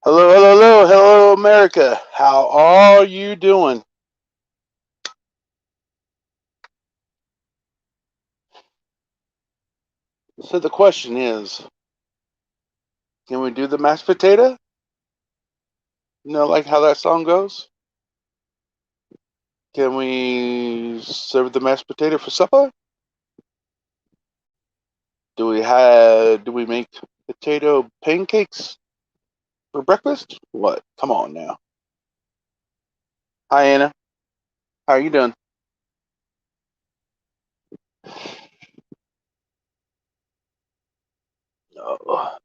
Hello, hello, hello, hello, America. How are you doing? So the question is, can we do the mashed potato? Like how that song goes? Can we serve the mashed potato for supper? Do we make potato pancakes for breakfast? What? Come on now. Hi, Anna. How are you doing? Oh,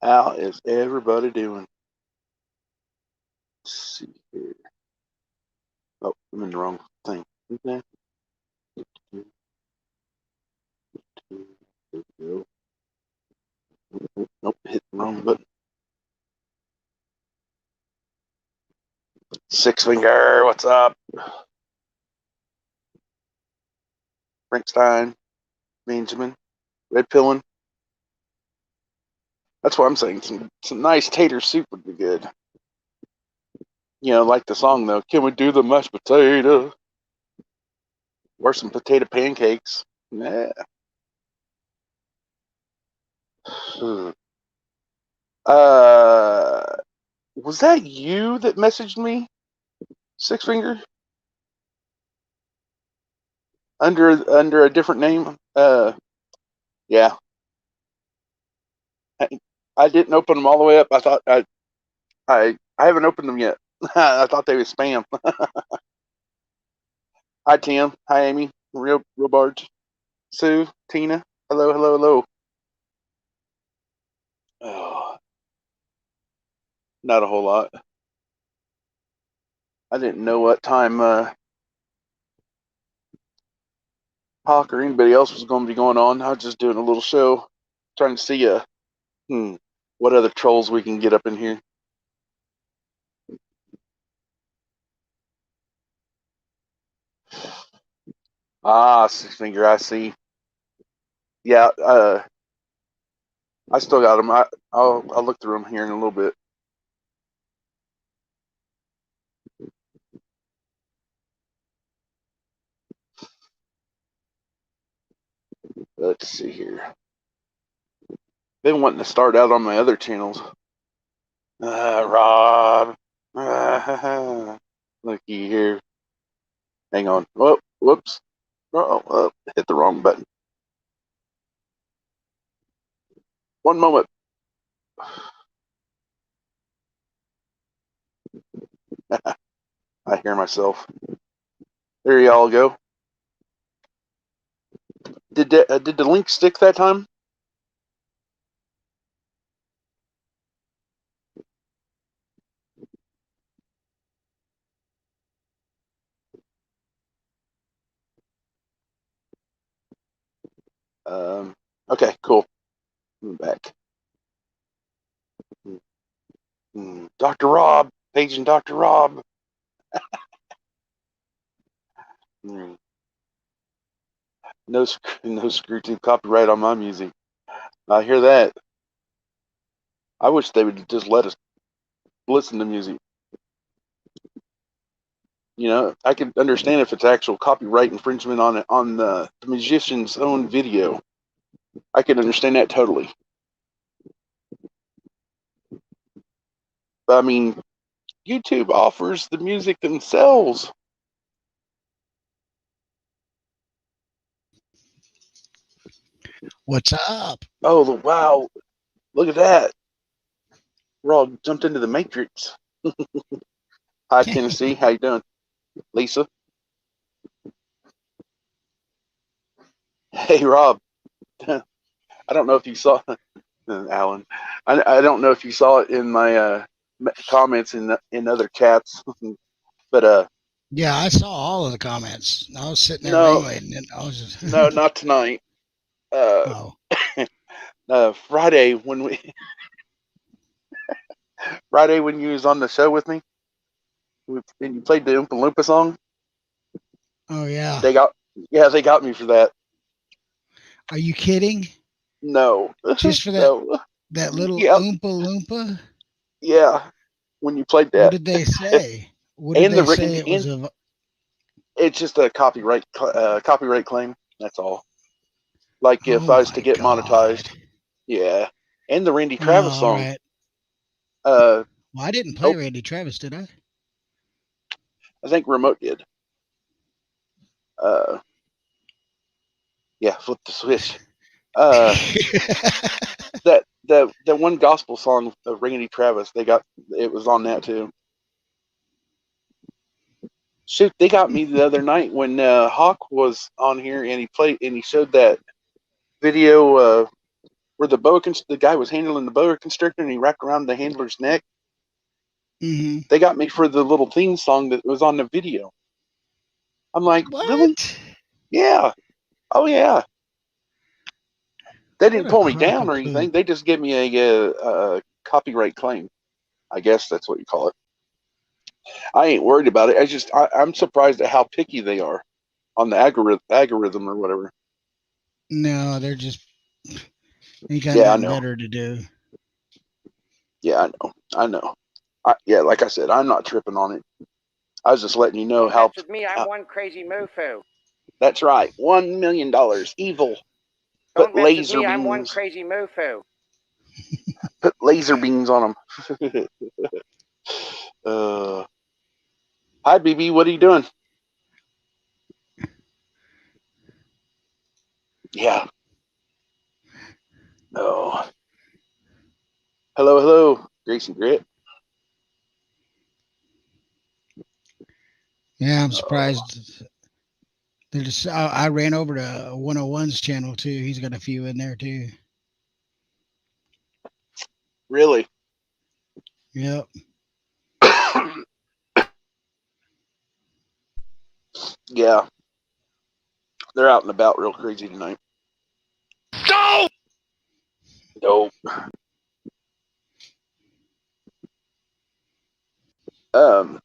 how is everybody doing? Let's see here. Oh, I'm in the wrong thing. Okay. There we go. Nope, hit the wrong button. Six Finger, what's up? Frankenstein, Benjamin, Red Pillin. That's what I'm saying. Some nice tater soup would be good. Like the song though. Can we do the mashed potato or some potato pancakes? Yeah. Uh, was that you that messaged me, Six Finger, under a different name? Yeah. I, I didn't open them all the way up. I thought I haven't opened them yet. I thought they were spam. Hi Tim. Hi Amy. Real Barge. Sue. Tina. Hello. Hello. Hello. Oh, not a whole lot. I didn't know what time Hawk or anybody else was going to be going on. I was just doing a little show, trying to see hmm, what other trolls we can get up in here. Ah, Six Finger, I see. Yeah, I still got them. I'll look through them here in a little bit. Let's see here. Been wanting to start out on my other channels. Rob. Looky here. Hang on. Oh, whoops. Oh, hit the wrong button. One moment. I hear myself. There y'all go. Did the link stick that time? Okay, cool. I'm back. Dr. Rob, paging Dr. Rob. Mm, no, no screw tube copyright on my music. I hear that. I wish they would just let us listen to music. I could understand if it's actual copyright infringement on the musician's own video. I could understand that totally. But I mean, YouTube offers the music themselves. What's up? Oh, wow. Look at that. We're all jumped into the Matrix. Hi, Tennessee. How you doing? Lisa. Hey, Rob. I don't know if you saw Alan. I don't know if you saw it in my comments in other chats, but Yeah, I saw all of the comments. I was sitting there no, ringing, and I was no, just, not tonight. Uh, oh, Friday Friday when you was on the show with me, and you played the Oompa Loompa song. oh yeah. They got they got me for that. Are you kidding? No, Just for that no, that little yeah, oompa loompa? Yeah, when you played What that, did they say? What did and the they say? written, It was and a. it's just a copyright claim. That's all. Like if Oh I was to my get God. monetized, yeah. And the Randy Oh, Travis all song. right. Uh, Well, I didn't play oh, Randy Travis, did I? I think Remote did. Uh, yeah, flip the switch. Uh, that one gospel song of Randy Travis, it was on that too. Shoot, they got me the other night when Hawk was on here and he showed that video where the guy was handling the boa constrictor and he wrapped around the handler's neck. hmm They got me for the little theme song that was on the video. I'm like, really? What? Yeah. Oh yeah. They What didn't a pull me crock down of or poop. anything. They just gave me a copyright claim. I guess that's what you call it. I ain't worried about it. I'm surprised at how picky they are on the algorithm or whatever. No, they're just. Ain't got Yeah, I nothing know. better to do. Yeah, I know. I know. Yeah, like I said, I'm not tripping on it. I was just letting you know Don't mess with me. I'm one crazy mofo. That's right. $1 million. Evil. Put Don't mess with laser me. I'm one beams. crazy mofo. Put laser beams on them. Hi, BB. What are you doing? Yeah. Oh. Hello, hello. Gracie Grit. Yeah, I'm Oh, surprised. They're just. I ran over to 101's channel too. He's got a few in there too. really? Yep. Yeah. They're out and about real crazy tonight. Go! Dope. Um,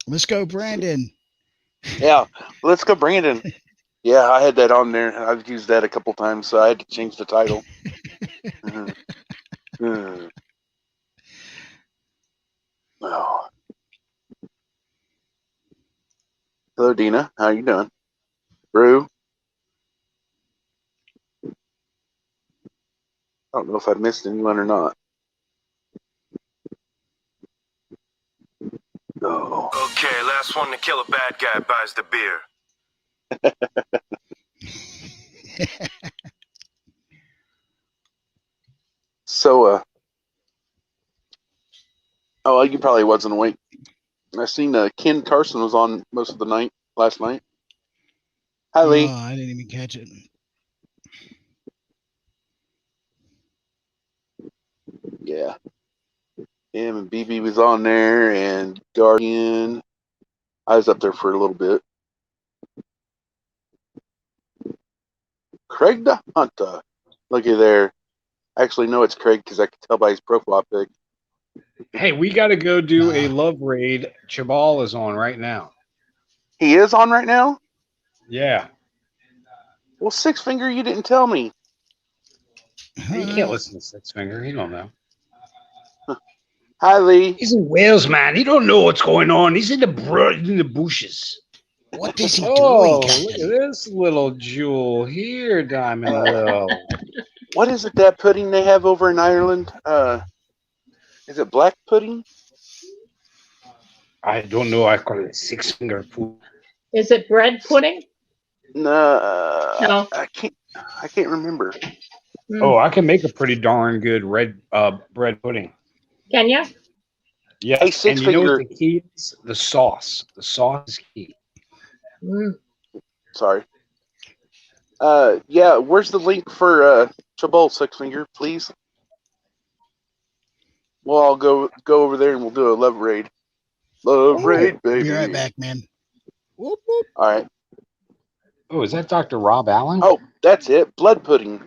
Let's go, Brandon. yeah. Let's go, Brandon. Yeah, I had that on there. I've used that a couple times, so I had to change the title. Oh. Hello, Dina. How you doing? Brew? I don't know if I missed anyone or not. Oh. Okay, last one to kill a bad guy buys the beer. So, oh, you probably wasn't awake. I seen Ken Carson was on most of the night last night. Hi, Oh, Lee. I didn't even catch it. Yeah. Him and BB was on there, and Guardian. I was up there for a little bit. Craig the Hunter. Looky there. I actually know it's Craig because I can tell by his profile pic. Hey, we got to go do a Nah. love raid. Chabal is on right now. He is on right now? Yeah. Well, Six Finger, you didn't tell me. Hey, you can't listen to Six Finger. You don't know. Hi, Lee. He's in Wales, man. He don't know what's going on. He's in the bushes. What is he doing, Oh, look at Captain? this little jewel here, Diamond Uh, Will. what is it that pudding they have over in Ireland? Is it black pudding? I don't know. I call it Six Finger food. Is it bread pudding? No, No. I can't. I can't remember. Oh, Mm. I can make a pretty darn good red bread pudding. Can you? Hey, Yes, Six and you know what Finger. the key is? The sauce. The sauce is key. Mm. Sorry. Yeah. Where's the link for Chabal, Six Finger, please? Well, I'll go over there and we'll do a love raid. Love raid, I'll be right baby. back, man. Whoop, whoop. All right. Oh, is that Dr. Rob Allen? Oh, that's it. Blood pudding.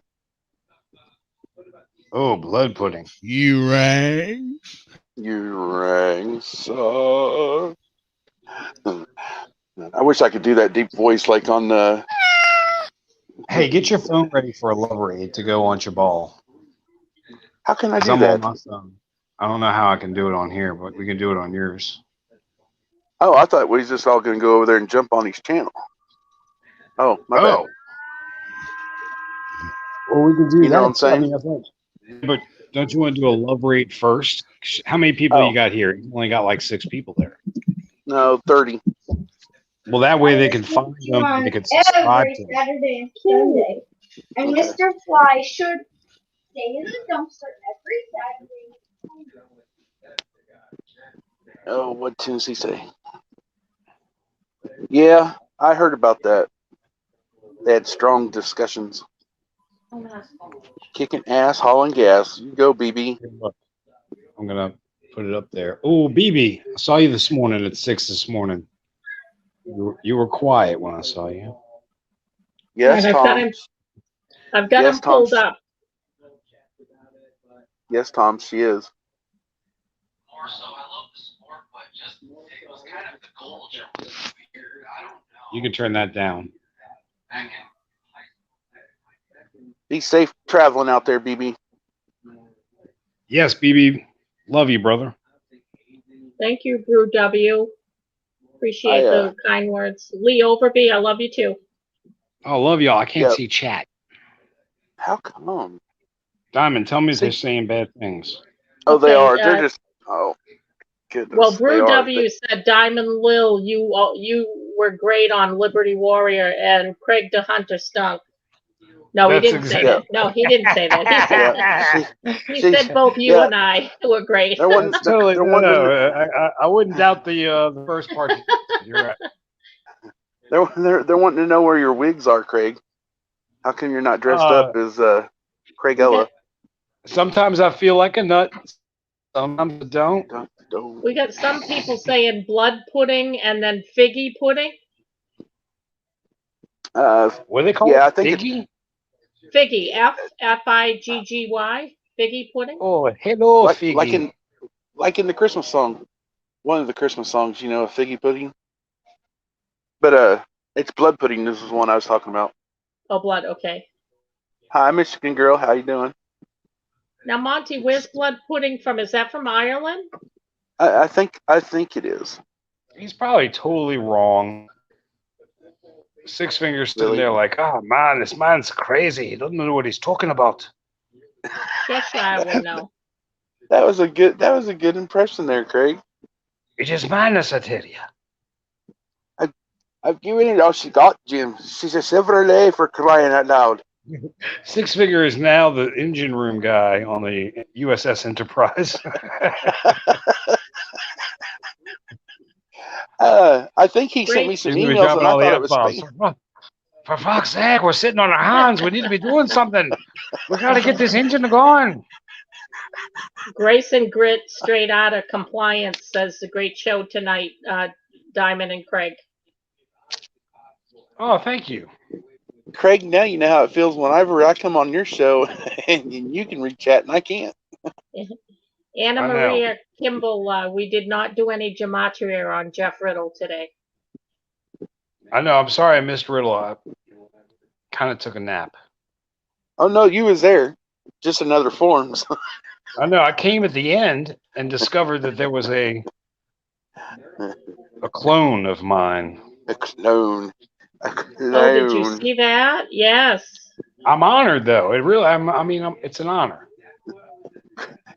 Oh, blood pudding. You rang? You rang so. I wish I could do that deep voice like on the. Hey, get your phone ready for a love raid to go on Chabal. How can I 'Cause do I'm on that? my phone. I don't know how I can do it on here, but we can do it on yours. Oh, I thought we was just all going to go over there and jump on each channel. Oh, my bad. Well, we can do You know that. what I'm saying? I mean, I thought, but don't you want to do a love rate first? How many people you got here? You only got like 6 people there. No, 30. Well, that way they can find them and they can subscribe every to them. Saturday and Sunday. And Okay. Mr. Fly should stay in the dumpster every Saturday. Oh, what Tennessee say? Yeah, I heard about that. They had strong discussions. Kicking ass, hauling gas. You go, BB. Here, look. I'm gonna put it up there. Oh, BB, I saw you this morning at 6 this morning. You were quiet when I saw you. Yes, And Tom. I've got Yes, him pulled Tom. up. Yes, Tom, she is. You can turn that down. Be safe traveling out there, BB. Yes, BB. Love you, brother. Thank you, Brew W. Appreciate the kind words. Lee Overby, I love you too. Oh, love y'all. I can't see chat. How come? Diamond, tell me if they're saying bad things. Oh, Okay, they are. They're just. Oh, goodness. Well, Brew they are. W said, Diamond Lil, you were great on Liberty Warrior, and Craig the Hunter stunk. No, he didn't say that. No, he didn't say that. He said both you and I were great. That's totally. I wouldn't doubt the first part. You're right. They're wanting to know where your wigs are, Craig. How come you're not dressed up as Craig Ella? Sometimes I feel like a nut. Sometimes I don't. We got some people saying blood pudding and then figgy pudding. What do they call it? I think Figgy? Figgy, Figgy, figgy pudding. Oh, hello, Figgy. Like in the Christmas song, one of the Christmas songs, you know, a figgy pudding. But it's blood pudding. This is one I was talking about. Oh, blood. Okay. Hi, Michigan girl. How you doing? Now, Monty, where's blood pudding from? Is that from Ireland? I think it is. He's probably totally wrong. Six Fingers sitting there like, oh man, this man's crazy. He doesn't know what he's talking about. Cheshire will know. That was a good impression there, Craig. It is madness, I tell you. I've given it all she got, Jim. She's a Chevrolet for crying out loud. Six Figure is now the engine room guy on the USS Enterprise. I think he sent me some emails and I thought it was spam. For fuck's sake, we're sitting on our hands. We need to be doing something. We got to get this engine going. Grace and Grit, straight out of compliance, says the great show tonight, Diamond and Craig. Oh, thank you. Craig, now you know how it feels whenever I come on your show and you can read chat and I can't. Anna Maria Kimball, we did not do any gematria on Jeff Riddle today. I know. I'm sorry I missed Riddle. I kind of took a nap. Oh, no, you was there. Just in other forms. I know. I came at the end and discovered that there was a clone of mine. A clone. A clone. Oh, did you see that? Yes. I'm honored, though. It really. It's an honor.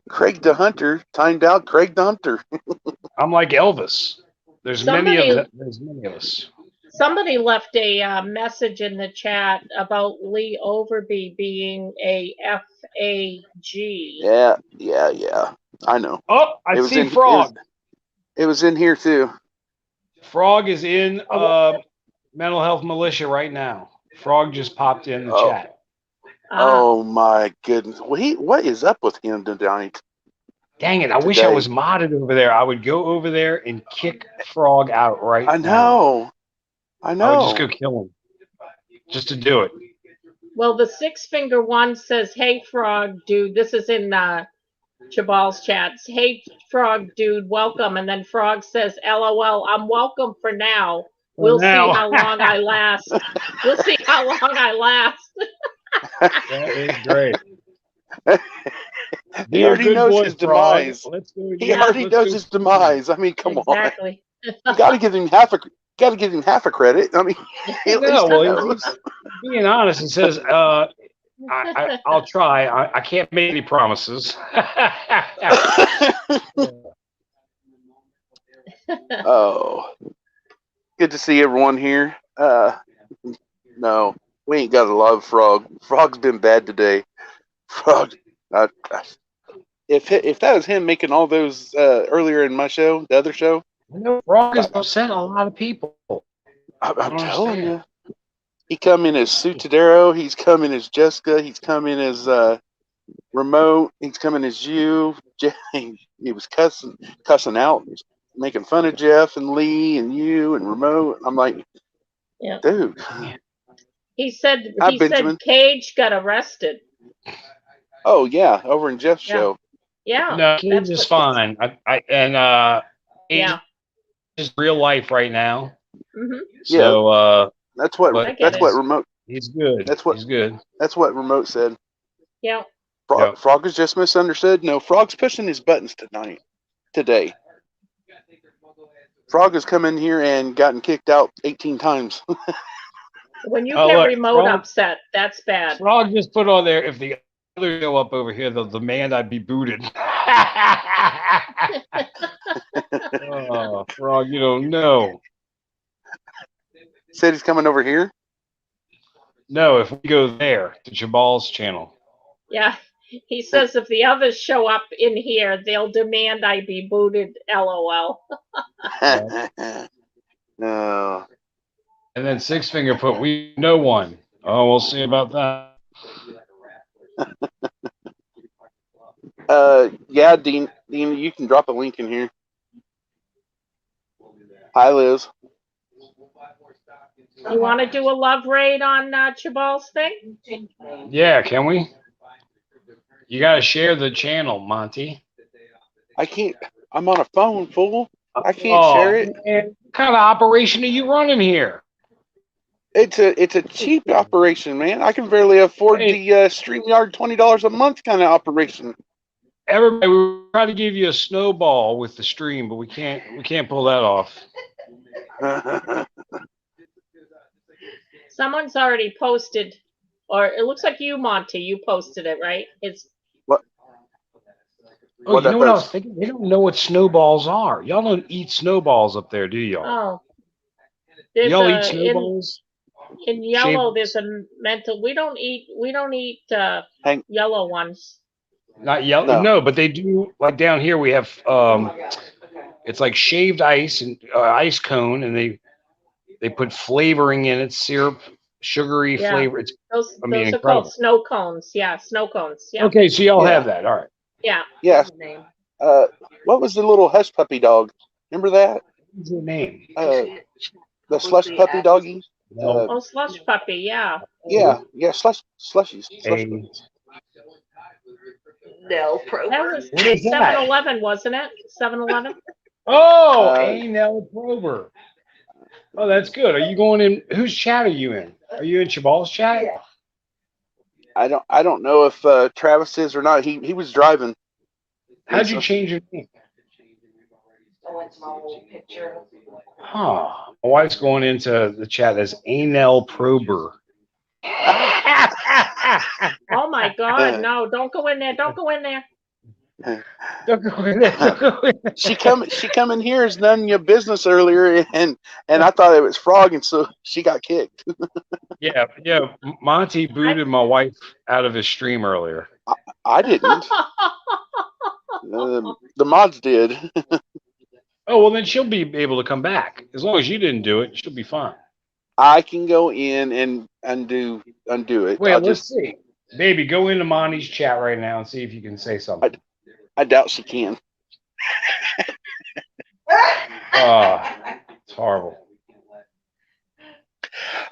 Craig the Hunter timed out. Craig the Hunter. I'm like Elvis. There's many of us. Somebody left a message in the chat about Lee Overby being a FAG. Yeah. I know. Oh, I see Frog. It was in here too. Frog is in Mental Health Militia right now. Frog just popped in the chat. Oh my goodness! What is up with him tonight? Dang it! I wish I was modded over there. I would go over there and kick Frog out right now. I know. I would just go kill him, just to do it. Well, the Six Finger One says, "Hey, Frog, dude." This is in Chabal's chats. "Hey, Frog, dude, welcome." And then Frog says, "LOL, I'm welcome for now. We'll see how long I last. We'll see how long I last." That is great. Be He a already good knows boy, his Frog. demise. Let's go. He Yeah. already Let's knows go. his demise. I mean, come on. Exactly. You got to give him half a credit. I mean, at least No, he well, knows. he's being honest. He says, I'll try. I can't make any promises." Oh, good to see everyone here. No, we ain't got to love Frog. Frog's been bad today. Frog, if that was him making all those earlier in my show, the other show, Frog has upset a lot of people. I'm don't telling understand. you, he come in as Sutadero. He's coming as Jessica. He's coming as Remote. He's coming as you. He was cussing out, making fun of Jeff and Lee and you and Remote. I'm like, Yeah. dude. He said Hi, Benjamin. Cage got arrested. Oh yeah, over in Jeff's Yeah. show. Yeah. No, Cage is fine. Cage Yeah. is real life right now. Mhm. So That's what but Remote. he's good. He's good. That's what Remote said. Yeah. Frog is just misunderstood. No, Frog's pushing his buttons today. Frog has come in here and gotten kicked out 18 times. When you Oh, get look, Remote Frog- upset, that's bad. Frog just put on there, if the other show up over here, they'll demand I be booted. Oh, Frog, you don't know. Said he's coming over here. No, if we go there to Jabal's channel. Yeah. He says if the others show up in here, they'll demand I be booted. LOL. No. And then Six Finger put, we know one. Oh, we'll see about that. Yeah, Dean, you can drop a link in here. Hi, Liz. You want to do a love raid on Chabal's thing? Yeah, can we? You got to share the channel, Monty. I can't. I'm on a phone, fool. I can't share it. Man, what kind of operation are you running here? It's a cheap operation, man. I can barely afford the StreamYard $20 a month kind of operation. Everybody, we try to give you a snowball with the stream, but we can't pull that off. Someone's already posted, or it looks like you, Monty. You posted it, right? It's what? Oh, you know what I was thinking? They don't know what snowballs are. Y'all don't eat snowballs up there, do y'all? oh, there's Y'all eat snowballs? In yellow, there's a mental. We don't eat yellow ones. Not yellow. No, but they do. Like down here, we have it's like shaved ice and ice cone, and they put flavoring in it, syrup, sugary flavor. It's those incredible. are called snow cones. Yeah, snow cones. Yeah. Okay, so y'all have that. All right. Yeah. Yeah. What was the little hush puppy dog? Remember that? What's your name? The slush puppy doggy. Oh, slush puppy. Yeah. Yeah. Slushies. No, That was What is that? 7-Eleven, wasn't it? 7-Eleven. Oh, Anel Prober. Oh, that's good. Are you going in? Whose chat are you in? Are you in Chabal's chat? Yeah. I don't know if Travis is or not. He was driving. How'd you change your name? I went to my old picture. Huh. My wife's going into the chat as Anel Prober. Oh my God! No, don't go in there. Don't go in there. Don't go in there. Don't go in there. She come in here as none of your business earlier, and I thought it was Frog, and so she got kicked. Yeah. Monty booted my wife out of his stream earlier. I didn't. The mods did. Oh, well, then she'll be able to come back. As long as you didn't do it, she'll be fine. I can go in and undo it. Wait, let's see. Baby, go into Monty's chat right now and see if you can say something. I doubt she can. It's horrible.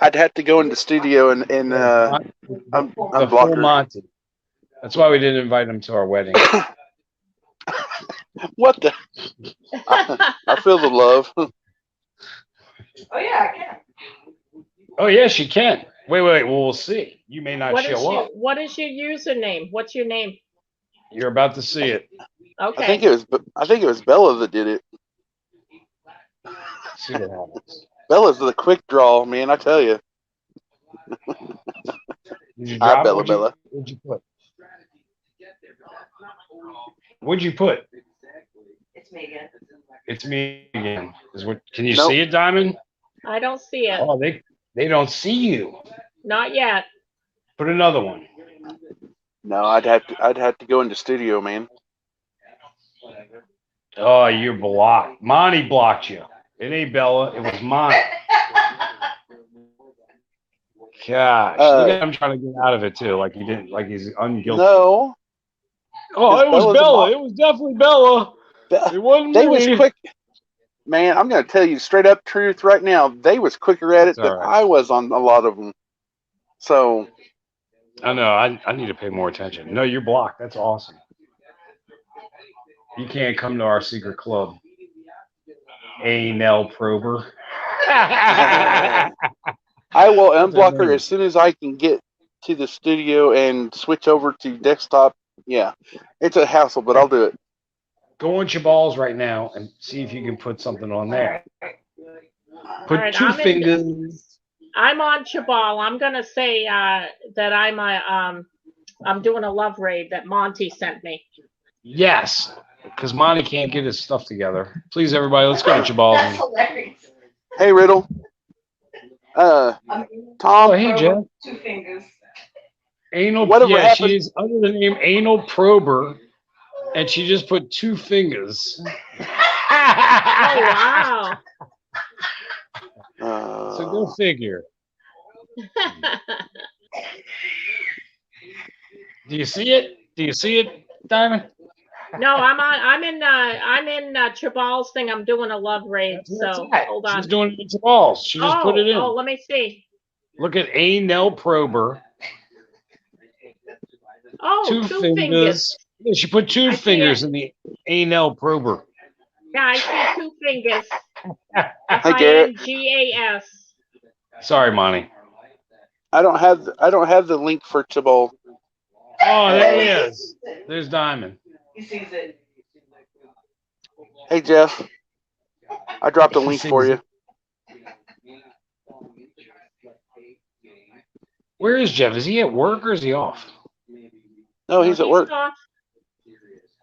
I'd have to go in the studio and unblock her. Monty. That's why we didn't invite him to our wedding. What the? I feel the love. Oh yeah, I can. Oh yes, you can. Wait. Well, we'll see. You may not show up. What is your username? What's your name? You're about to see it. Okay. I think it was Bella that did it. See what happens. Bella's the quick draw, man. I tell you. Did you Hi, drop? Bella. What'd you put? What'd you put? It's me again. It's me again. Can you Nope. see it, Diamond? I don't see it. Oh, they don't see you. Not yet. Put another one. No, I'd have to go into studio, man. Oh, you're blocked. Monty blocked you. It ain't Bella. It was Monty. Gosh, look at him trying to get out of it too, like he didn't, like he's unguilty. No. Oh, it was Bella's Bella. It was definitely Bella. It wasn't They me. was quick. Man, I'm gonna tell you straight up truth right now. They was quicker at it than I was on a lot of them. So. I know. I need to pay more attention. No, you're blocked. That's awesome. You can't come to our secret club. Anal prober. I will unblock her as soon as I can get to the studio and switch over to desktop. Yeah, it's a hassle, but I'll do it. Go on your balls right now and see if you can put something on there. Put right, two fingers. I'm on Chabal. I'm gonna say that I'm doing a love raid that Monty sent me. Yes, because Monty can't get his stuff together. Please, everybody, let's go to Chabal. That's hilarious. Hey, Riddle. Tom. Oh, hey, Jeff. 2 fingers. Anal. Whatever happened? She's under the name Anal Prober, and she just put 2 fingers. Oh wow! So go figure. Do you see it? Do you see it, Diamond? No, I'm in Chabal's thing. I'm doing a love raid. So hold on. She's doing it in Chabal's. She just put it in. Oh, let me see. Look at Anal Prober. Oh, 2 fingers. Yeah, she put 2 fingers in the Anal Prober. Yeah, I see 2 fingers. Hi, Garrett. FINGAS. Sorry, Monty. I don't have the link for Chabal. Oh, there he is. There's Diamond. He sees it. Hey, Jeff. I dropped a link for you. Where is Jeff? Is he at work or is he off? No, he's at work. Off.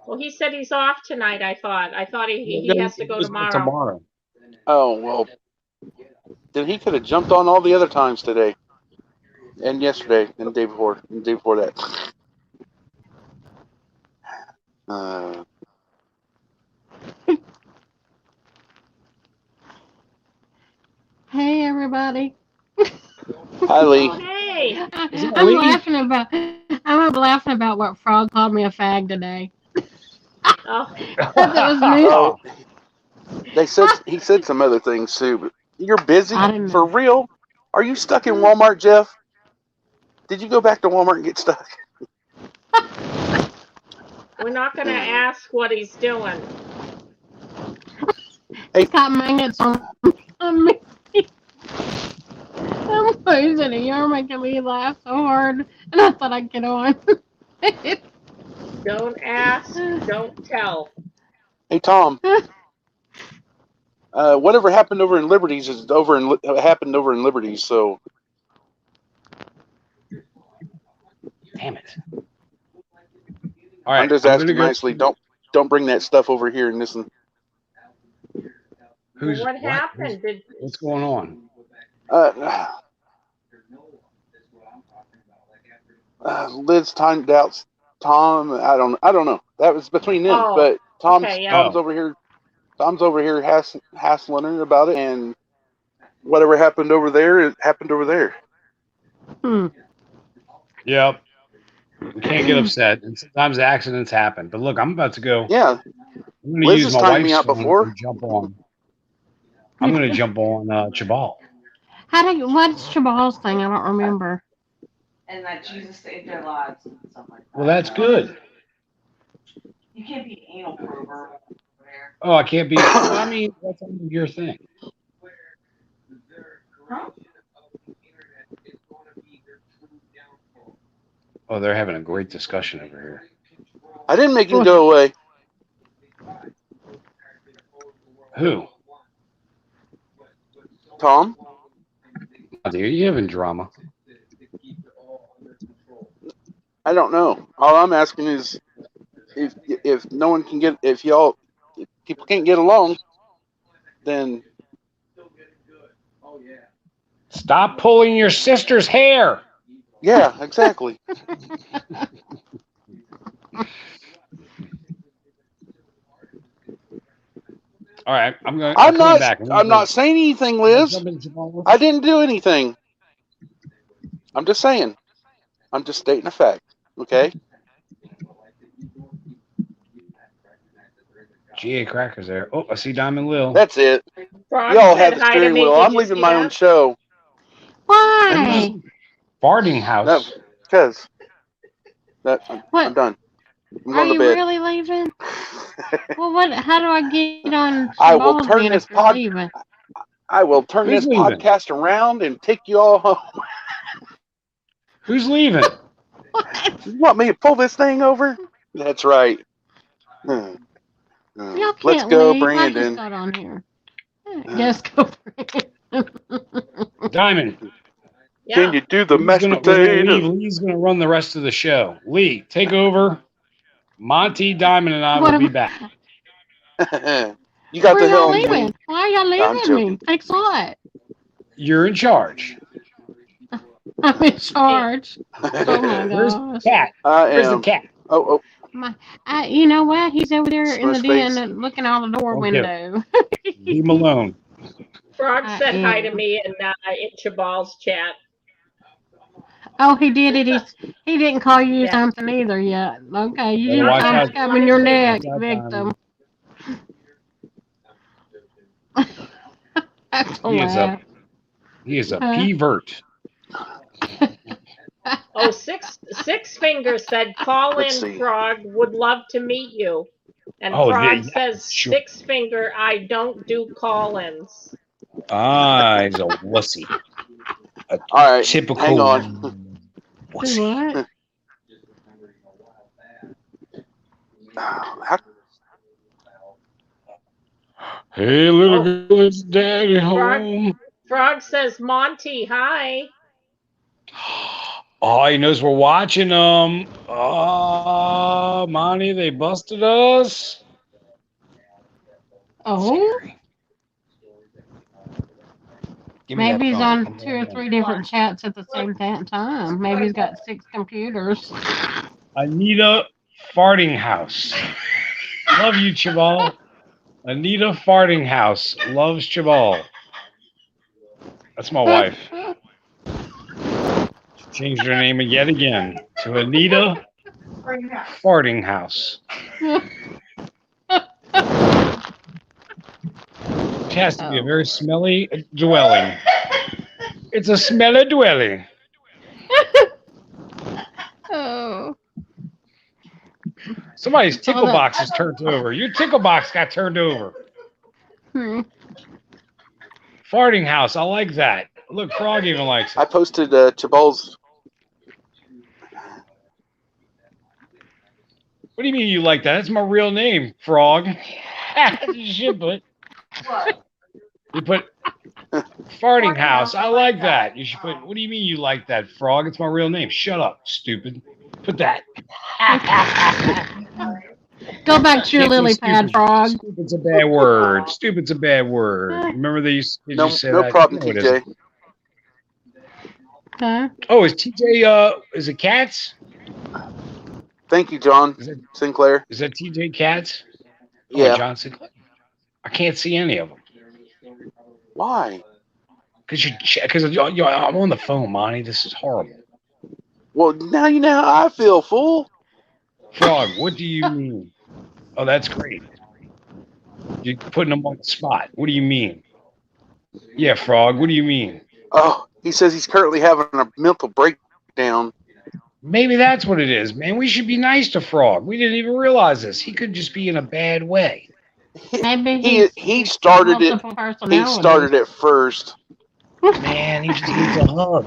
Well, he said he's off tonight. I thought he has to go tomorrow. Oh well, then he could have jumped on all the other times today, and yesterday, and the day before, that. Hey, everybody. Hi, Lee. Oh, hey. I'm laughing about what Frog called me a fag today. Oh. That was me. He said some other things too, but you're busy for for real. Are you stuck in Walmart, Jeff? Did you go back to Walmart and get stuck? We're not going to ask what he's doing. He's got magnets on me. I'm losing it. You're making me laugh so hard, and I thought I'd get on. Don't ask, don't tell. Hey, Tom. Whatever happened over in Liberties happened over in Liberties. So. Damn it. All right, I'm just asking nicely. Don't bring that stuff over here and listen. What happened? What's going on? Liz timed out Tom. I don't know. That was between them. But Tom's over here. Tom's over here hassling her about it, and whatever happened over there, it happened over there. Yep. We can't get upset, and sometimes accidents happen. But look, I'm about to go. Yeah. I'm going to Liz use has my timed me wife's out phone before. and jump on. I'm going to jump on Chabal. What's Chabal's thing? I don't remember. And that Jesus saved their lives and stuff like that. Well, that's good. You can't be anal prober. Oh, I can't be. I mean, that's your thing. Huh? Oh, they're having a great discussion over here. I didn't make him go away. Who? Tom? Oh, dude, you having drama. I don't know. All I'm asking is if no one can get if people can't get along, then Stop pulling your sister's hair. yeah, exactly. All right, I'm I'm coming back. I'm not saying anything, Liz. I didn't do anything. I'm just saying. I'm just stating a fact. Okay. GA Cracker's there. Oh, I see Diamond Lil. That's it. Frog Y'all said have the hi to steering me. wheel. Did I'm you leaving see my that? own show. Why? Farting house. No, because I'm What? done. I'm Are going to you bed. really leaving? Well, what? How do I get on I will Shabal's turn bin this if you're leaving? I will turn Who's this leaving? podcast around and take you all home. Who's leaving? What? You want me to pull this thing over? That's right. Y'all Let's can't go, leave. I just Brandon. got on here. Yes, go Brandon. Diamond. Can Yeah. you do the mashed We're gonna leave. potato? Lee's gonna run the rest of the show. Lee, take over. Monty, Diamond, and I will be back. You got Where the y'all helm, leaving? Lee. Why are y'all I'm leaving me? joking. Thanks a lot. You're in charge. I'm in charge. Oh my Where's the gosh. cat? I Where's the am. cat? Oh, You know what? He's over there in the Smush den face. looking out the door Don't get window. Leave him alone. Frog I said hi to am. me in Chabal's chat. Oh, he did it. He didn't call you Yeah. something either yet. Okay, you Better didn't watch come out. scabbing your neck, Watch out, victim. That's a He is laugh. He is a Huh? pervert. Oh, Six Finger said, call Let's in, see. Frog. Would love to meet you. And Oh, Frog yeah, says, sure. 6 Finger, I don't do call-ins. Ah, he's a wussy. A All right. typical Hang on. Do wussy. what? Hey, little girl, is daddy home? Frog says, Monty, hi. Oh, he knows we're watching them. Oh, Monty, they busted us. Oh, Give me that maybe he's phone. on 2 or 3 different chats at the same time. Maybe he's got 6 computers. Anita Farting House. Love you, Chabal. Anita Farting House loves Chabal. That's my wife. She changed her name yet again to Anita Farting House. It has to be a very smelly dwelling. It's a smelly dwelling. Oh. Somebody's tickle box is turned over. Your tickle box got turned over. Farting House. I like that. Look, Frog even likes it. I posted Chabal's. What do you mean you like that? That's my real name, Frog. You should put. What? You put Farting House. I like that. You should put. What do you mean you like that, Frog? It's my real name. Shut up, stupid. Put that. Go back to your lily pad, Frog. Stupid's a bad word. Stupid's a bad word. Remember they used to say No that? problem, No, it TJ. isn't. Huh? Oh, is TJ? Is it Cats? Thank you, John Sinclair. Is that TJ Cats? Yeah. Oh, John Sinclair. I can't see any of them. Why? Because I'm on the phone, Monty. This is horrible. Well, now you know how I feel, fool. Frog, what do you mean? Oh, that's great. You're putting them on the spot. What do you mean? Yeah, Frog, what do you mean? Oh, he says he's currently having a mental breakdown. Maybe that's what it is, man. We should be nice to Frog. We didn't even realize this. He could just be in a bad way. Maybe he started it. He started it first. Man, he just needs a hug.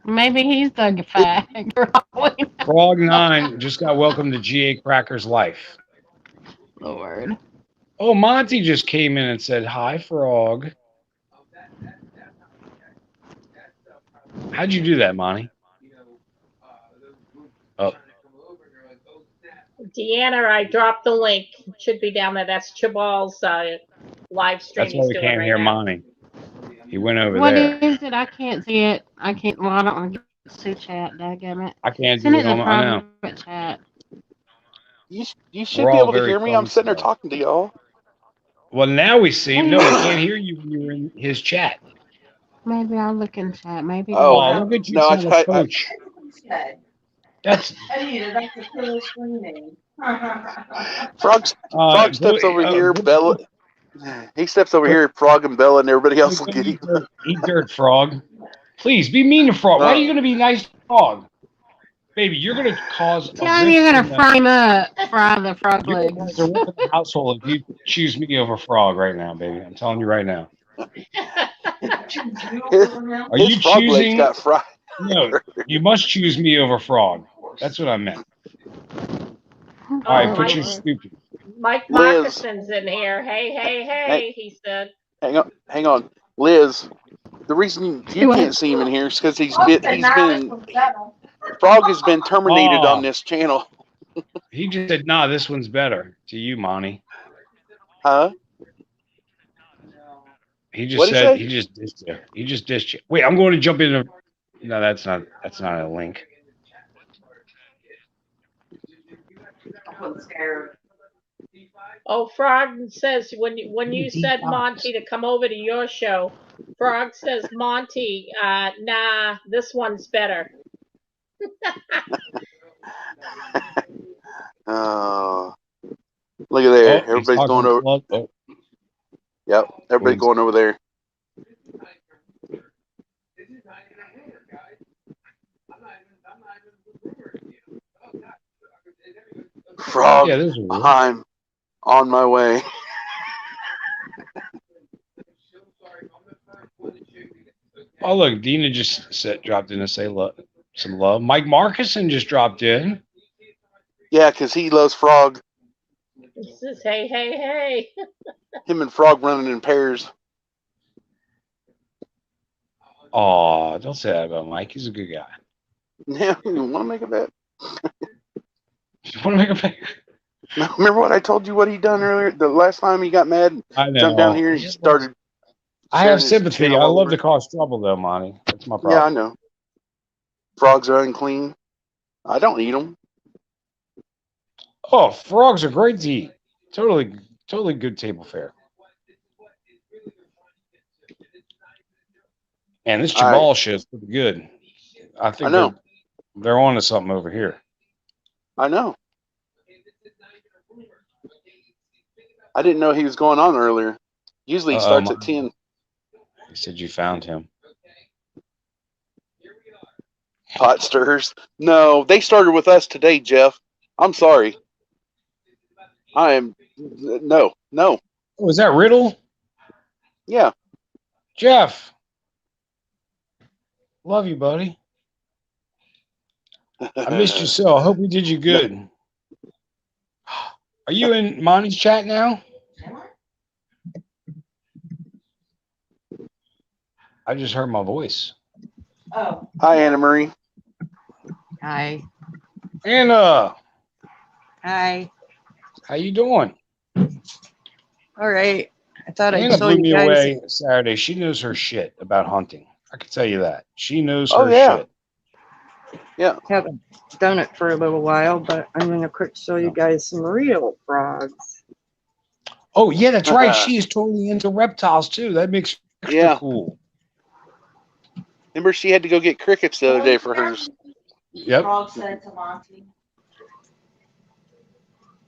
Maybe he's the fag. Frog 9 just got welcomed to GA Cracker's life. Lord. Oh, Monty just came in and said, hi, Frog. How'd you do that, Monty? Oh. Deanna, I dropped the link. It should be down there. That's Chabal's live stream That's why he's we doing can't right hear now. Monty. He went over What there. is it? I can't see it. I can't. Well, I don't want to get to chat. Daggum. I can't Send do it it in on a I know. private chat. You should We're be all able to very hear me. I'm clumsy, sitting there though. talking to y'all. Well, now we see. No, we can't hear you when you were in his chat. Maybe I'll look in chat. Maybe Oh, Oh, not. look at you no, trying to poach. That's Anita, that's a killer screaming. Frog steps over here. Bella, he steps over here. Frog and Bella and everybody else will get him. Eat dirt, Frog. Please be mean to Frog. Why are you going to be nice to Frog? Baby, you're going to cause a Tell him you're rift gonna in the, fry him up. Fry the frog you're legs. going to cause a rift in the household if you choose me over Frog right now, baby. I'm telling you right now. Are His you frog legs choosing? got fried. No, you must choose me over Frog. That's what I meant. All right, put your stupid. Mike Liz. Moccason's in here. Hey, he said. Hang on, Liz. The reason you can't see him in here is because Frog has been terminated on this channel. He just said, "Nah, this one's better." To you, Monty. Huh? He just What'd he said say? he just dissed you. He just dissed you. Wait, I'm going to jump into. No, that's not a link. I'm scared. Oh, Frog says when you said Monty to come over to your show, Frog says Monty, nah, this one's better. Look at there. Oh, Everybody's going over. Oh. Yep, everybody going over there. Frog, yeah, I'm on my way. Oh, look, Dina just dropped in to say some love. Mike Marcuson just dropped in. Yeah, because he loves Frog. He says, hey. Him and Frog running in pairs. Oh, don't say that about Mike. He's a good guy. Yeah, you want to make a bet? You want to make a bet? Remember what I told you what he done earlier? The last time he got mad and I know. jumped down here and he started. I have sympathy. I love to cause trouble, though, Monty. That's my problem. Yeah, I know. Frogs are unclean. I don't eat them. Oh, frogs are great to eat. Totally good table fare. And this Jabal shit is pretty good. I think they're on to something over here. I know. I didn't know he was going on earlier. Usually he starts at 10. He said you found him. Pot stirrers. No, they started with us today, Jeff. I'm sorry. No. Oh, is that Riddle? Yeah. Jeff. Love you, buddy. I missed you so. I hope we did you good. No. Are you in Monty's chat now? I just heard my voice. Oh. Hi, Anna Marie. Hi. Anna. Hi. How you doing? All right. I thought I Anna saw blew you me guys. away Saturday. She knows her shit about hunting. I can tell you that. She knows her shit. Yeah. Haven't done it for a little while, but I'm going to quick show you guys some real frogs. Oh, yeah, that's right. She is totally into reptiles, too. That makes her extra cool. Remember, she had to go get crickets the other day for hers. Yep. Frog said to Monty,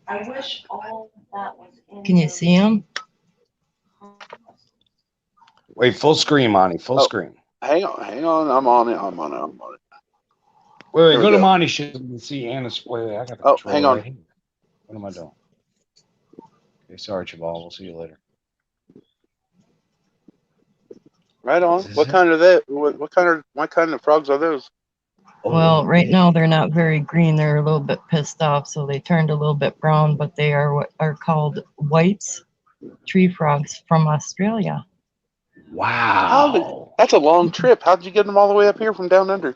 I wish all that was in. Can you see them? Wait, full screen, Monty. Full screen. Hang on. I'm on it. Wait, go to Monty's shit and see Anna's. Wait, I got the controller hang on. right here. What am I doing? Okay, sorry, Chabal. We'll see you later. Right on. What kind of that? What kind of frogs are those? Well, right now they're not very green. They're a little bit pissed off, so they turned a little bit brown, but they are what are called whites, tree frogs from Australia. Wow. That's a long trip. How did you get them all the way up here from down under?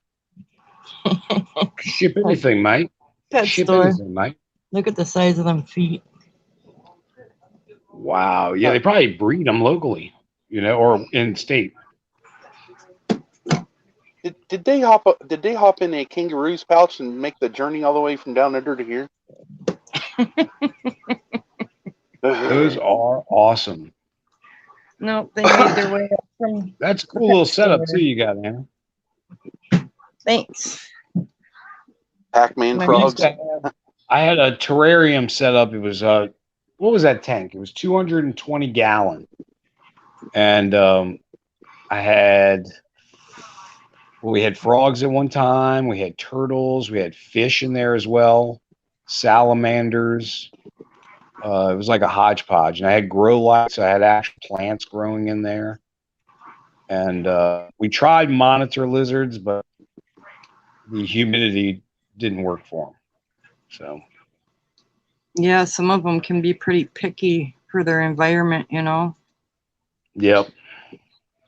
Ship anything, mate. Pet Ship store. anything, mate. Look at the size of them feet. Wow. Yeah, they probably breed them locally, or in state. Did they hop in a kangaroo's pouch and make the journey all the way from down under to here? Those are awesome. No, they made their way up from. That's a cool little setup too you got, Anna. Thanks. Pac-Man frogs. I had a terrarium set up. It was what was that tank? It was 220 gallon, and we had frogs at one time. We had turtles. We had fish in there as well. Salamanders. It was like a hodgepodge, and I had grow lights. I had actual plants growing in there, and we tried monitor lizards, but the humidity didn't work for them. So, yeah, some of them can be pretty picky for their environment, Yep.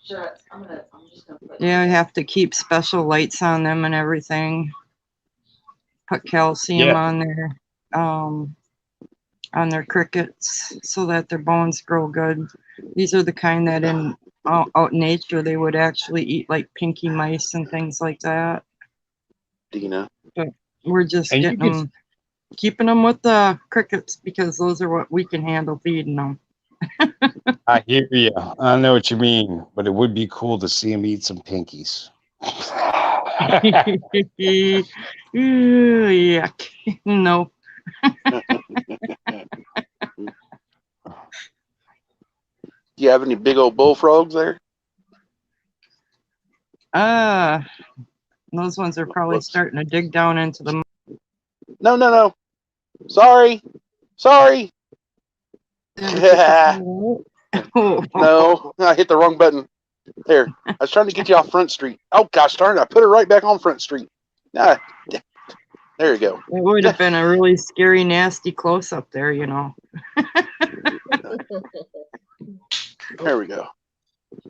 Sure, I'm just gonna put. Yeah, you have to keep special lights on them and everything. Put calcium on their crickets so that their bones grow good. These are the kind that out in nature they would actually eat, like pinky mice and things like that. Dina. But we're just keeping them with the crickets because those are what we can handle feeding them. I hear you. I know what you mean, but it would be cool to see him eat some pinkies. Yuck. No. Do you have any big old bullfrogs there? Those ones are probably starting to dig down into the. No. Sorry. No, I hit the wrong button. There. I was trying to get you off Front Street. Oh, gosh darn it. I put her right back on Front Street. There you go. It would have been a really scary, nasty close-up there, There we go.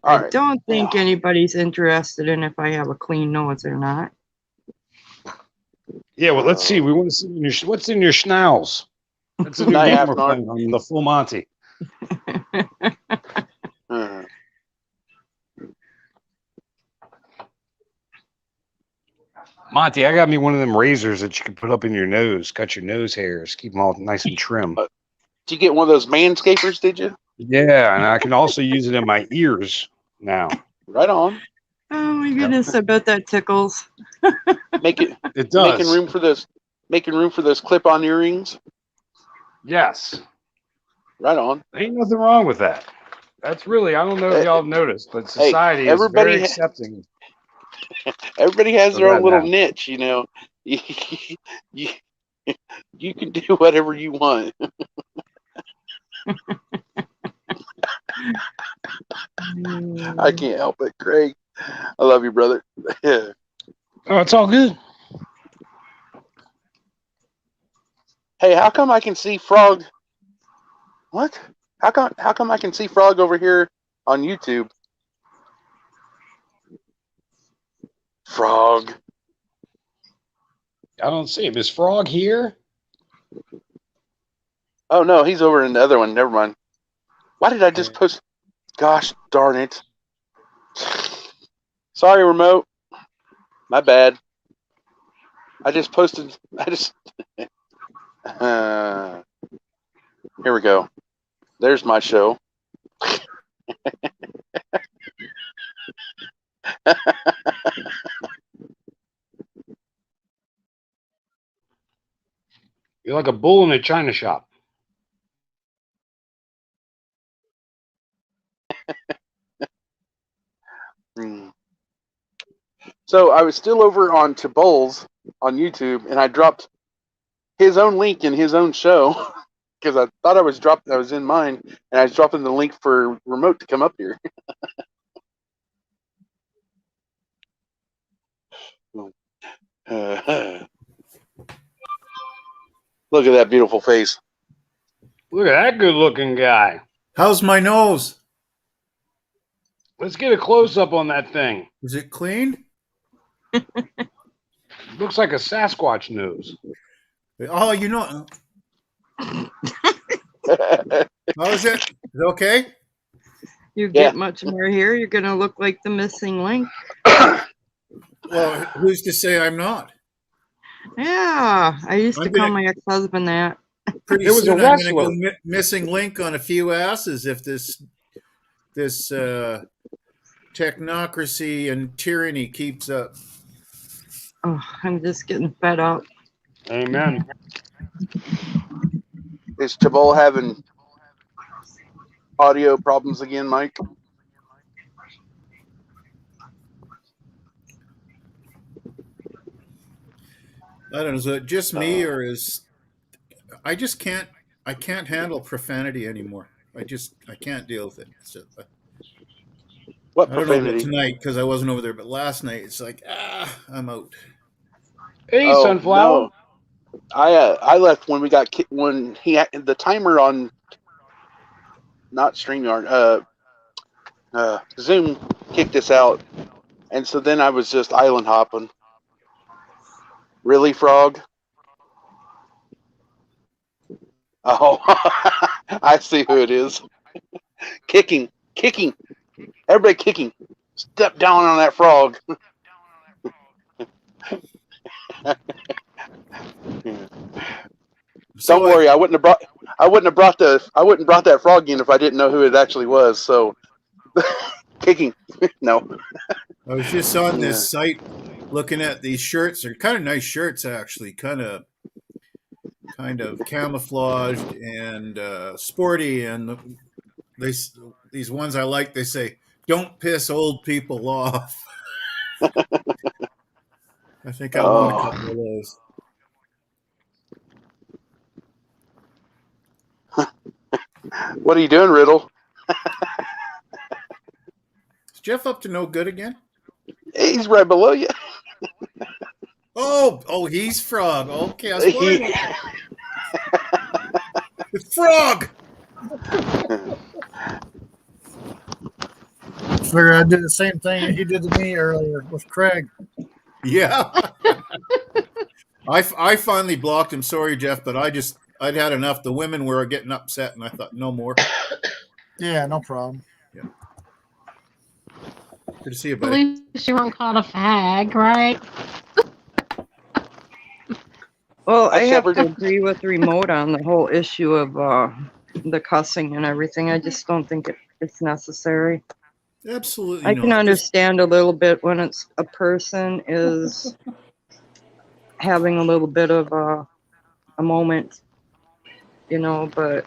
I don't think anybody's interested in if I have a clean nose or not. Yeah, well, let's see. We want to see what's in your schnauz. That's a new game we're playing on the Full Monty. Monty, I got me one of them razors that you can put up in your nose, cut your nose hairs, keep them all nice and trim. Did you get one of those manscapers, did you? Yeah, and I can also use it in my ears now. Right on. Oh my goodness, I bet that tickles. It does. Making room for those clip-on earrings. Yes. Right on. Ain't nothing wrong with that. That's really, I don't know if y'all have noticed, but society is very accepting. Everybody has their own little niche, You can do whatever you want. I can't help it, Craig. I love you, brother. Oh, it's all good. Hey, how come I can see Frog? What? How come I can see Frog over here on YouTube? Frog. I don't see him. Is Frog here? Oh no, he's over in the other one. Never mind. Why did I just post? Gosh darn it. Sorry, remote. My bad. I just posted. Here we go. There's my show. You're like a bull in a china shop. So I was still over on Bowles on YouTube, and I dropped his own link in his own show because I thought I was in mine, and I was dropping the link for remote to come up here. Look at that beautiful face. Look at that good-looking guy. How's my nose? Let's get a close-up on that thing. Is it clean? Looks like a Sasquatch nose. Oh, you know. How is it? Is it okay? You get much more here, you're going to look like the missing link. Well, who's to say I'm not? Yeah, I used to call my ex-husband that. Pretty It was soon a I'm going wrestler. to go missing link on a few asses if this technocracy and tyranny keeps up. Oh, I'm just getting fed up. Amen. Is Chabal having audio problems again, Mike? I don't know. Is it just me, or is I can't handle profanity anymore. I can't deal with it. What I don't know about profanity? tonight because I wasn't over there, but last night it's like I'm out. Hey, Sunflower. No. I left when we got when he had the timer on, not StreamYard, Zoom kicked us out, and so then I was just island hopping. Really, Frog? Oh, I see who it is. Kicking. Everybody kicking. Step down on that frog. Don't worry, I wouldn't have brought that frog in if I didn't know who it actually was. So, kicking. No. I was just on this site looking at these shirts. They're kind of nice shirts, actually. Kind of camouflaged and sporty. And these ones I like. They say, "Don't piss old people off." I think I want a couple of those. What are you doing, Riddle? Is Jeff up to no good again? He's right below you. Oh, he's Frog. Okay, I was wondering. It's Frog. Figure I did the same thing that you did to me earlier with Craig. Yeah. I finally blocked him. Sorry, Jeff, but I'd had enough. The women were getting upset, and I thought, no more. Yeah, no problem. Yeah. Good to see you, At buddy. least you weren't called a fag, right? Well, I have to agree with Remote on the whole issue of the cussing and everything. I just don't think it's necessary. Absolutely I can understand a little bit when it's a person is having a little bit of a moment, but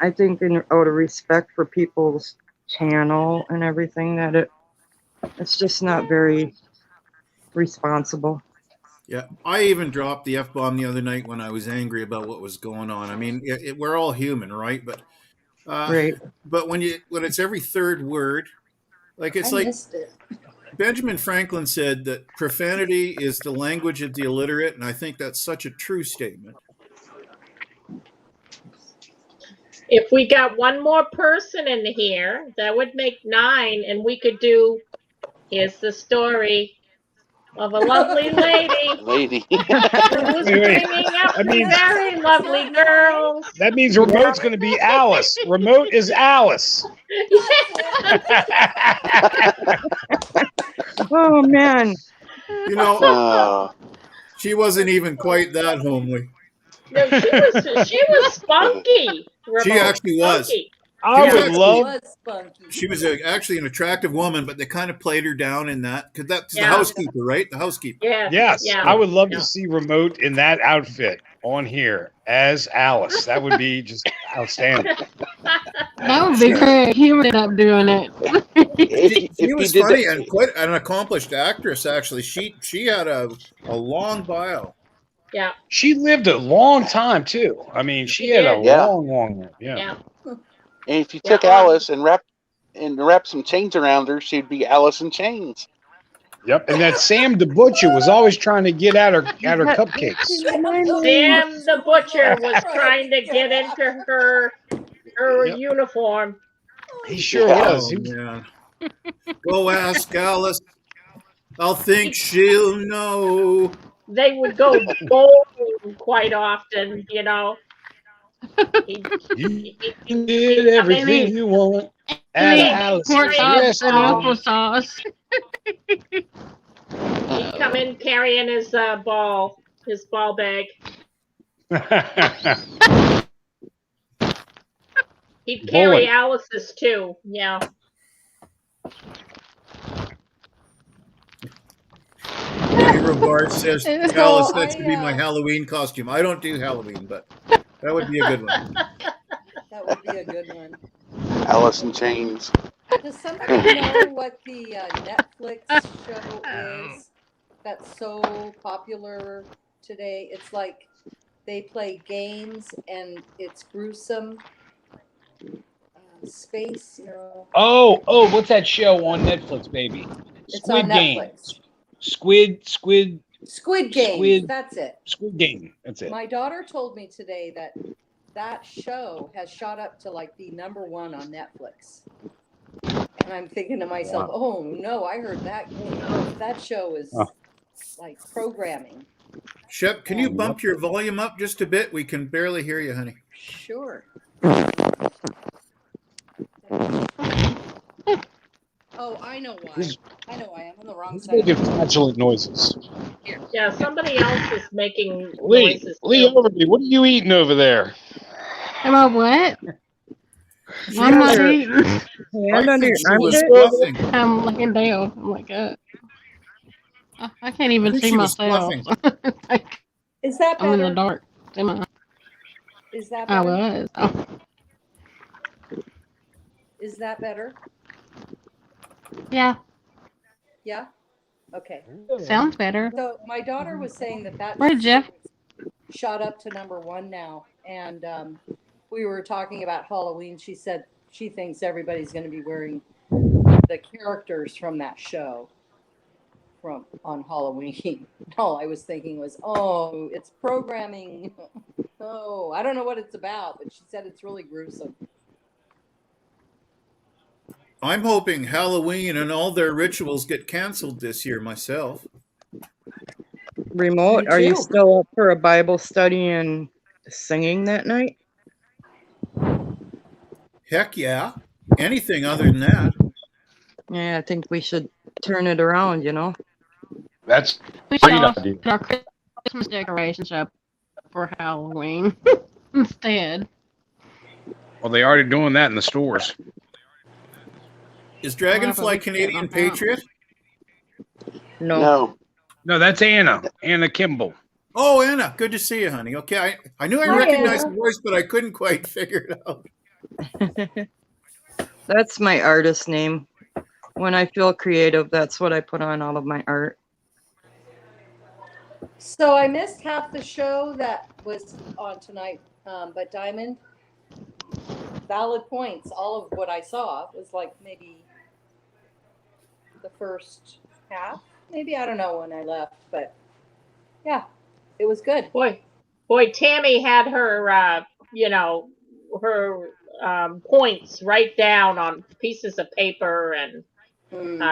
I think out of respect for people's channel and everything that it's just not very responsible. Yeah, I even dropped the F-bomb the other night when I was angry about what was going on. I mean, we're all human, right? But right. But when it's every third word, like it's like Benjamin Franklin said that profanity is the language of the illiterate, and I think that's such a true statement. If we got one more person in here, that would make 9, and we could do, here's the story of a lovely lady. Who's bringing up very lovely girls. That means Remote's going to be Alice. Remote is Alice. Oh, man. She wasn't even quite that homely. No, she was spunky. Remote. She actually was. Spunky. She was actually an attractive woman, but they kind of played her down in that because that's the housekeeper, right? The housekeeper. Yes. I would love to see Remote in that outfit on here as Alice. That would be just outstanding. That would be great. He would end up doing it. She was funny and quite an accomplished actress. Actually, she had a long bio. Yeah. She lived a long time too. I mean, she had a long. Yeah. And if you took Alice and wrapped some chains around her, she'd be Alice in Chains. Yep, and that Sam the Butcher was always trying to get at her cupcakes. Sam the Butcher was trying to get into her Yep. uniform. He sure was. Oh, man. Go ask Alice. I'll think she'll know. They would go bowling quite often, you know. You did everything you want at Alice's Pork sauce and restaurant. applesauce. He'd come in carrying his ball bag. He'd carry Bowling. Alice's too, yeah. Hero Bart says, Alice, that should be my Halloween costume. I don't do Halloween, but that would be a good one. That would be a good one. Alice in Chains. Does somebody know what the Netflix show is that's so popular today? It's like they play games and it's gruesome. Space, you know. Oh, what's that show on Netflix, baby? It's Squid on Game. Netflix. Squid Game. That's it. Squid Game. That's it. My daughter told me today that show has shot up to like the #1 on Netflix. And I'm thinking to myself, Wow. oh no, I heard that show is like programming. Shep, can you bump your volume up just a bit? We can barely hear you, honey. Sure. Oh, I know why. I know why. I'm on the wrong He's side. making flatulent noises. Yeah, somebody else is making Lee noises. Overby, what are you eating over there? Am I what? I'm not eating. I think she was fluffing. I'm looking down. I'm like, I can't even see myself. Is that better? I'm in the dark. Am I? Is that I better? was. Oh. Is that better? Yeah. Yeah? Okay. Sounds better. So my daughter was saying that Where'd Jeff? shot up to #1 now. And we were talking about Halloween. She said she thinks everybody's going to be wearing the characters from that show on Halloween. All I was thinking was, oh, it's programming. Oh, I don't know what it's about, but she said it's really gruesome. I'm hoping Halloween and all their rituals get canceled this year myself. Remote, are you still up for a Bible study and singing that night? Heck yeah. Anything other than that. Yeah, I think we should turn it around, you know? That's We should also put our Christmas decorations up for Halloween instead. Well, they already doing that in the stores. Is Dragonfly Canadian Patriot? No. No, that's Anna Kimball. Oh, Anna, good to see you, honey. Okay, I knew I recognized the voice, but I couldn't quite figure it out. That's my artist name. When I feel creative, that's what I put on all of my art. So I missed half the show that was on tonight, but Diamond, valid points. All of what I saw was like maybe the first half. Maybe, I don't know when I left, but yeah, it was good. Boy, Tammy had her, her points right down on pieces of paper, and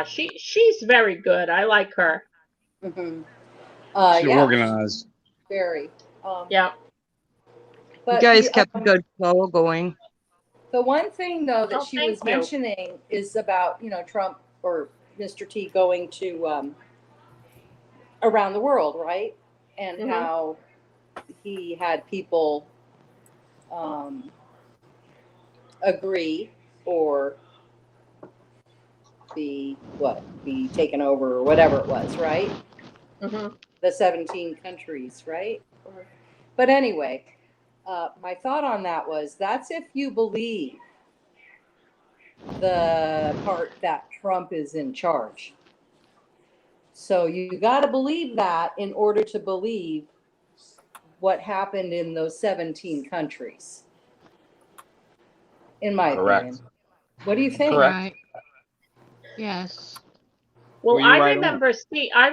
she's very good. I like her. Mm-hmm. She's organized. Very. Yeah. You guys kept a good flow going. The one thing, though, that she was mentioning is about, Trump or Mr. T going to around the world, right? And how he had people agree or be taken over or whatever it was, right? Mm-hmm. The 17 countries, right? But anyway, my thought on that was, that's if you believe the part that Trump is in charge. So you got to believe that in order to believe what happened in those 17 countries. In my opinion. What do you think? Right. Yes. Well, Well, you're I right on.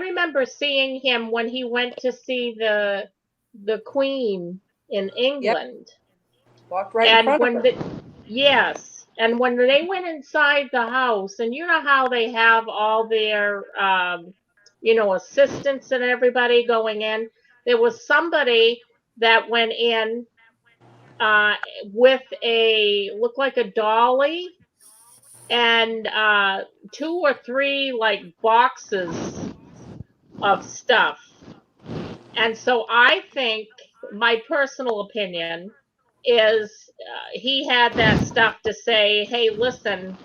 remember seeing him when he went to see the Queen in England. Walked right in And front of when her. yes, and when they went inside the house, and you know how they have all their assistants and everybody going in, there was somebody that went in with looked like a dolly and 2 or 3 like boxes of stuff. And so I think my personal opinion is he had that stuff to say, hey, listen,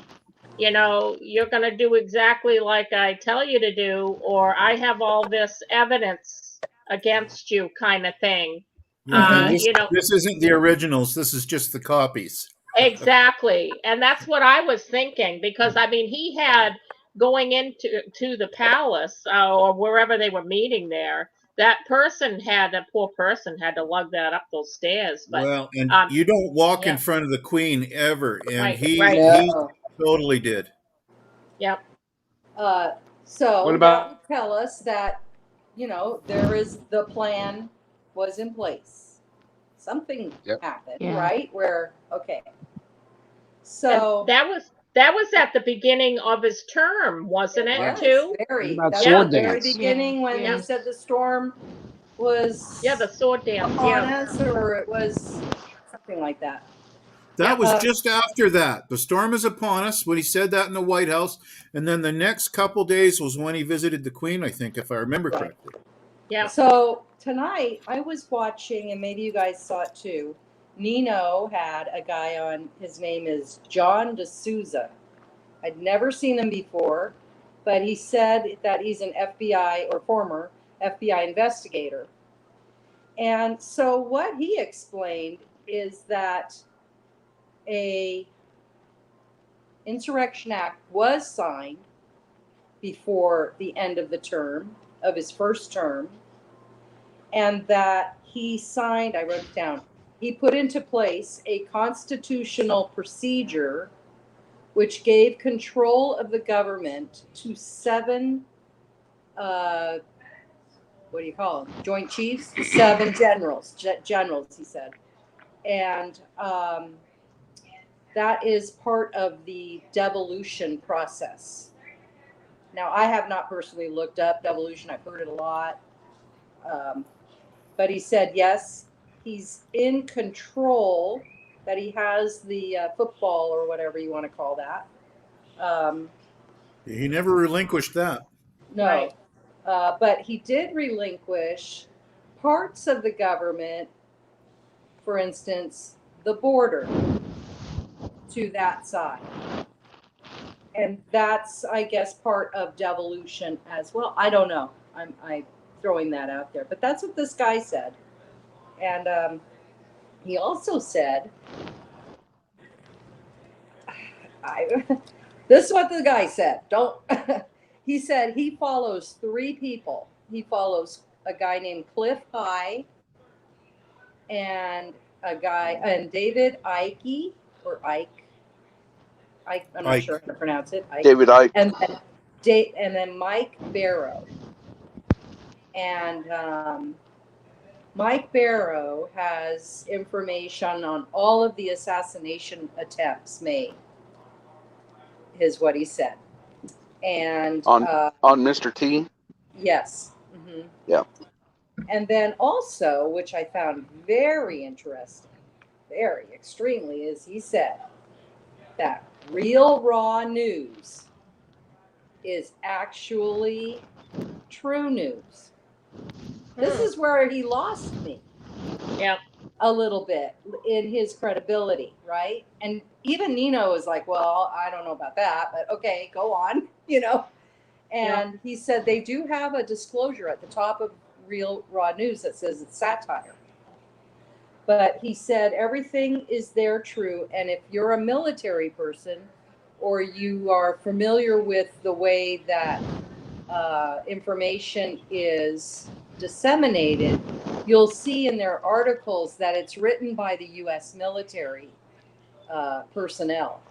you're going to do exactly like I tell you to do, or I have all this evidence against you, kind of thing. Yeah, and this isn't the originals. This is just the copies. Exactly. And that's what I was thinking, because I mean, he had going into the palace or wherever they were meeting there, that poor person had to lug that up those stairs. But Well, and you don't walk in front of the Queen ever, and he totally did. Yep. So What that about- would tell us that, the plan was in place. Something happened, Yeah. right? Where, okay. So and that was at the beginning of his term, wasn't it, too? Very. What about That's sword the very dance? beginning when Yeah. they said the storm was the sword dance upon us, or it was something like that. That was just after that. The storm is upon us when he said that in the White House. And then the next couple days was when he visited the Queen, I think, if I remember correctly. Yeah. So tonight I was watching, and maybe you guys saw it too. Nino had a guy on, his name is John D'Souza. I'd never seen him before, but he said that he's an FBI or former FBI investigator. And so what he explained is that a Insurrection Act was signed before the end of the term, of his first term, and that he signed, I wrote it down, he put into place a constitutional procedure which gave control of the government to 7, what do you call them, Joint Chiefs? 7 generals, he said. And that is part of the devolution process. Now, I have not personally looked up devolution. I've heard it a lot. But he said, yes, he's in control, that he has the football or whatever you want to call that. He never relinquished that. No. Right. But he did relinquish parts of the government, for instance, the border, to that side. And that's, I guess, part of devolution as well. I don't know. I'm throwing that out there. But that's what this guy said. And he also said, this is what the guy said. He said he follows 3 people. He follows a guy named Cliff High and David Icke, or Ike. I'm not sure how to pronounce it. Ike. David Icke. And then Mike Barrow. And Mike Barrow has information on all of the assassination attempts made, is what he said. And on Mr. T? Yes. Mm-hmm. Yeah. And then also, which I found very interesting, very extremely, is he said that real raw news is actually true news. This is where he lost me. Yeah. A little bit in his credibility, right? And even Nino is like, well, I don't know about that, but okay, go on, And he said they do have a disclosure at the top of Real Raw News that says it's satire. But he said everything is there true, and if you're a military person or you are familiar with the way that information is disseminated, you'll see in their articles that it's written by the U.S. military personnel,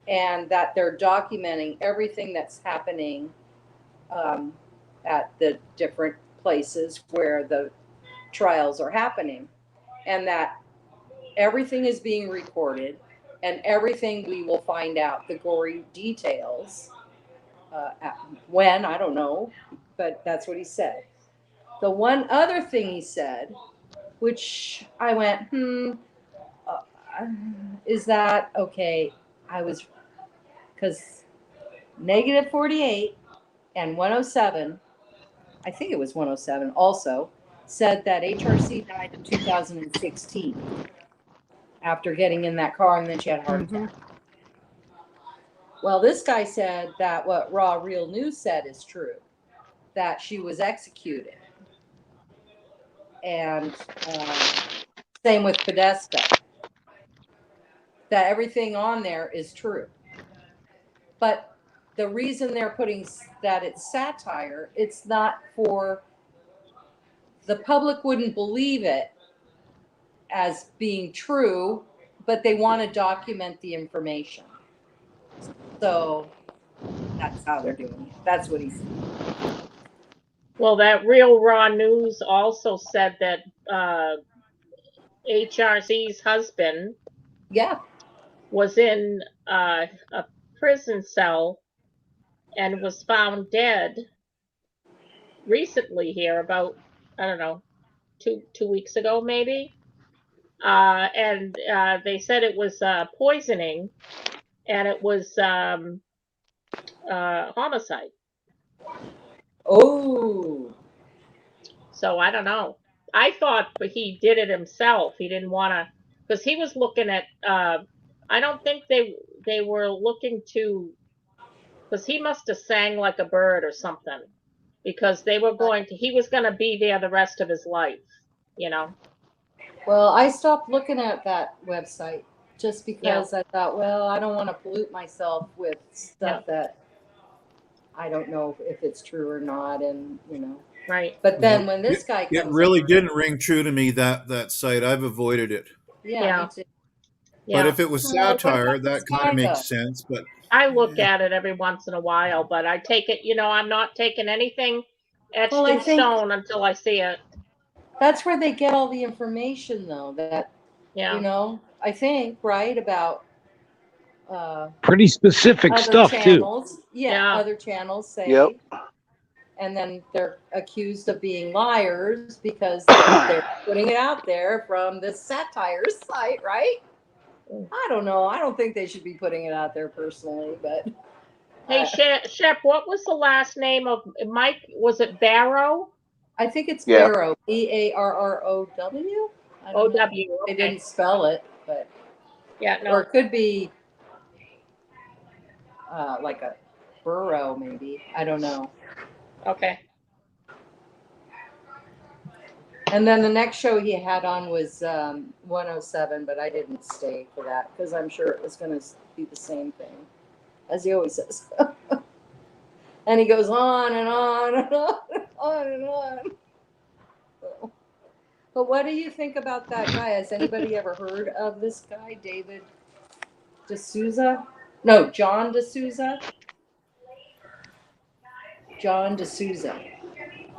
and that they're documenting everything that's happening at the different places where the trials are happening, and that everything is being recorded, and everything we will find out, the gory details. When, I don't know, but that's what he said. The one other thing he said, which I went, is that okay? I was, because -48 and 107, I think it was 107 also, said that HRC died in 2016 after getting in that car, and then she had a heart attack. Well, this guy said that what Raw Real News said is true, that she was executed. And same with Podesta, that everything on there is true. But the reason they're putting that it's satire, it's not for, the public wouldn't believe it as being true, but they want to document the information. So that's how they're doing it. That's what he said. Well, that Real Raw News also said that HRC's husband was in a prison cell and was found dead recently here, about, I don't know, two weeks ago maybe. And they said it was poisoning, and it was homicide. Oh. So I don't know. I thought he did it himself. He didn't want to, because he was looking at, I don't think they were looking to, because he must have sang like a bird or something, because they were he was going to be there the rest of his life, you know. Well, I stopped looking at that website just because I thought, well, I don't want to pollute myself with stuff that I don't know if it's true or not, and you know. Right. But then when this guy comes, it really didn't ring true to me, that site. I've avoided it. Yeah. Me too. But if it was satire, that kind of makes sense. But I look at it every once in a while, but I take it, you know, I'm not taking anything etched in stone until I see it. That's where they get all the information, though. That you know, I think about pretty specific other stuff channels. too. Yeah, other channels say, and then they're accused of being liars because they're putting it out there from this satire site, right? I don't know. I don't think they should be putting it out there personally, but. Hey, Shep, what was the last name of Mike? Was it Barrow? I think it's Barrow. Barrow. O-W. They didn't spell it, but. Yeah, no. Or it could be like a burrow, maybe. I don't know. Okay. And then the next show he had on was 107, but I didn't stay for that because I'm sure it was going to be the same thing, as he always says. And he goes on and on and on and on and on. But what do you think about that guy? Has anybody ever heard of this guy, David D'Souza? No, John D'Souza. John D'Souza.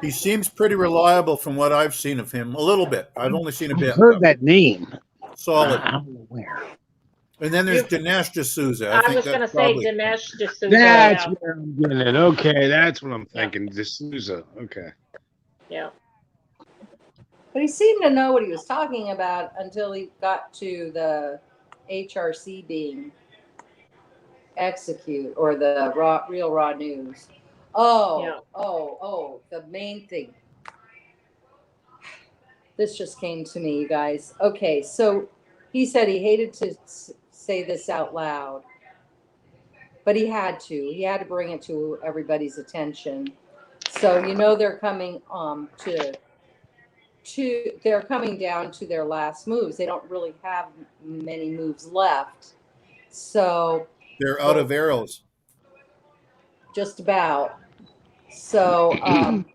he seems pretty reliable from what I've seen of him. A little bit. I've only seen a bit. I've heard that name. Solid. I'm aware. And then there's Dinesh D'Souza. I was going to say Dinesh D'Souza. That's where I'm getting it. Okay, that's what I'm thinking. D'Souza. Okay. Yeah. But he seemed to know what he was talking about until he got to the HRC being executed, or the Real Raw News. The main thing. This just came to me, you guys. Okay, so he said he hated to say this out loud, but he had to. He had to bring it to everybody's attention. So you know they're coming they're coming down to their last moves. They don't really have many moves left. So they're out of arrows. Just about. So,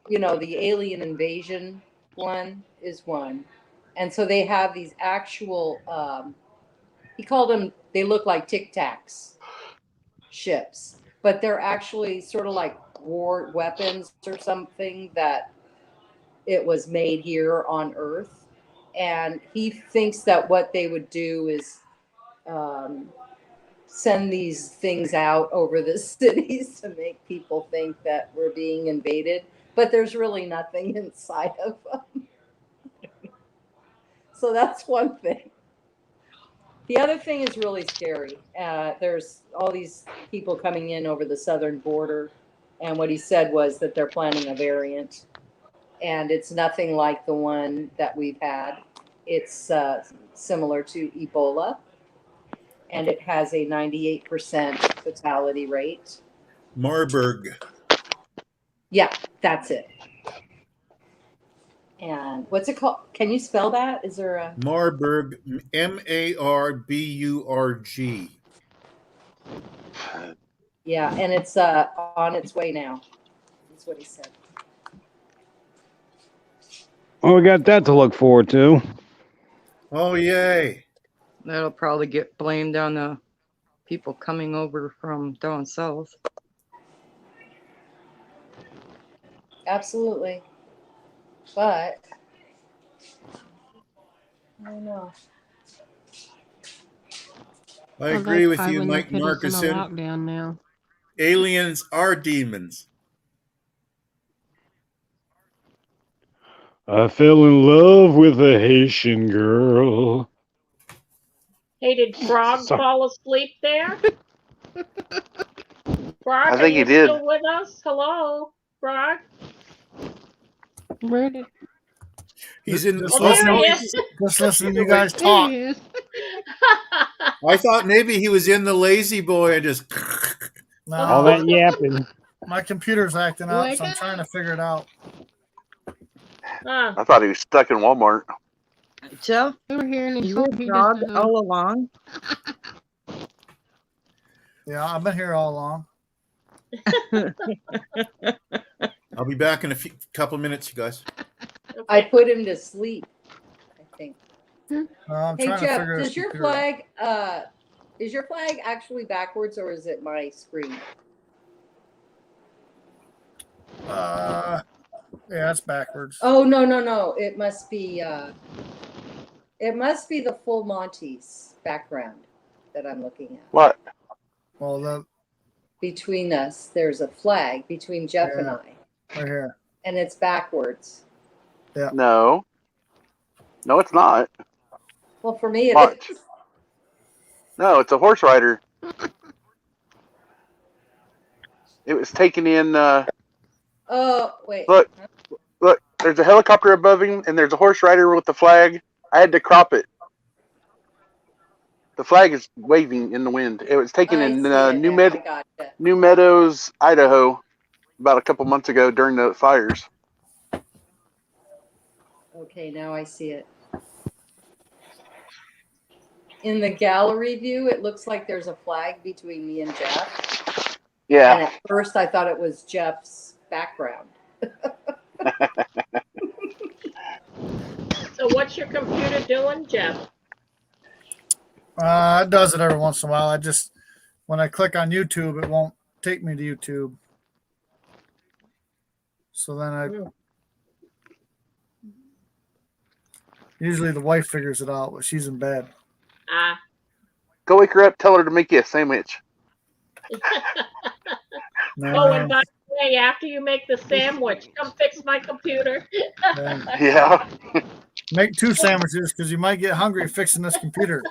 you know, the alien invasion one is one. And so they have these actual, he called them, they look like Tic Tacs ships, but they're actually sort of like war weapons or something, that it was made here on Earth. And he thinks that what they would do is send these things out over the cities to make people think that we're being invaded, but there's really nothing inside of them. So that's one thing. The other thing is really scary. There's all these people coming in over the southern border, and what he said was that they're planning a variant, and it's nothing like the one that we've had. It's similar to Ebola, and it has a 98% fatality rate. Marburg. Yeah, that's it. And what's it called? Can you spell that? Is there a Marburg? Marburg. Yeah, and it's on its way now. That's what he said. Well, we got that to look forward to. Oh, yay. That'll probably get blamed on the people coming over from down south. Absolutely. But I don't know. I agree with you, Mike Markuson. Lockdown now. Aliens are demons. I fell in love with a Haitian girl. Hey, did Frog Sorry. fall asleep there? Frog, I think are you he did. still with us? Hello, Frog. Where did? He's in the Just listen to you guys talk. I thought maybe he was in the lazy boy and just. No, All that yapping. my computer's acting up, Wake so I'm up. trying to figure it out. I thought he was stuck in Walmart. Jeff, We were hearing you were Frog all along? Yeah, I've been here all along. I'll be back in a couple minutes, you guys. I put him to sleep, I think. I'm Hey trying to Jeff, figure does this your computer out. flag is your flag actually backwards, or is it my screen? Yeah, it's backwards. Oh no. It must be the full Monty's background that I'm looking at. What? Well, Between us, there's a flag between Jeff and I, right here. and it's backwards. Yeah. No, it's not. Well, for me, it Watch. is. No, it's a horse rider. It was taken in. Oh, wait. Look, there's a helicopter above him, and there's a horse rider with the flag. I had to crop it. The flag is waving in the wind. It was taken in New Meadows, Idaho, about a couple months ago during the fires. Okay, now I see it. In the gallery view, it looks like there's a flag between me and Jeff. Yeah. And at first, I thought it was Jeff's background. So what's your computer doing, Jeff? It does it every once in a while. When I click on YouTube, it won't take me to YouTube. So then usually the wife figures it out, but she's in bed. Go wake her up. Tell her to make you a sandwich. Oh, and by the way, after you make the sandwich, come fix my computer. Yeah. Make 2 sandwiches because you might get hungry fixing this computer.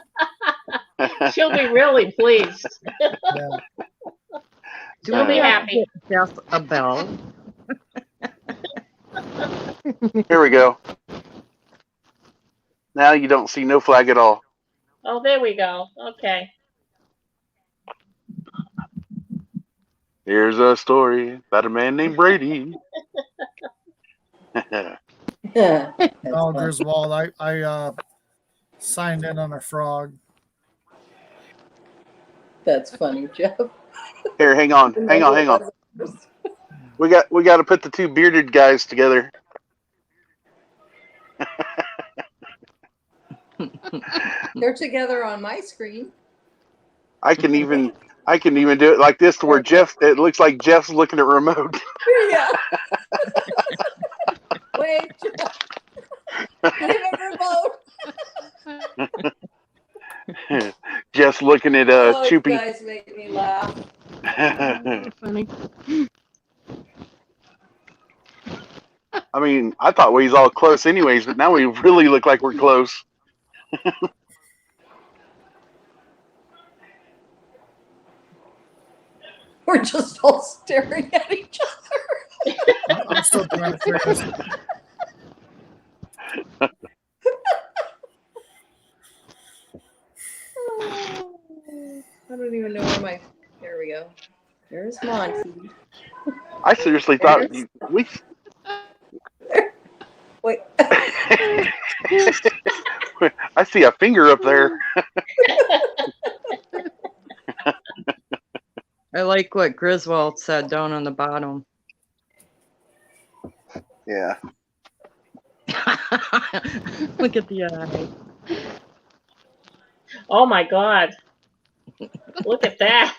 She'll be really pleased. Yeah. She'll be happy. Jeff a bell. Here we go. Now you don't see no flag at all. Oh, there we go. Okay. Here's a story about a man named Brady. Oh, Griswold, I signed in on a frog. That's funny, Jeff. Here, hang on. We got to put the 2 bearded guys together. They're together on my screen. I can even I can even do it like this to where it looks like Jeff's looking at remote. Yeah. Wait. Give him remote. Jeff's looking at Oh, you Choopy. guys make me laugh. Funny. I mean, I thought we was all close anyways, but now we really look like we're close. We're just all staring at each other. I'm still trying to figure this. I don't even know where my. There we go. There's Monty. I seriously thought we. Wait. I see a finger up there. I like what Griswold said down on the bottom. Yeah. Look at the eye. Oh my God. Look at that.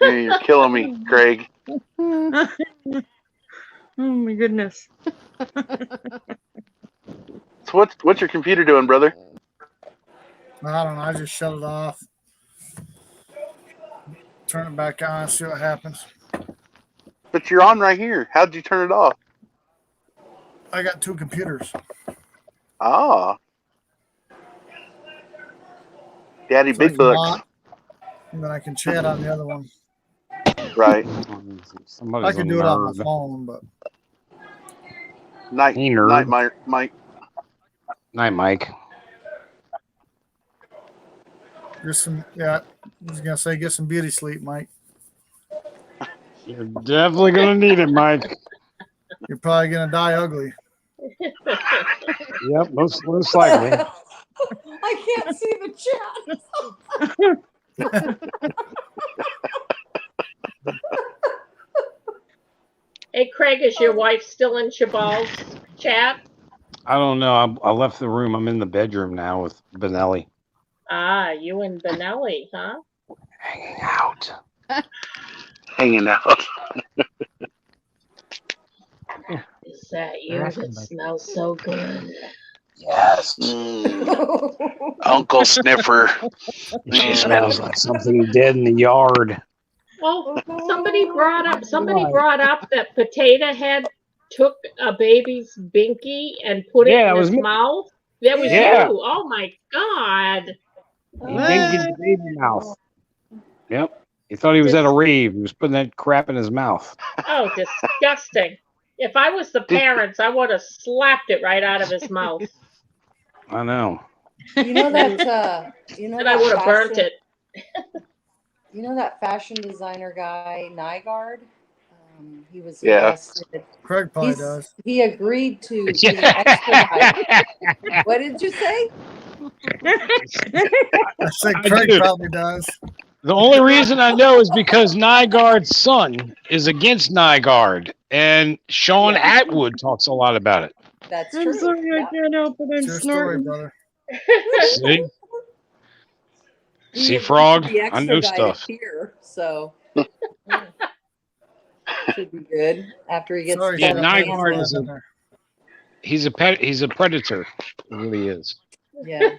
Yeah, you're killing me, Craig. Oh my goodness. So what's your computer doing, brother? I don't know. I just shut it off. Turn it back on, see what happens. But you're on right here. How'd you turn it off? I got two computers. Ah. Daddy So I Big can Bucks. lock, and then I can chat on the other one. Right. I can do it on my phone, but Night, Mike. Night, Mike. get some. Yeah, I was gonna say get some beauty sleep, Mike. You're definitely gonna need it, Mike. You're probably gonna die ugly. Yep, most likely. I can't see the chat. Hey, Craig, is your wife still in Chabal's chat? I don't know. I left the room. I'm in the bedroom now with Benelli. Ah, you and Benelli, huh? Hanging out. Hanging out. Is that you that smells so good? Yes. Uncle Sniffer. She smells like something dead in the yard. Well, somebody brought up that Potato Head took a baby's binky and put it in his mouth. That was you. Oh my God. He didn't get the baby mouth. Yep. He thought he was at a rave. He was putting that crap in his mouth. Oh, disgusting. If I was the parents, I would have slapped it right out of his mouth. I know. You know that. And I would have burnt it. You know that fashion designer guy, Nygaard? He was arrested. Craig probably does. He agreed to be extradited. What did you say? I said Craig probably does. The only reason I know is because Nygaard's son is against Nygaard, and Sean Atwood talks a lot about it. That's I'm true. sorry, I can't help it. I'm True story, snorting. brother. See? See, Frog? Be I know stuff. Here, so should be good after he gets. Sorry, Yeah, Sean, Nygaard is he's a predator. He really is. Yeah.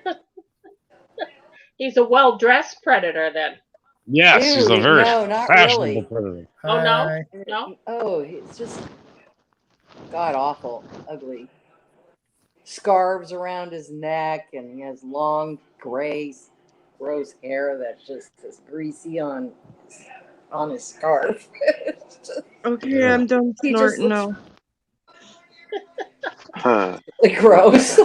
He's a well-dressed predator then. Yes, he's a very not fashionable really. predator. Oh, no? No? Oh, it's just god awful, ugly. Scarves around his neck, and he has long, gray, gross hair that's just greasy on his scarf. Okay, I'm done snorting now. Gross.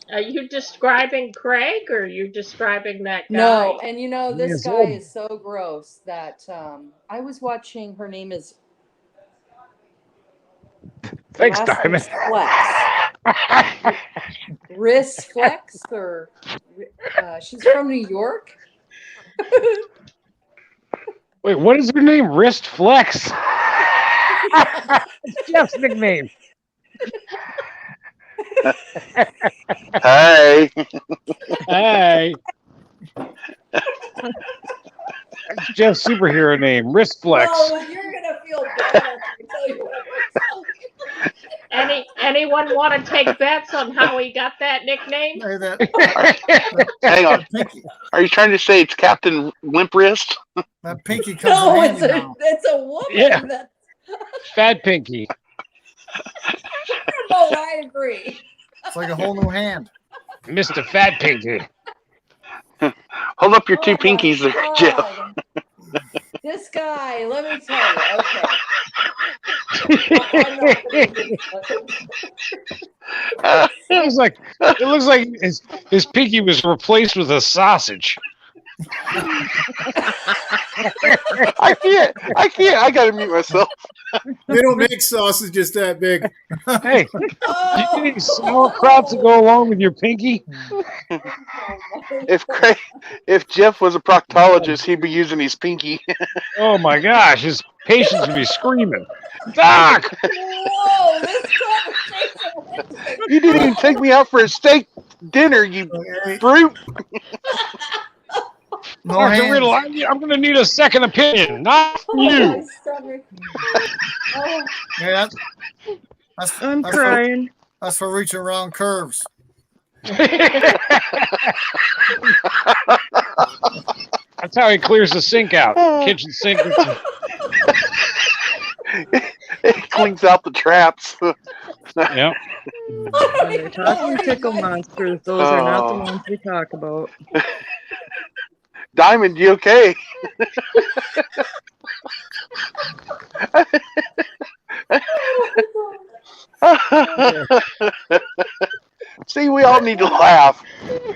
Are you describing Craig, or are you describing that guy? No, and this Yes, guy yeah. is so gross that I was watching. Her name is. Thanks, last name is Diamond. Flex. Riss Flex, or she's from New York. Wait, what is her name? Wrist Flex. Jeff's nickname. Hey. Hey. That's Jeff's superhero name, Wrist Flex. Well, you're gonna feel bad after I tell you what we're telling. Anyone want to take bets on how he got that nickname? Hang on. Are you trying to say it's Captain Limp Wrist? That pinky comes No, in it's handy a now. it's a woman. Yeah. That, Fat Pinky. no, I agree. It's like a whole new hand. Mr. Fat Pinky. Hold up your two Oh my pinkies there, God. Jeff. This guy, let me tell you. Okay. I'm not gonna do that. It looks like his pinky was replaced with a sausage. I can't. I gotta mute myself. They don't make sausages that big. Hey, do you get any sauerkraut to go along with your pinky? If Jeff was a proctologist, he'd be using his pinky. Oh my gosh, his patients would be screaming. Doc! Whoa, this conversation. You didn't even take me out for a steak dinner, you brute. No Dr. hands. Riddle, I'm going to need a second opinion, not from Oh, my you. stomach. Oh. I'm Yeah, that's crying. that's for reaching around curves. That's how he clears the sink out. Kitchen sink. It cleans out the traps. Yep. When they're talking pickle monsters, those are not the ones we talk about. Diamond, you okay? See, we all need to laugh.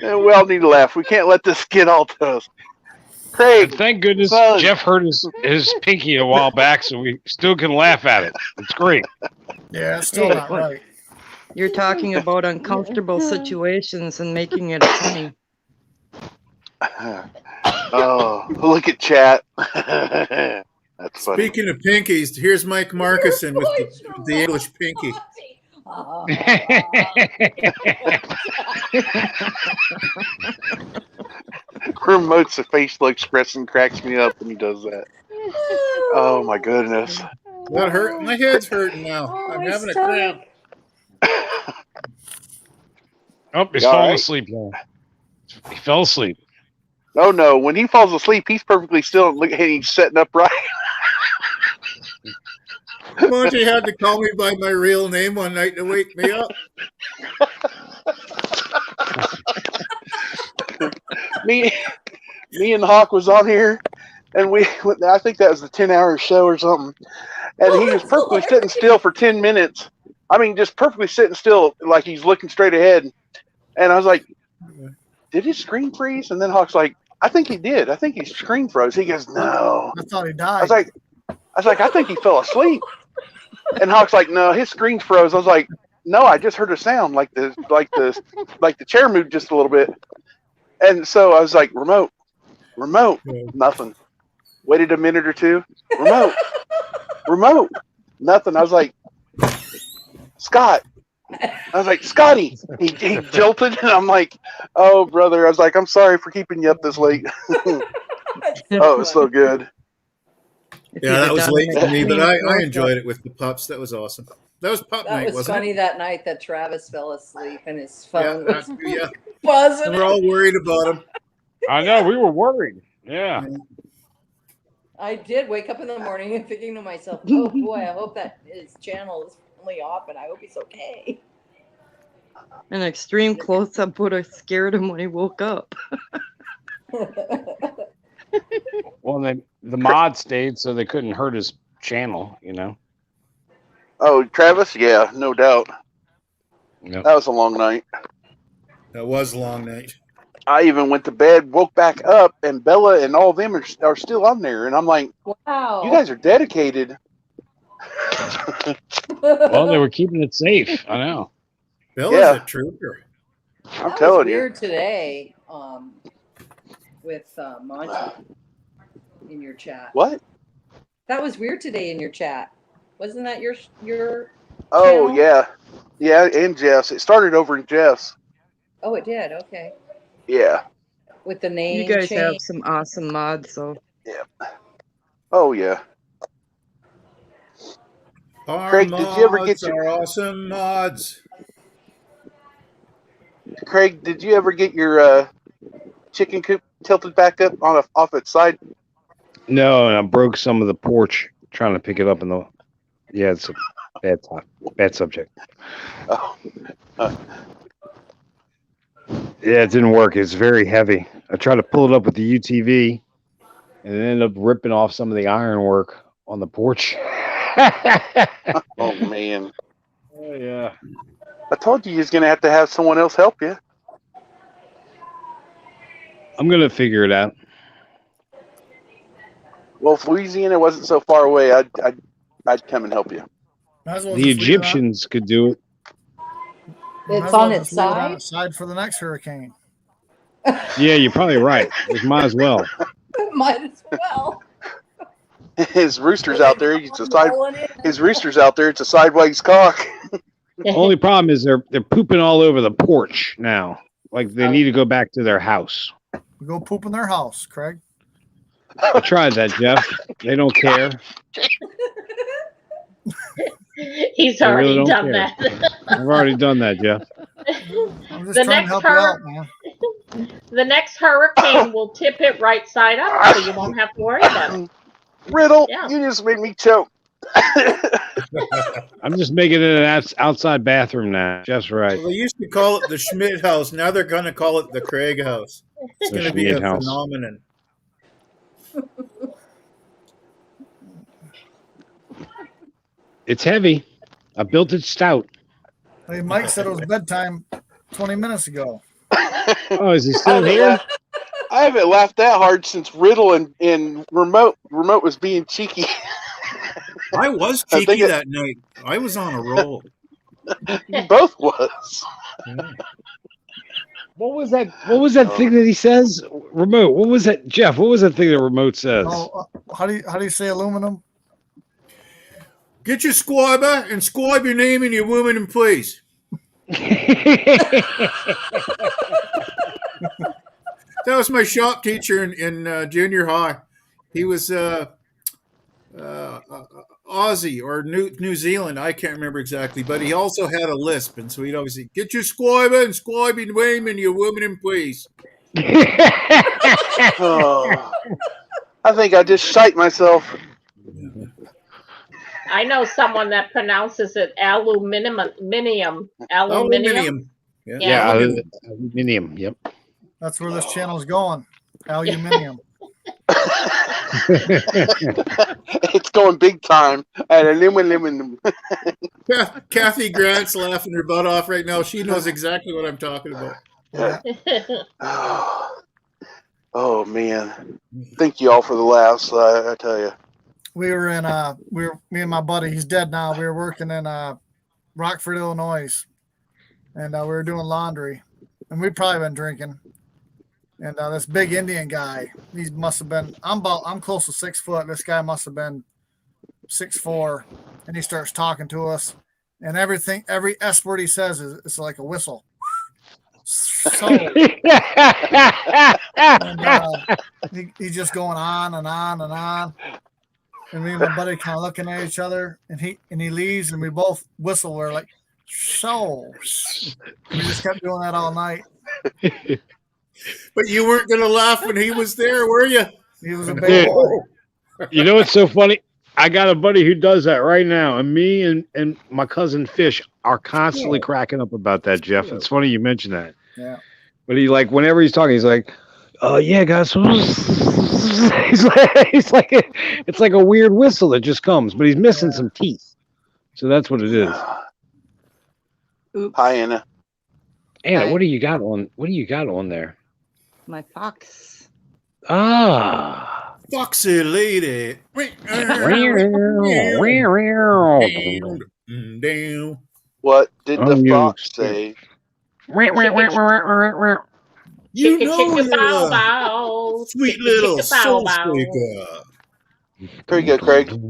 We all need to laugh. We can't let this get all to us. Craig, And thank goodness Jeff hurt his pinky a while back, so we still can laugh at it. It's great. Yeah, it's still not right. You're talking about uncomfortable situations and making it funny. Oh, look at chat. That's funny. Speaking of pinkies, here's Mike Markison with the English pinky. Remote's facial expression cracks me up when he does that. Oh my goodness. That hurt. My head's hurting now. I'm having a cramp. Oh, he's You all falling right? asleep now. He fell asleep. Oh no, when he falls asleep, he's perfectly still and he's sitting upright. Monty had to call me by my real name one night to wake me up. me and Hawk was on here, and I think that was the 10-hour show or something, and he was perfectly sitting still for 10 minutes. I mean, just perfectly sitting still, like he's looking straight ahead. And I was like, did his screen freeze? And then Hawk's like, I think he did. I think his screen froze. He goes, no. I thought he died. I was like, I think he fell asleep. And Hawk's like, no, his screen froze. I was like, no, I just heard a sound like the chair moved just a little bit. And so I was like, remote, nothing. Waited a minute or two, remote, nothing. I was like, Scott. I was like, Scotty. He jolted, and I'm like, oh, brother. I was like, I'm sorry for keeping you up this late. Oh, it was so good. Yeah, that was late for me, but I enjoyed it with the pups. That was awesome. That was pup night, That was wasn't funny it? that night that Travis fell asleep and his phone Yeah, was yeah. buzzing. And we're all worried about him. I know, we were worried. Yeah. I did wake up in the morning and thinking to myself, oh boy, I hope that his channel is only off and I hope he's okay. An extreme close-up would have scared him when he woke up. Well, then the mod stayed, so they couldn't hurt his channel, you know. Oh, Travis? Yeah, no doubt. Yep. That was a long night. That was a long night. I even went to bed, woke back up, and Bella and all of them are still on there. And I'm like, wow. You guys are dedicated. Well, they were keeping it safe. I know. Bella's a trooper. I'm telling you. Weird today with Monty in your chat. What? That was weird today in your chat. Wasn't that your Oh, channel? yeah. Yeah, and Jeff's. It started over in Jeff's. Oh, it did. Okay. Yeah. With the name You guys change. have some awesome mods, though. Yeah. Oh yeah. Our Craig, did you ever mods get your are awesome mods. Craig? Did you ever get your chicken coop tilted back up on off its side? No, and I broke some of the porch trying to pick it up in the. Yeah, it's a bad subject. Oh. Yeah, it didn't work. It's very heavy. I tried to pull it up with the UTV, and it ended up ripping off some of the ironwork on the porch. Oh man. Oh yeah. I told you was gonna have someone else help you. I'm gonna figure it out. Well, if Louisiana wasn't so far away, I'd come and help you. Might as well The just leave it on- Egyptians could do it. might It's as well on just its leave it on side. its side for the next hurricane. Yeah, you're probably right. It might as well. Might as well. His rooster's out there. His rooster's out there. It's a sideways cock. Only problem is they're pooping all over the porch now. Like they need to go back to their house. Go poop in their house, Craig. I tried that, Jeff. They don't care. He's They already really don't done care. that. I've already done that, Jeff. I'm just The trying to next help you out, man. The next hurricane will tip it right side up, so you won't have to worry about it. Riddle, Yeah. you just made me choke. I'm just making it an outside bathroom now. Jeff's right. Well, they used to call it the Schmidt house. Now they're going to call it the Craig house. It's The going to be a Schmidt house. phenomenon. It's heavy. I built it stout. Hey, Mike said it was bedtime 20 minutes ago. Oh, is he still here? I haven't laughed that hard since Riddle and Remote was being cheeky. I was cheeky that night. I was on a roll. You both was. What was that? What was that thing that he says? Remote. What was that, Jeff? What was that thing that Remote says? Oh, how do you say aluminum? Get your squabber and squab your name and your woman in place. That was my shop teacher in junior high. He was Aussie or New Zealand. I can't remember exactly, but he also had a lisp, and so he'd always say, "Get your squabber and squab your name and your woman in place." Oh, I think I just shite myself. I know someone that pronounces it aluminium. Aluminium. Yeah, aluminium. Yep. That's where this channel's going. Aluminium. It's going big time at aluminum. Kathy Grant's laughing her butt off right now. She knows exactly what I'm talking about. Oh man, thank you all for the laughs. I tell you. We were in me and my buddy, he's dead now. We were working in Rockford, Illinois, and we were doing laundry, and we'd probably been drinking. And this big Indian guy, he must have been, I'm close to 6 foot. This guy must have been 6'4", and he starts talking to us, and every S word he says is like a whistle. So, and, he's just going on and on and on. And me and my buddy kind of looking at each other, and he leaves, and we both whistle. We're like, so. We just kept doing that all night. But you weren't going to laugh when he was there, were you? He was a big boy. You know what's so funny? I got a buddy who does that right now, and me and my cousin Fish are constantly cracking up about that, Jeff. It's funny you mentioned that. Yeah. But he, like, whenever he's talking, he's like, yeah, guys. He's like it's like a weird whistle that just comes, but he's missing some teeth. So that's what it is. Oops. Hi, Anna. Anna, Hi. what do you got on there? My fox. Ah. Foxy lady. What did the you fox say? You Chicka, know chicka, you're bow, a bow. sweet Chicka, little chicka, bow, soul bow. speaker. There you go, Craig.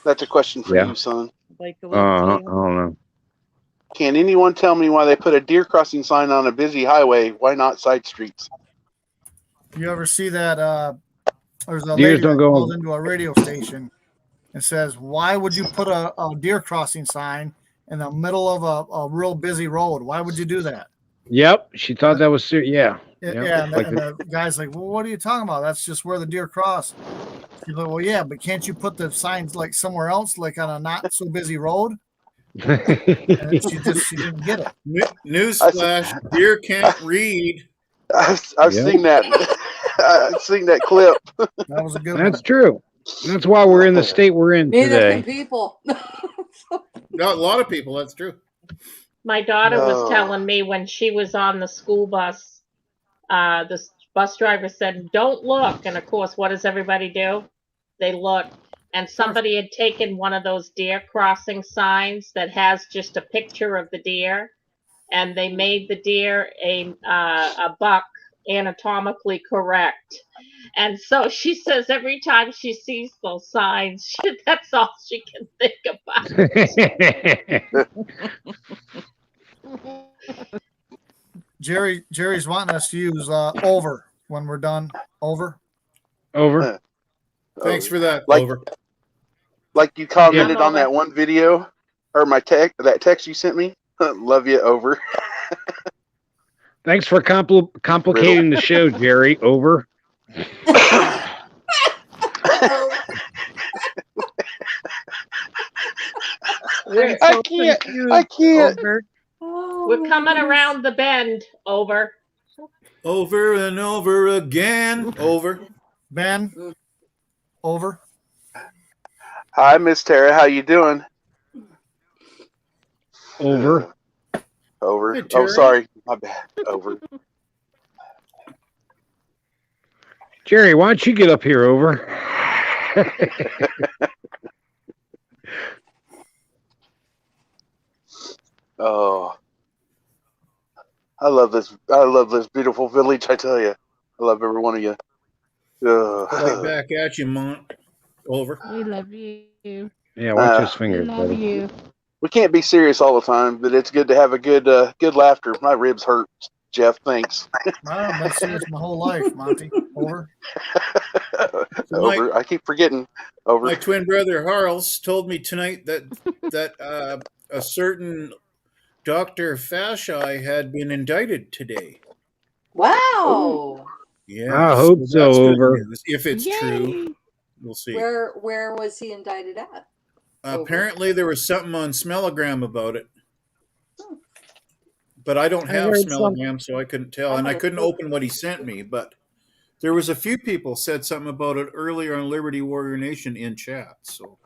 That's a question for Yeah. you, son. Like a I little don't know. Can anyone tell me why they put a deer crossing sign on a busy highway? Why not side streets? You ever see that? There's a Deers lady don't that go calls on- into a radio station and says, "Why would you put a deer crossing sign in the middle of a real busy road? Why would you do that?" Yep, she thought that was yeah. Yeah, and, Like the guy's like, "Well, what are you talking about? That's just where the deer cross." She's like, "Well, yeah, but can't you put the signs like somewhere else, like on a not so busy road?" And she didn't get it. Newsflash: deer can't read. I've seen that. I've seen that clip. That was a good That's true. That's why we're in the state we're in Neither today. can people. Not a lot of people. That's true. My daughter was Oh. telling me when she was on the school bus, the bus driver said, "Don't look." And of course, what does everybody do? They look. And somebody had taken one of those deer crossing signs that has just a picture of the deer, and they made the deer a buck, anatomically correct. And so she says every time she sees those signs, that's all she can think about. Jerry's wanting us to use over when we're done. Over. Over. Thanks for that. Like, Over. Like you commented Yeah. on that one video or that text you sent me. Love you. Over. Thanks for complicating the show, Jerry. Over. I can't. We're coming around the bend. Over. Over and over again. Over. Ben. Over. Hi, Miss Tara. How you doing? Over. Over. Hey, Oh, Terry. sorry. My bad. Over. Jerry, why don't you get up here? Over. Oh, I love this. I love this beautiful village. I tell you, I love every one of you. Right back at you, Mont. Over. We love you. Yeah, watch his We fingers, love buddy. you. We can't be serious all the time, but it's good to have a good laughter. My ribs hurt, Jeff. Thanks. I've been serious my whole life, Monty. Over. Over. I keep forgetting. Over. My twin brother Harles told me tonight that a certain Dr. Fashai had been indicted today. Wow. Yeah, I hope so. that's good Over. news. If it's true, we'll see. Where was he indicted at? Apparently, there was something on Smellogram about it. But I don't I have heard Smellogram, so I couldn't tell. And I couldn't open what he sent me. But there was a few people said something about it earlier on Liberty Warrior Nation in chat. So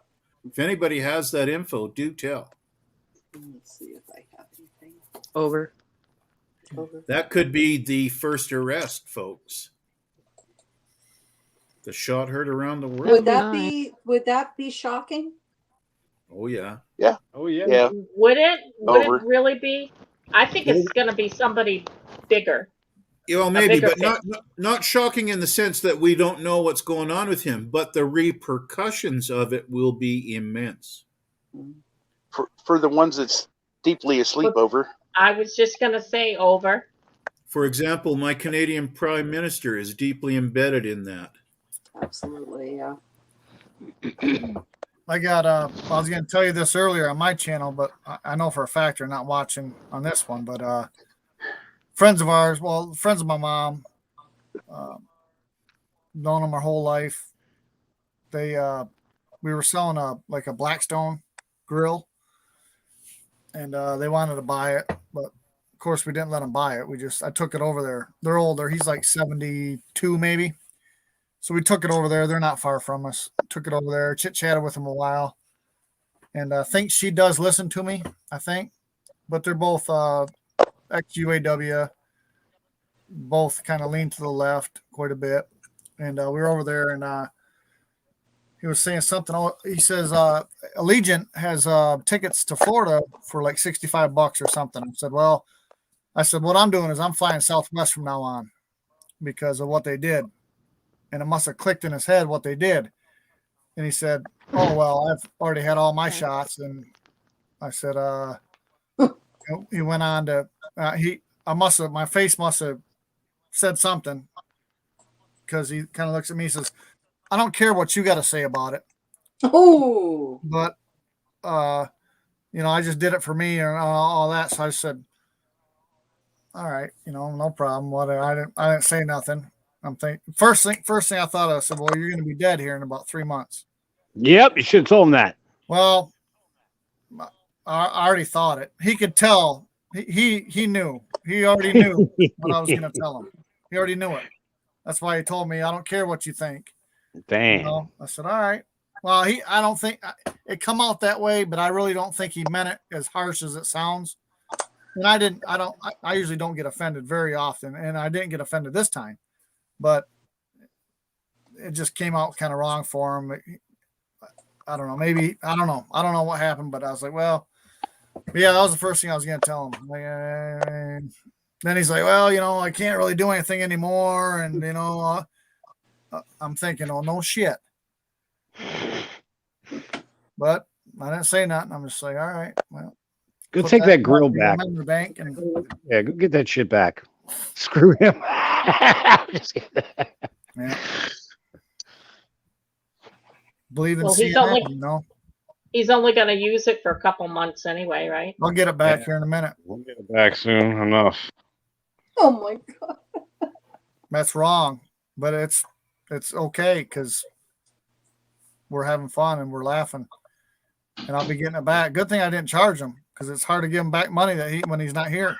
if anybody has that info, do tell. Let's see if I have anything. Over. That could be the first arrest, folks. The shot heard around the world. Would that be shocking? Oh yeah. Yeah. Oh yeah. Yeah. Would it? Would Over. it really be? I think it's going to be somebody bigger. Yeah, well, maybe, bigger but not shocking in the sense that we don't know what's going on with him, but the repercussions of it will be immense. For the ones that's deeply asleep. Over. I was just going to say over. For example, my Canadian Prime Minister is deeply embedded in that. Absolutely, yeah. I got I was going to tell you this earlier on my channel, but I know for a fact you're not watching on this one. But friends of ours, well, friends of my mom, known them our whole life. We were selling a Blackstone grill, and they wanted to buy it, but of course we didn't let them buy it. I took it over there. They're older. He's like 72 maybe. So we took it over there. They're not far from us. Took it over there, chit-chatted with them a while. And I think she does listen to me, I think. But they're both ex-UAW. Both kind of lean to the left quite a bit. And we were over there, and he was saying something. He says Allegiant has tickets to Florida for like $65 or something. I said, what I'm doing is I'm flying Southwest from now on because of what they did. And it must have clicked in his head what they did. And he said, oh, well, I've already had all my shots. And I said, he went on to my face must have said something, because he kind of looks at me and says, I don't care what you got to say about it. Oh, but I just did it for me and all that. So I said, all right, no problem. Whatever. I didn't say nothing. I'm thinking first thing I thought of, I said, well, you're going to be dead here in about 3 months. Yep, you should have told him that. Well, I already thought it. He could tell. He knew. He already knew what I was going to tell him. He already knew it. That's why he told me, I don't care what you think. Damn. I said, all right. Well, I don't think it come out that way, but I really don't think he meant it as harsh as it sounds. And I usually don't get offended very often, and I didn't get offended this time, but it just came out kind of wrong for him. I don't know. Maybe, I don't know. I don't know what happened, but I was like, well, yeah, that was the first thing I was going to tell him. Then he's like, well, I can't really do anything anymore. And, I'm thinking, oh, no shit. But I didn't say nothing. I'm just like, all right, well. Go take that grill back. In the bank and, yeah, go get that shit back. Screw him. Yeah. Believe in CNN, He's only going to use it for a couple months anyway, right? I'll get it back here in a minute. We'll get it back soon. Enough. Oh my God. That's wrong, but it's okay because we're having fun and we're laughing, and I'll be getting it back. Good thing I didn't charge him, because it's hard to give him back money when he's not here.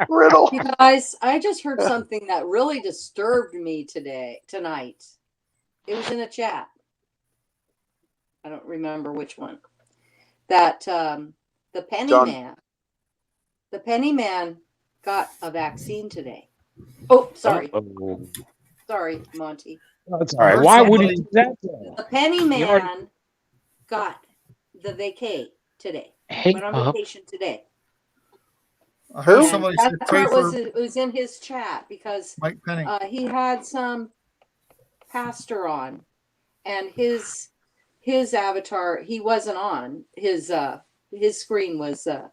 Riddle. You guys, I just heard something that really disturbed me tonight. It was in a chat. I don't remember which one. That the penny man got a vaccine today. Oh, sorry. Sorry, Monty. That's all right. Why would he do that? The penny man got the vacay today. Went on vacation today. I heard somebody said it was in his chat because Mike Penny. He had some pastor on, and his avatar, he wasn't on. His screen was God,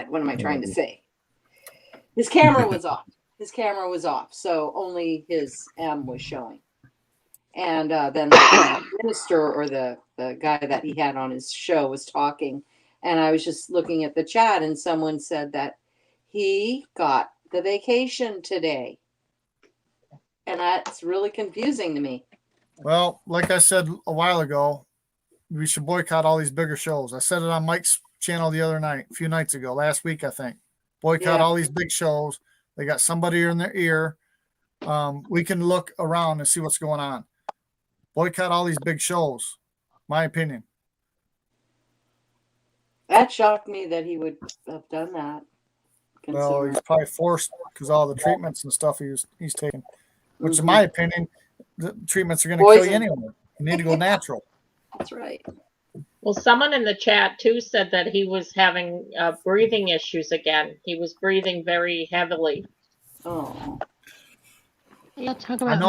what am I trying to say? His camera was off. His camera was off, so only his M was showing. And then the minister or the guy that he had on his show was talking, and I was just looking at the chat, and someone said that he got the vacation today, and that's really confusing to me. Well, like I said a while ago, we should boycott all these bigger shows. I said it on Mike's channel the other night, a few nights ago, last week, I think. Boycott all these big shows. They got somebody in their ear. We can look around and see what's going on. Boycott all these big shows, my opinion. That shocked me that he would have done that. Well, he's probably forced because all the treatments and stuff he's taking, which in my opinion, the treatments are going to kill you anyway. You need to go natural. That's right. Well, someone in the chat too said that he was having breathing issues again. He was breathing very heavily. Oh. Yeah, talk about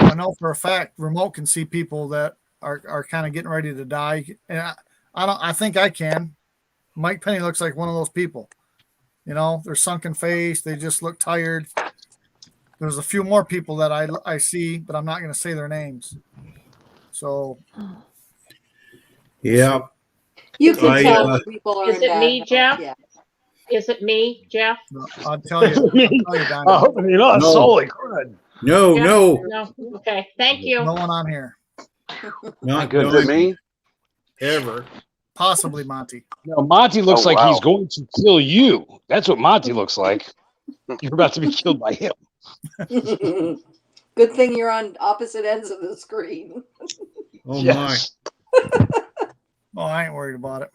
I know for a fact Remote can see people that are kind of getting ready to die, and I think I can. Mike Penny looks like one of those people. They're sunken face. They just look tired. There's a few more people that I see, but I'm not going to say their names. So, yeah. You can tell people are. Is it me, Jeff? Yeah. Is it me, Jeff? No, I'll tell you. I hope you're not solely crud. No. Okay, thank you. No one on here. Not good. Is it me? Ever. Possibly Monty. No, Monty looks like he's going to kill you. That's what Monty looks like. You're about to be killed by him. Good thing you're on opposite ends of the screen. Oh yes. my. Oh, I ain't worried about it.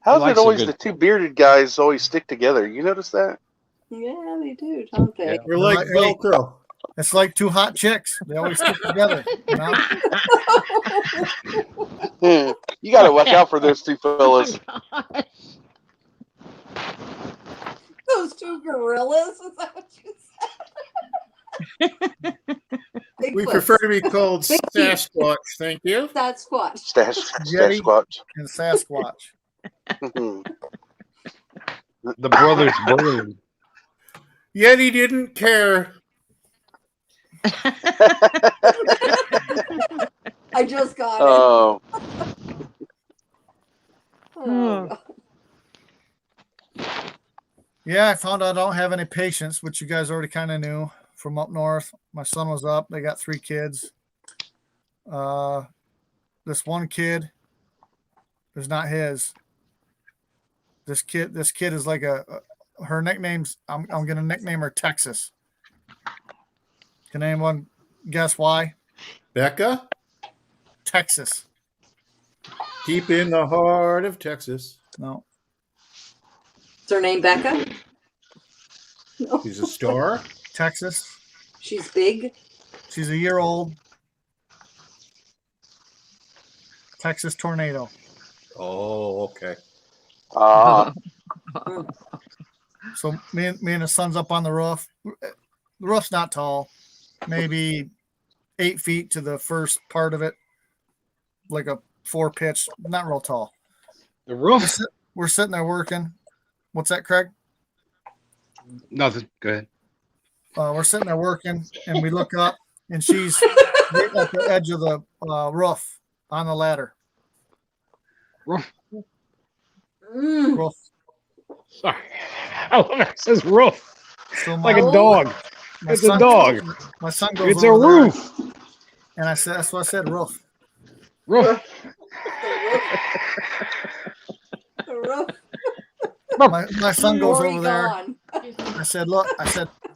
How's it always the two bearded guys always stick together? You notice that? Yeah, they do, don't they? We're like Velcro. It's like two hot chicks. They always stick together. You got to watch out for those two fellas. Those two gorillas? Is that what you said? We Bigfoot. prefer to be called Bigfoot. Sasquatch. Thank you. Sasquatch. Yeti Sasquatch. and Sasquatch. The brothers Bird. Yeti didn't care. I just got it. Oh, Oh, God. Yeah, I found out I don't have any patience, which you guys already kind of knew from up north. My son was up. They got 3 kids. This one kid is not his. This kid is like her nickname's. I'm gonna nickname her Texas. Can anyone guess why? Becca? Texas. Deep in the heart of Texas. No. Is her name Becca? No. She's a star. Texas. She's big. She's a year old. Texas tornado. Oh, okay. So me and the son's up on the roof. The roof's not tall, maybe 8 feet to the first part of it, like a 4 pitch, not real tall. The roof? We're sitting there working. What's that, Craig? Nothing. Go ahead. We're sitting there working, and we look up, and she's right at the edge of the roof on the ladder. Roof. Roof. Sorry. I love it. It says roof. So Like a dog. It's a dog. My son goes It's a over there, roof. and I said, that's what I said, roof. Roof. The roof. My son goes Rory over there. gone. I said, look,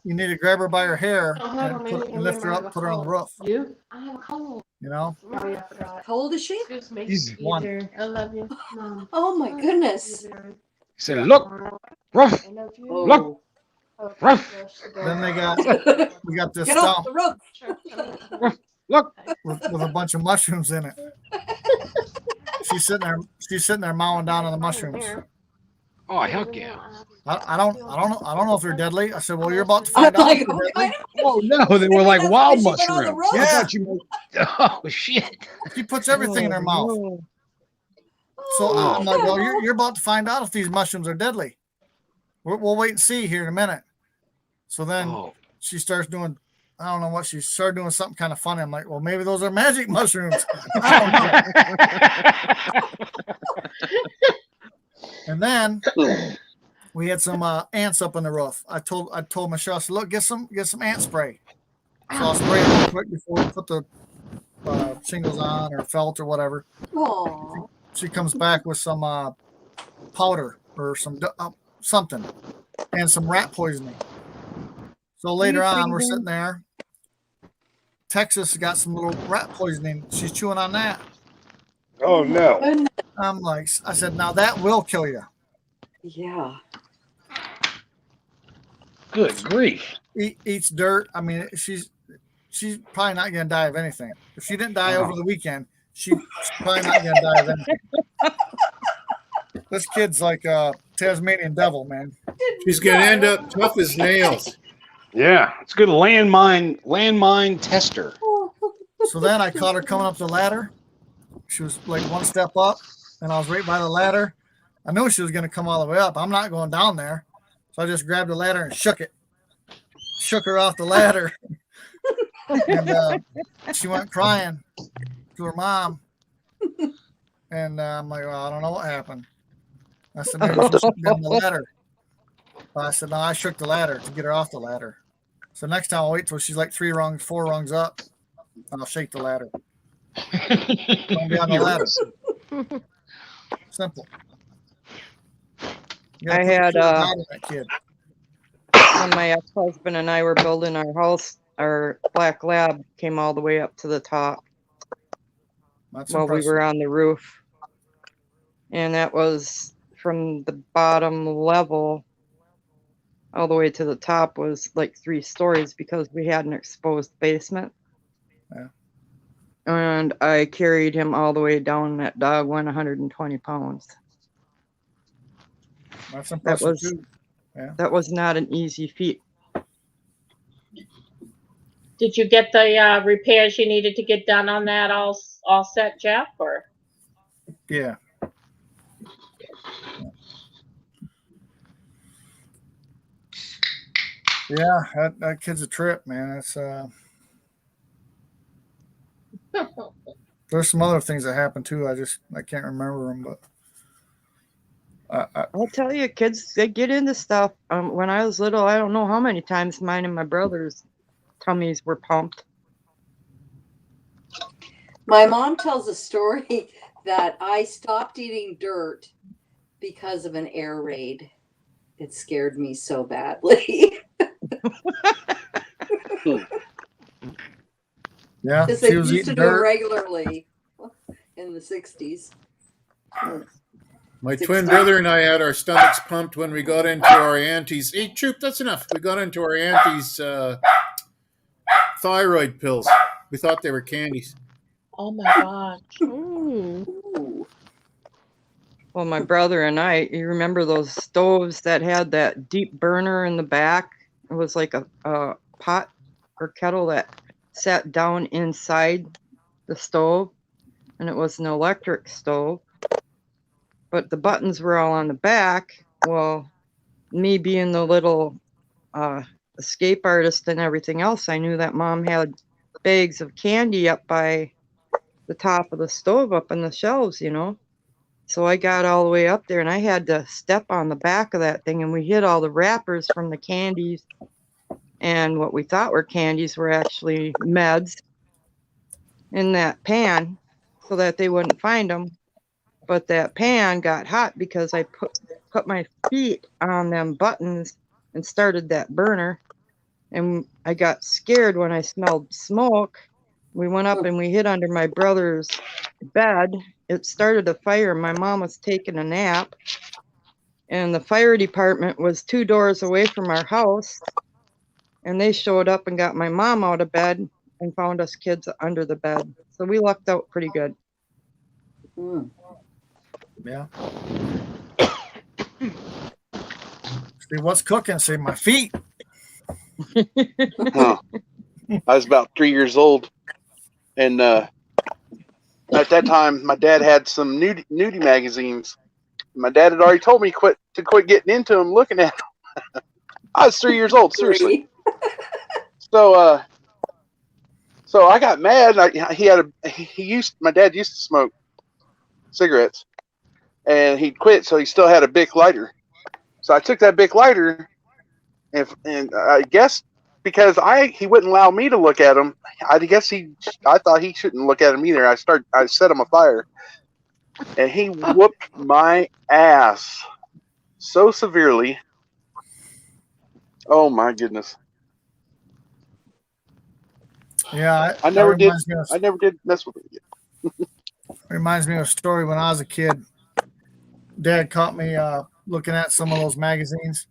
you need to grab her by her hair and lift her up, put her on the roof. You? I have a cold. You know? Sorry, I forgot. How old is she? Excuse me. He's one. I love you. Mom. Oh my goodness. He said, look. Roof. Oh. Look. Roof. Then we got this Get off stump the roof. Roof. Look. with a bunch of mushrooms in it. She's sitting there mowing down on the mushrooms. Oh, heck yeah. I don't know if they're deadly. I said, well, you're about to find out. Like, if they're what deadly. kind Oh, no. They were like wild She went on the mushrooms. roof. I Yeah. thought you meant... Oh, shit. She puts everything in her mouth. So Oh, I'm like, well, you're about to find out if these mushrooms are deadly. We'll wait and see here in a minute. So then Oh. she starts doing, I don't know what, she started doing something kind of funny. I'm like, well, maybe those are magic mushrooms. I don't know. And then we had some ants up on the roof. I told Michelle, I said, look, get some ant spray. So I'll spray it real quick before we put the shingles on or felt or whatever. Aw. She comes back with some powder or some something and some rat poisoning. So later on, we're sitting there. Texas got some little rat poisoning. She's chewing on that. Oh, no. I'm like, I said, now that will kill you. Yeah. Good grief. Eats dirt. I mean, she's probably not going to die of anything. If she didn't die over the weekend, she's probably not going to die of anything. This kid's like a Tasmanian devil, man. She's going to end up tough as nails. Yeah. It's a good landmine tester. So then I caught her coming up the ladder. She was like one step up, and I was right by the ladder. I knew she was going to come all the way up. I'm not going down there. So I just grabbed the ladder and shook it. Shook her off the ladder. And she went crying to her mom. And I'm like, well, I don't know what happened. I said, maybe she shook down the ladder. But I said, no, I shook the ladder to get her off the ladder. So next time I'll wait till she's like 4 rungs up, and I'll shake the ladder. Don't be on the ladder. Simple. I had that kid. when my ex-husband and I were building our house, our black lab came all the way up to the top. That's while impressive. we were on the roof. And that was from the bottom level all the way to the top was like 3 stories because we had an exposed basement. Yeah. And I carried him all the way down. That dog went 120 pounds. That's impressive too. Yeah. That was not an easy feat. Did you get the repairs you needed to get done on that all set, Jeff? Or Yeah. Yeah, that kid's a trip, man. It's there's some other things that happen too. I can't remember them, but I'll tell you, kids, they get into stuff. When I was little, I don't know how many times mine and my brother's tummies were pumped. My mom tells a story that I stopped eating dirt because of an air raid. It scared me so badly. Yeah, because they used to do it regularly in the 60s. My twin brother and I had our stomachs pumped when we got into our auntie's. Hey, Troop, that's enough. We got into our auntie's thyroid pills. We thought they were candies. oh my gosh! Ooh. Well, my brother and I, you remember those stoves that had that deep burner in the back? It was like a pot or kettle that sat down inside the stove, and it was an electric stove. But the buttons were all on the back. Well, me being the little escape artist and everything else, I knew that Mom had bags of candy up by the top of the stove up in the shelves, you know. So I got all the way up there and I had to step on the back of that thing, and we hid all the wrappers from the candies, and what we thought were candies were actually meds in that pan so that they wouldn't find them. But that pan got hot because I put my feet on them buttons and started that burner, and I got scared when I smelled smoke. We went up and we hid under my brother's bed. It started a fire. My mom was taking a nap, and the fire department was 2 doors away from our house, and they showed up and got my mom out of bed and found us kids under the bed. So we lucked out pretty good. yeah. See what's cooking? See my feet. Huh. I was about 3 years old, and at that time, my dad had some nudie magazines. My dad had already told me to quit getting into them, looking at them. I was 3 years old, seriously. So I got mad. My dad used to smoke cigarettes, and he'd quit, so he still had a Bic lighter. So I took that Bic lighter, and I guess because he wouldn't allow me to look at him, I thought he shouldn't look at him either. I set him afire, and he whooped my ass so severely. Oh my goodness! Yeah, I never did mess with him. Reminds me of a story when I was a kid. Dad caught me looking at some of those magazines.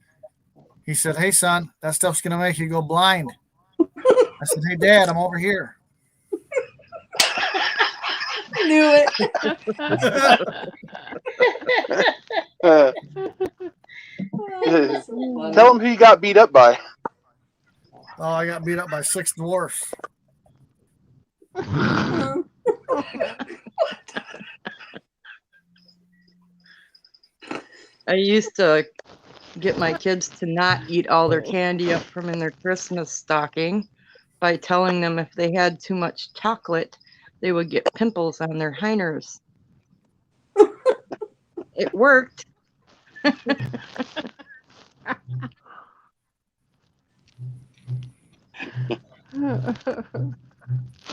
He said, "Hey, son, that stuff's going to make you go blind." I said, "Hey, Dad, I'm over here." I knew it. Tell him who you got beat up by. Oh, I got beat up by 6 dwarfs. I used to get my kids to not eat all their candy up from in their Christmas stocking by telling them if they had too much chocolate, they would get pimples on their heiners. It worked.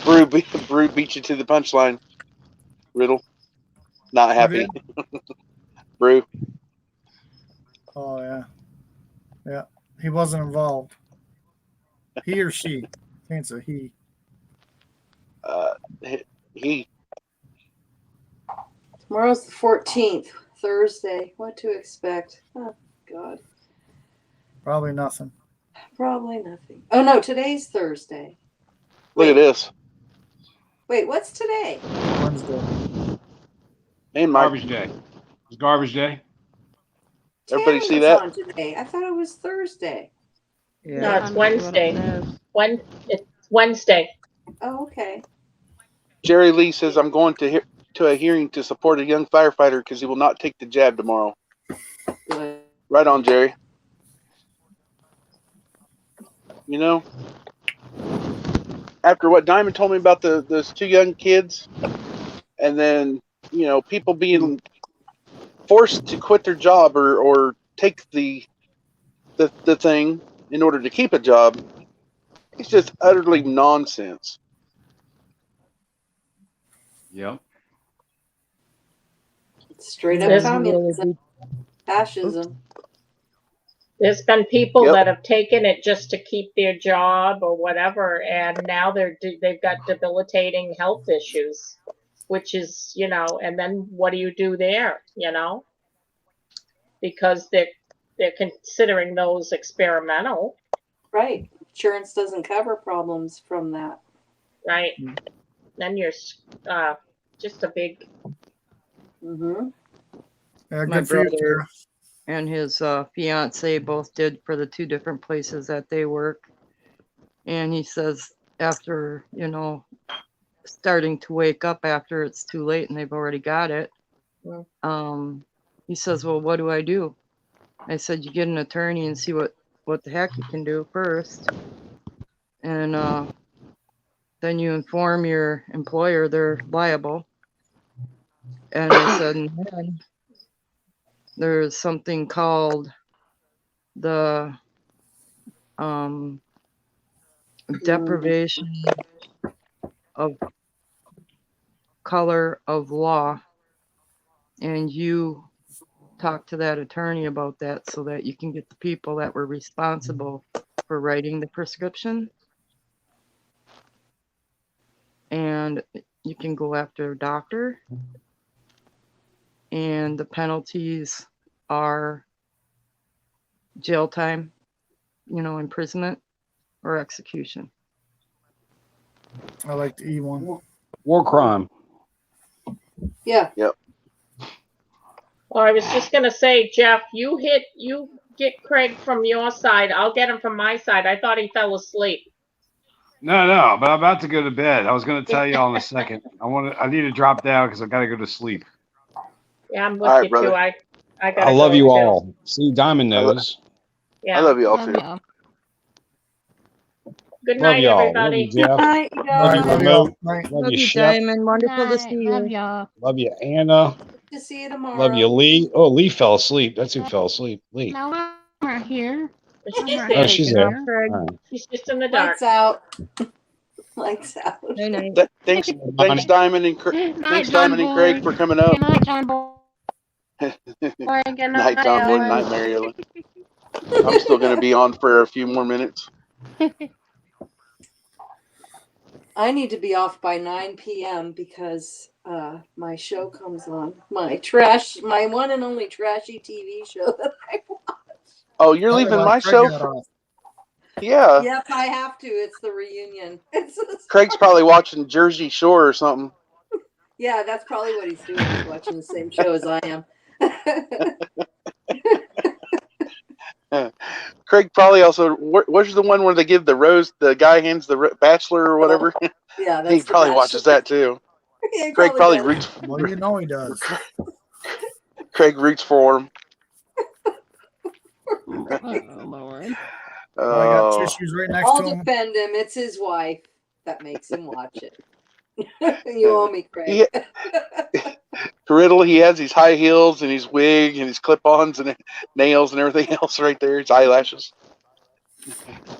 Brew beat you to the punchline. Riddle, not happy. Brew. Oh yeah, yeah. He wasn't involved. He or she? I think it's a he. He. Tomorrow's the 14th, Thursday. What to expect? Oh God. Probably nothing. Probably nothing. Oh no, today's Thursday. Look at this. Wait, what's today? Wednesday. And Garbage day. It's garbage day. Everybody see Was that? on today. I thought it was Thursday. Yeah. No, it's Wednesday. It's Wednesday. Oh, okay. Jerry Lee says I'm going to a hearing to support a young firefighter because he will not take the jab tomorrow. Good. Right on, Jerry. You know, after what Diamond told me about those two young kids, and then, you know, people being forced to quit their job or take the thing in order to keep a job, it's just utterly nonsense. Yep. Straight up communism, fascism. There's been people that have taken it just to keep their job or whatever, and now they've got debilitating health issues, which is, you know, and then what do you do there, you know? Because they're considering those experimental. Right. Insurance doesn't cover problems from that. Right. Then you're just a big. Mm-hmm. Yeah, My good for you, brother Tara. and his fiance both did for the 2 different places that they work. And he says after, you know, starting to wake up after it's too late and they've already got it, he says, well, what do I do? I said, you get an attorney and see what the heck you can do first. And then you inform your employer they're liable. And I said, and then there's something called the deprivation of color of law, and you talk to that attorney about that so that you can get the people that were responsible for writing the prescription, and you can go after a doctor, and the penalties are jail time, you know, imprisonment or execution. I like the E1. War crime. Yeah. Yep. Well, I was just gonna say, Jeff, you get Craig from your side. I'll get him from my side. I thought he fell asleep. No, but I'm about to go to bed. I was going to tell you all in a second. I need to drop down because I got to go to sleep. Yeah, I'm with you brother. too. I gotta I love go you too. all. See, Diamond knows. Yeah. I love you all too. Good Love night, y'all. everybody. Love you, Jeff. Night, Love you, guys. Remote. Night. Love Love you, you, Shep. Diamond. Wonderful to see Love you. y'all. Love you, Anna. To see you tomorrow. Love you, Lee. Oh, Lee fell asleep. That's who fell asleep. Lee. No, I'm right here. She's I'm there. Oh, she's there. Craig. All right. She's just in the dark. Lights out. Lights out. Night, night. Thanks, Bonnie. Diamond and Night, thanks, John Diamond and Craig, Boy. for coming up. Good night, John Boy. Good Night, John Boy. Ellen. Night, Mary Ellen. I'm still going to be on for a few more minutes. I need to be off by 9 p.m. because my show comes on. My one and only trashy TV show that I watch. Oh, you're leaving my show? Yeah. Yep, I have to. It's the reunion. Craig's probably watching Jersey Shore or something. Yeah, that's probably what he's doing. He's watching the same show as I am. Craig probably also. What's the one where they give the rose? The guy hands the bachelor or whatever. Yeah, that's he probably watches that too. Yeah, Craig probably roots. Well, you know he does. Craig roots for him. Oh, Lord. I got tissues right next I'll to him. defend him. It's his wife that makes him watch it. You owe me, Craig. Riddle, he has his high heels and his wig and his clip-ons and nails and everything else right there. His eyelashes.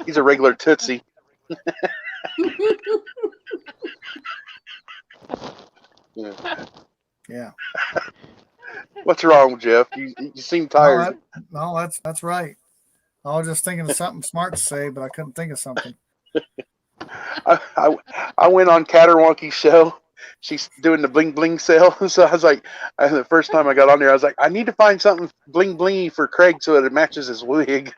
He's a regular Tootsie. Yeah. What's wrong, Jeff? You seem tired. No, that's right. I was just thinking of something smart to say, but I couldn't think of something. I went on Caterwonky's show. She's doing the bling bling sale, so I was like, the first time I got on there, I was like, I need to find something bling blingy for Craig so that it matches his wig.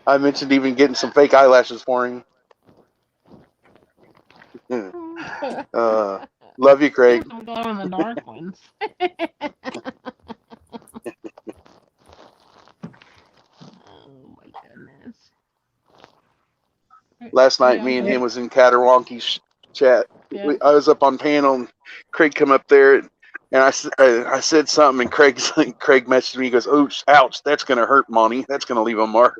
I mentioned even getting some fake eyelashes for him. Love you, Craig. I'm going the dark ones. Last night, me and him was in Catarwonky's chat. Yeah. I was up on panel, and Craig come up there, and I said something, and Craig messaged me. He goes, "Oh, ouch, that's gonna hurt, Monty. That's gonna leave a mark."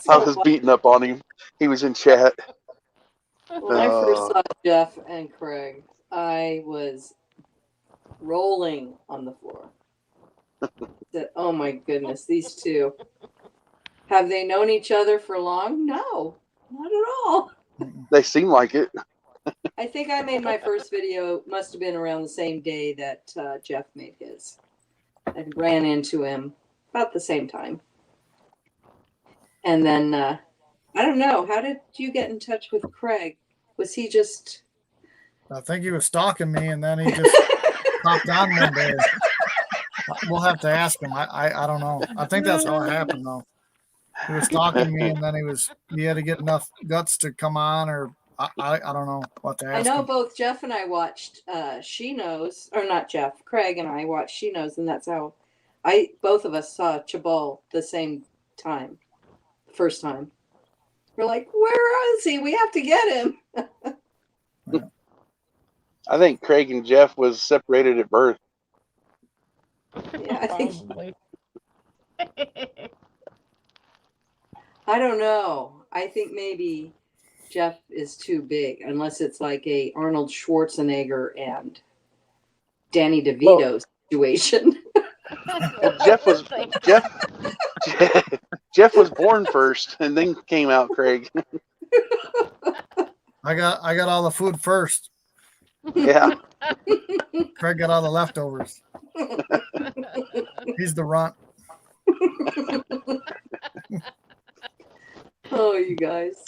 I was beating up on him. He was in chat. When I first saw Jeff and Craig, I was rolling on the floor. Said, "Oh my goodness, these two. Have they known each other for long? No, not at all." They seem like it. I think I made my first video, must have been around the same day that Jeff made his. I ran into him about the same time. And then, I don't know, how did you get in touch with Craig? Was he just... I think he was stalking me, and then he just popped on one day. We'll have to ask him. I don't know. I think that's how it happened, though. He was stalking me, and then he had to get enough guts to come on, or I don't know what to ask I know him. both Jeff and I watched She Knows, or not Jeff, Craig and I watched She Knows, and that's how both of us saw Chabal the same time, first time. We're like, where is he? We have to get him. I think Craig and Jeff was separated at birth. Yeah, I think. I don't know. I think maybe Jeff is too big, unless it's like a Arnold Schwarzenegger and Danny DeVito situation. Well, Jeff was born first, and then came out Craig. I got all the food first. Yeah. Craig got all the leftovers. He's the runt. Oh, you guys.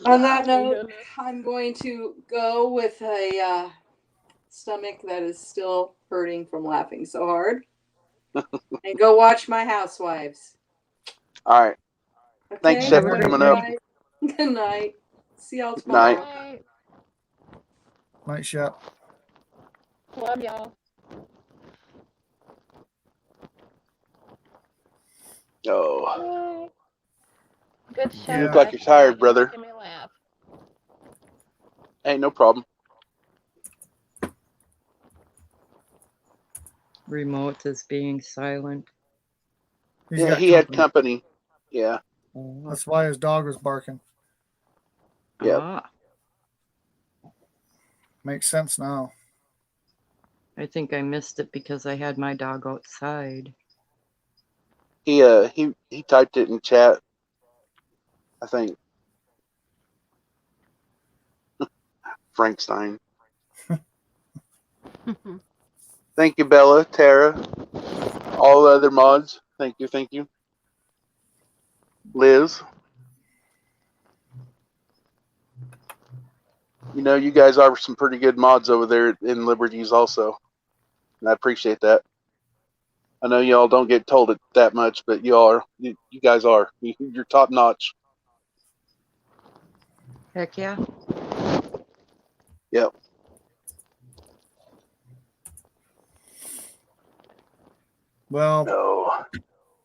On that note, I'm going to go with a stomach that is still hurting from laughing so hard, and go watch my Housewives. All right. Okay? Thanks, Chef, for coming up. Good night. See y'all tomorrow. Night. Night, Chef. Love y'all. Oh. Good show. You look like you're tired, brother. Making me laugh. Hey, no problem. Remote is being silent. Yeah, he had company. Yeah. That's why his dog was barking. Yeah. Makes sense now. I think I missed it because I had my dog outside. He typed it in chat, I think. Frankenstein. Thank you, Bella, Tara, all the other mods. Thank you. Liz. You know, you guys are some pretty good mods over there in Liberties also. And I appreciate that. I know y'all don't get told it that much, but you guys are. You're top notch. Heck yeah. Yep. Well, no.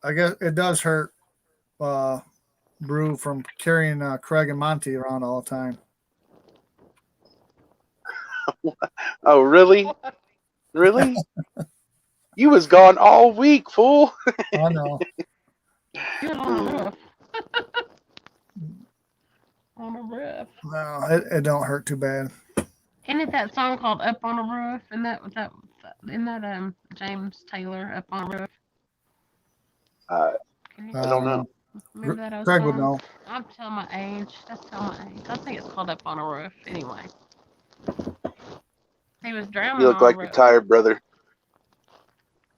I guess it does hurt Brew from carrying Craig and Monty around all the time. Oh, really? Really? You was gone all week, fool. I know. On a roof. No, it don't hurt too bad. Isn't it that song called "Up on a Roof"? Isn't that James Taylor, "Up on a Roof"? I don't know. Remember that old Craig song? would know. I'm telling my age. That's telling my age. I think it's called "Up on a Roof." Anyway, he was drowning. You look like you're tired, brother.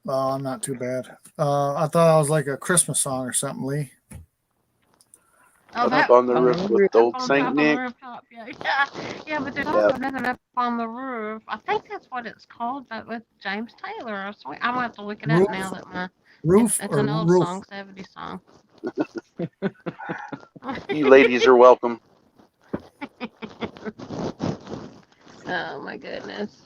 Oh, I'm not too bad. I thought I was like a Christmas song or something, Lee. Oh, Up on the roof with old Saint Nick. Yeah, but there's also another "Up on the Roof." I think that's what it's called, but with James Taylor. I swear, I'm gonna have to look it up now that my roof. It's an old song, 70s song. You ladies are welcome. Oh my goodness.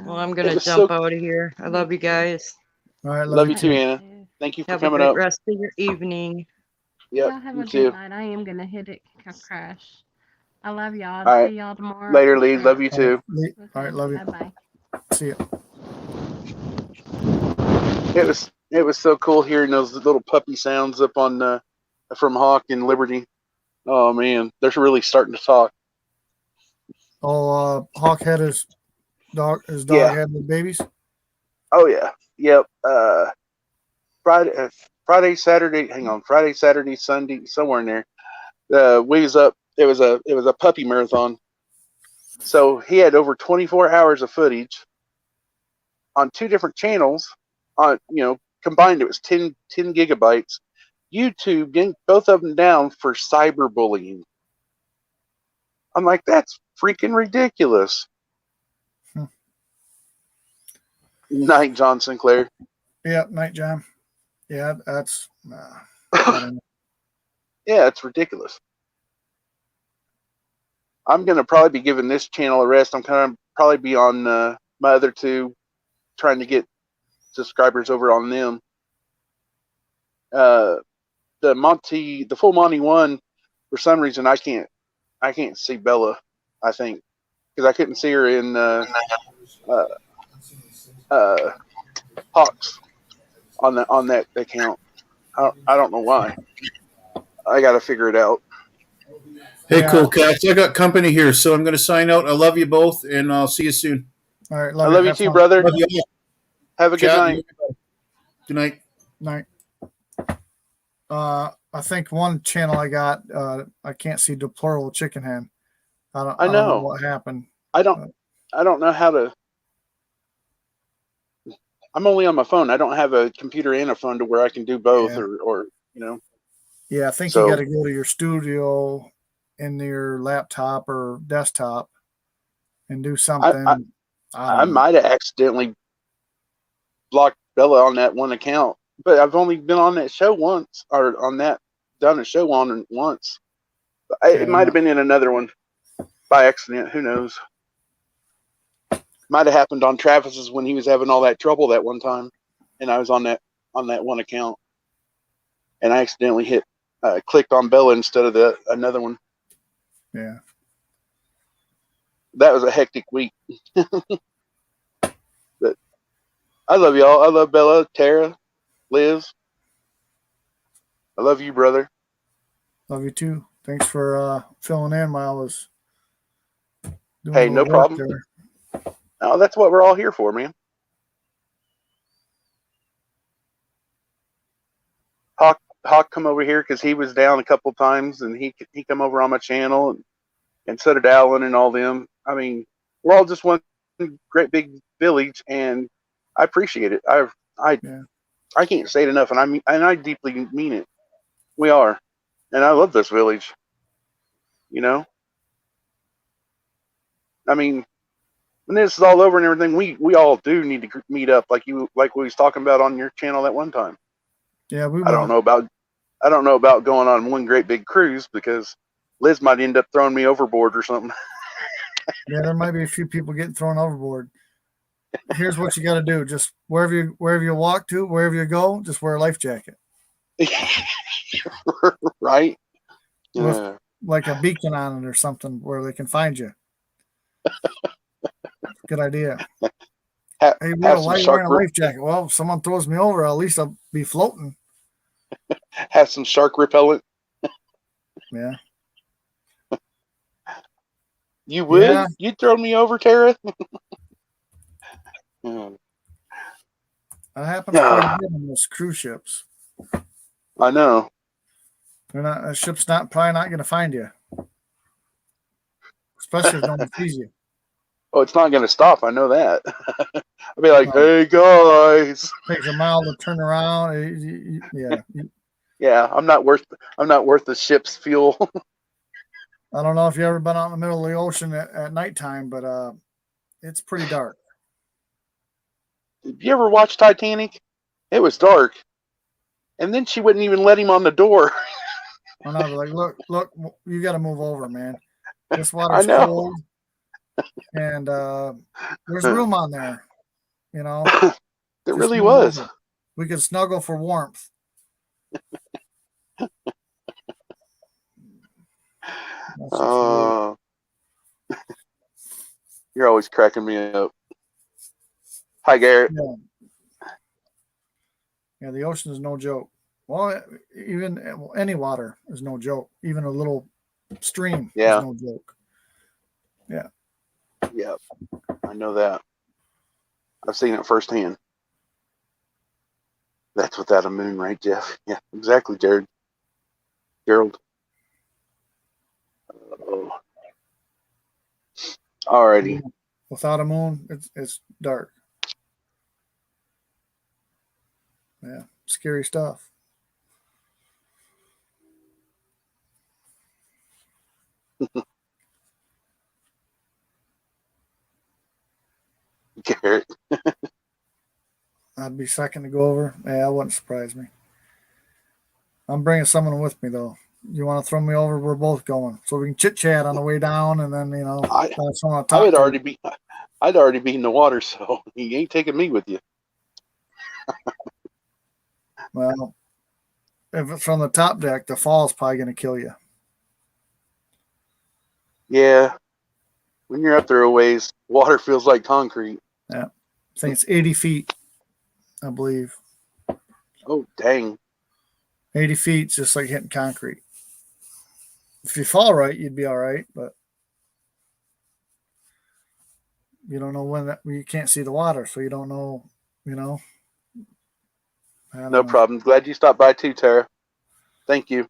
Well, I'm gonna jump out of here. I love you guys. All right, love you too, Anna. Thank you for Have a coming great up. rest of your evening. Yep, Y'all have you a too. good night. I am gonna hit it crash. I love y'all. All See right. y'all tomorrow. Later, Lee. Love you All right, too. Lee. All right, love you. Bye bye. See you. It was so cool hearing those little puppy sounds up on from Hawk and Liberty. Oh man, they're really starting to talk. Oh, Hawk had his dog. His dog Yeah. had the babies. Oh yeah. Yep. Friday, Saturday. Hang on. Friday, Saturday, Sunday, somewhere in there. We was up. It was a puppy marathon. So he had over 24 hours of footage on 2 different channels. On combined, it was 10 gigabytes. YouTube yanked both of them down for cyberbullying. I'm like, that's freaking ridiculous. Night, John Sinclair. Yeah, night, John. Yeah, that's. Yeah, it's ridiculous. I'm gonna probably be giving this channel a rest. I'm kind of probably be on my other 2, trying to get subscribers over on them. The full Monty one, for some reason I can't see Bella. I think because I couldn't see her in Hawks on that account. I don't know why. I got to figure it out. Hey, cool cats. I got company here, so I'm going to sign out. I love you both, and I'll see you soon. All right, I love you too, brother. Love you. Have a good night. Good night. Night. I think one channel I got, I can't see deplorable chicken hen. I don't know what happened. I don't know how to. I'm only on my phone. I don't have a computer and a phone to where I can do both, or Yeah, I think So- you got to go to your studio in your laptop or desktop and do something. I might have accidentally blocked Bella on that one account, but I've only been on that show once, or on that done a show on it once. It might have been in another one by accident. Who knows? Might have happened on Travis's when he was having all that trouble that one time, and I was on that one account, and I accidentally clicked on Bella instead of another one. Yeah. That was a hectic week. But I love y'all. I love Bella, Tara, Liz. I love you, brother. Love you too. Thanks for filling in while I was doing Hey, a no little work problem. there. Oh, that's what we're all here for, man. Hawk come over here because he was down a couple times, and he come over on my channel, and so did Alan and all them. I mean, we're all just one great big village, and I appreciate it. I can't say it enough, and I deeply mean it. We are, and I love this village. I mean, when this is all over and everything, we all do need to meet up, like we was talking about on your channel that one time. Yeah, we will. I don't know about going on one great big cruise, because Liz might end up throwing me overboard or something. Yeah, there might be a few people getting thrown overboard. Here's what you got to do: just wherever you walk to, wherever you go, just wear a life jacket. Right? With like a beacon on it or something where they can find you. Good idea. Hey, Will, why are you wearing a life jacket? Well, if someone throws me over, at least I'll be floating. Have some shark repellent. Yeah. You would? Yeah. You'd throw me over, Tara? That happens quite a bit on those cruise ships. I know. A ship's probably not going to find you, especially if no one sees you. Oh, it's not going to stop. I know that. I'll be like, hey guys. Takes a mile to turn around. Yeah. Yeah, I'm not worth the ship's fuel. I don't know if you've ever been out in the middle of the ocean at nighttime, but it's pretty dark. Did you ever watch Titanic? It was dark. And then she wouldn't even let him on the door. I know, like, look, you got to move over, man. This water's cold, and there's room on there. There really was. We could snuggle for warmth. You're always cracking me up. Hi, Garrett. Yeah, the ocean is no joke. Well, even any water is no joke. Even a little stream is no joke. Yeah. Yeah, I know that. I've seen it firsthand. That's without a moon, right, Jeff? Yeah, exactly, Jared. Gerald. Alrighty. Without a moon, it's dark. Yeah, scary stuff. Garrett. I'd be second to go over. Yeah, that wouldn't surprise me. I'm bringing someone with me though. You want to throw me over? We're both going, so we can chit chat on the way down, and then I'd already be in the water, so you ain't taking me with you. Well, if it's from the top deck, the fall's probably going to kill you. Yeah, when you're up there a ways, water feels like concrete. Yeah, I think it's 80 feet, I believe. Oh, dang. 80 feet, just like hitting concrete. If you fall right, you'd be all right, but you don't know when you can't see the water, so you don't know, No know. problem. Glad you stopped by too, Tara. Thank you.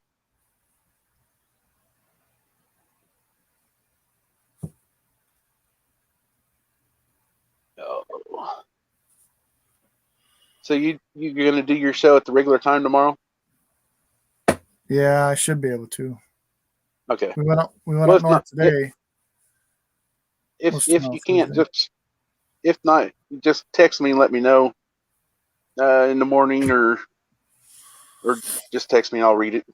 Oh. So you're gonna do your show at the regular time tomorrow? Yeah, I should be able to. Okay. We went up north today. If you can't, if not, just text me and let me know in the morning, or just text me and I'll read it.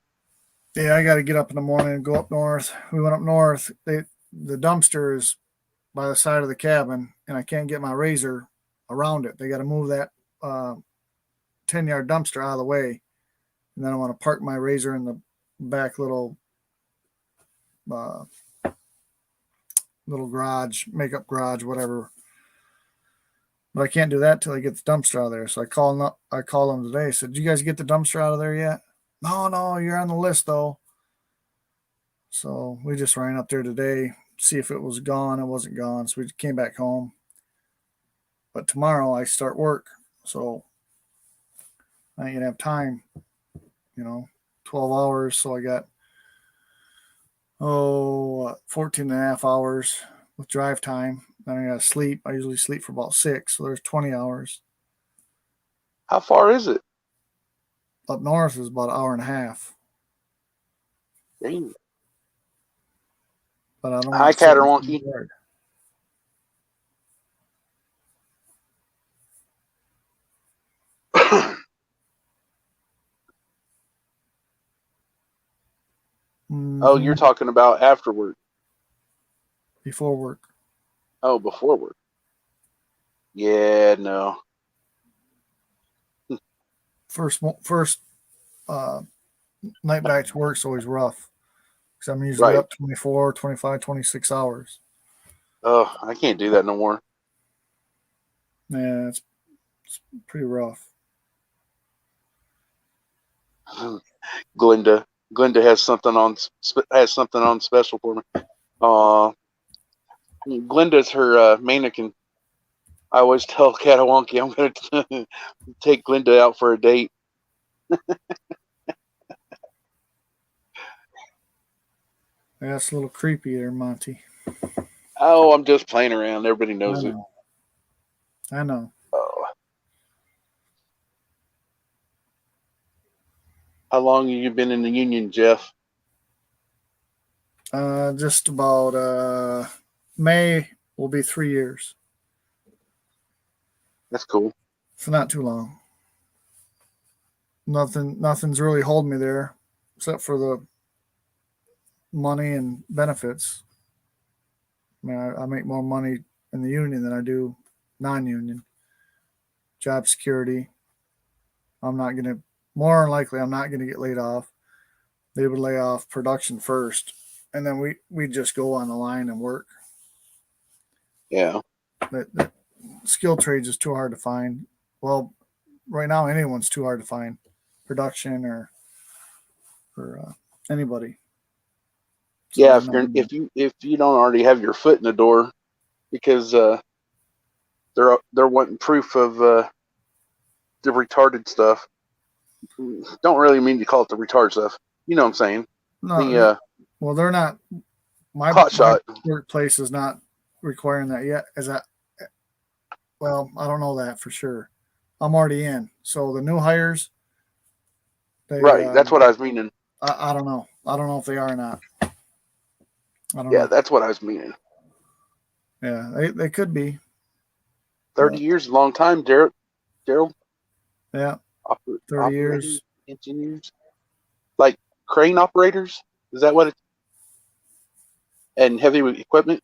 Yeah, I got to get up in the morning and go up north. We went up north. The dumpster is by the side of the cabin, and I can't get my razor around it. They got to move that 10-yard dumpster out of the way, and then I want to park my razor in the back little garage, makeup garage, whatever. But I can't do that till I get the dumpster out of there. So I called them today. Said, "Did you guys get the dumpster out of there yet?" No, you're on the list though. So we just ran up there today, see if it was gone. It wasn't gone, so we came back home. But tomorrow I start work, so I ain't gonna have time. 12 hours. So I got 14 and a half hours with drive time. Then I gotta sleep. I usually sleep for about 6, so there's 20 hours. How far is it? Up north is about an hour and a half. Dang. But I don't. Hi, Catterwonky. Oh, you're talking about after work? Before work. Oh, before work. Yeah, no. First night back to work is always rough because I'm usually up 24, 25, 26 hours. Oh, I can't do that no more. Yeah, it's pretty rough. Glinda has something on special for me. Glinda's her mannequin. I always tell Catawonky I'm going to take Glinda out for a date. That's a little creepy there, Monty. Oh, I'm just playing around. Everybody knows it. I know. Oh. How long have you been in the union, Jeff? Just about May will be 3 years. That's cool. So not too long. Nothing's really holding me there except for the money and benefits. I mean, I make more money in the union than I do non-union. Job security, I'm not going to, more than likely, I'm not going to get laid off. They would lay off production first, and then we just go on the line and work. Yeah. The skill trades is too hard to find. Well, right now anyone's too hard to find, production or anybody. So Yeah, if you don't already have your foot in the door, because they're wanting proof of the retarded stuff. Don't really mean to call it the retarded stuff. You know what I'm saying? No, well, they're not. My workplace is not requiring that yet. Is that? Well, I don't know that for sure. I'm already in, so the new hires. Right, that's what I was meaning. I don't know. I don't know if they are or not. I don't know. Yeah, that's what I was meaning. Yeah, they could be. 30 years, a long time, Gerald. Yeah, 30 years. Engineers, like crane operators. Is that what it? And heavy equipment.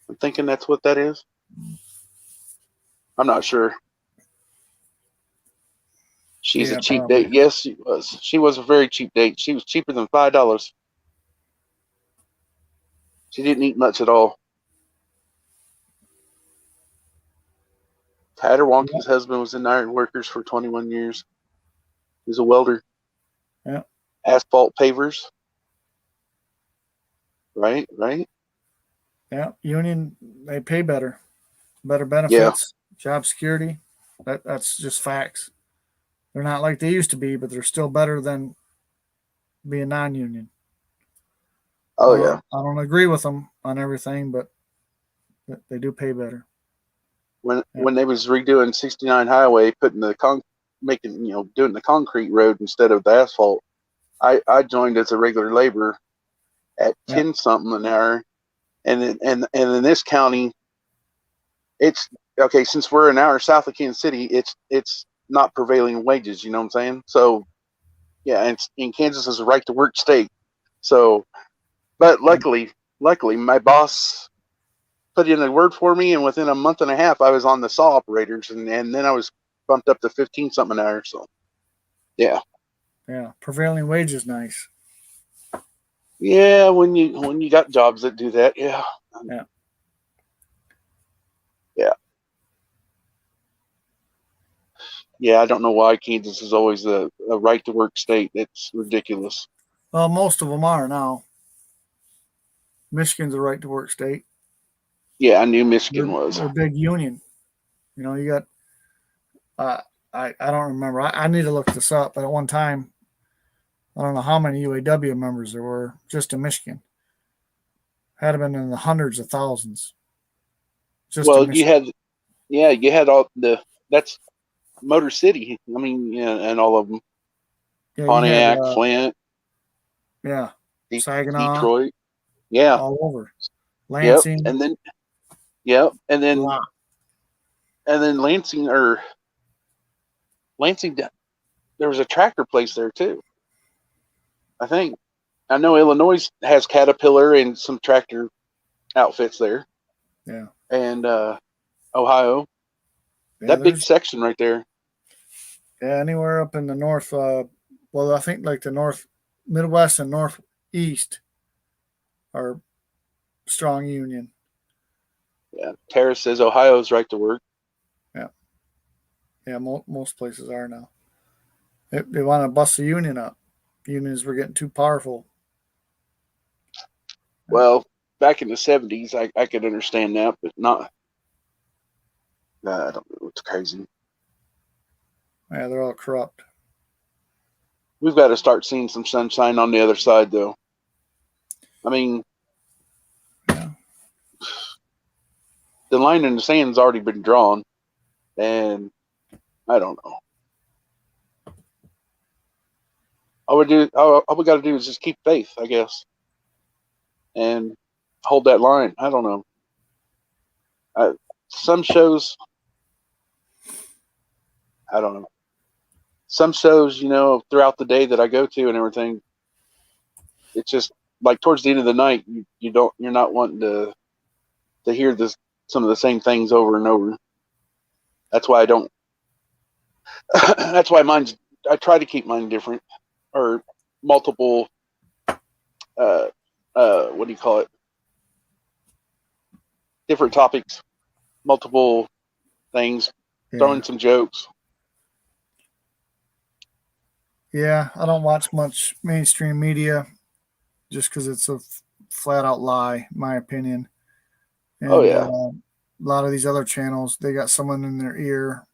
I'm thinking that's what that is. I'm not sure. She's a cheap date. Yes, she was. She was a very cheap date. She was cheaper than $5. She didn't eat much at all. Tatterwonky's husband was in Iron Workers for 21 years. He was a welder. Yeah. Asphalt pavers. Right. Yeah, union, they pay better. Better benefits, job security. That's just facts. They're not like they used to be, but they're still better than being non-union. Oh, yeah. I don't agree with them on everything, but they do pay better. When they was redoing 69 highway, putting the doing the concrete road instead of the asphalt, I joined as a regular laborer at 10 something an hour, and in this county, it's okay. Since we're an hour south of Kansas City, it's not prevailing wages. You know what I'm saying? So yeah, and in Kansas is a right to work state. So, but luckily, my boss put in a word for me, and within a month and a half, I was on the saw operators, and then I was bumped up to 15 something an hour. So, yeah. Yeah, prevailing wage is nice. Yeah, when you got jobs that do that, yeah. Yeah. Yeah. Yeah, I don't know why Kansas is always a right to work state. It's ridiculous. Well, most of them are now. Michigan's a right to work state. Yeah, I knew Michigan was. They're a big union. You know, you got, I don't remember. I need to look this up, but at one time, I don't know how many UAW members there were just in Michigan. Had been in the hundreds of thousands. You had all that's Motor City. I mean, yeah, and all of them. Yeah, Pontiac, Flint. Yeah. Saginaw. Detroit. Yeah. All over. Lansing. Yep. And then Lansing, there was a tractor place there too. I think. I know Illinois has Caterpillar and some tractor outfits there. Yeah. And Ohio. Yeah, that big section right there. Yeah, anywhere up in the north, I think like the north, Midwest and Northeast are strong union. Yeah, Tara says Ohio's right to work. Yeah. Yeah, most places are now. They want to bust the union up. Unions were getting too powerful. Well, back in the 70s, I could understand that, but not. I don't know. It's crazy. Yeah, they're all corrupt. We've got to start seeing some sunshine on the other side, though. I mean, the line in the sand's already been drawn, and I don't know. All we got to do is just keep faith, I guess, and hold that line. I don't know. Some shows, I don't know. Some shows, throughout the day that I go to and everything, it's just like towards the end of the night, you're not wanting to hear some of the same things over and over. That's why I don't. That's why I try to keep mine different, or multiple. What do you call it? Different topics, multiple things, throwing some jokes. Yeah, I don't watch much mainstream media just because it's a flat out lie, in my opinion. And, Oh yeah. A lot of these other channels, they got someone in their ear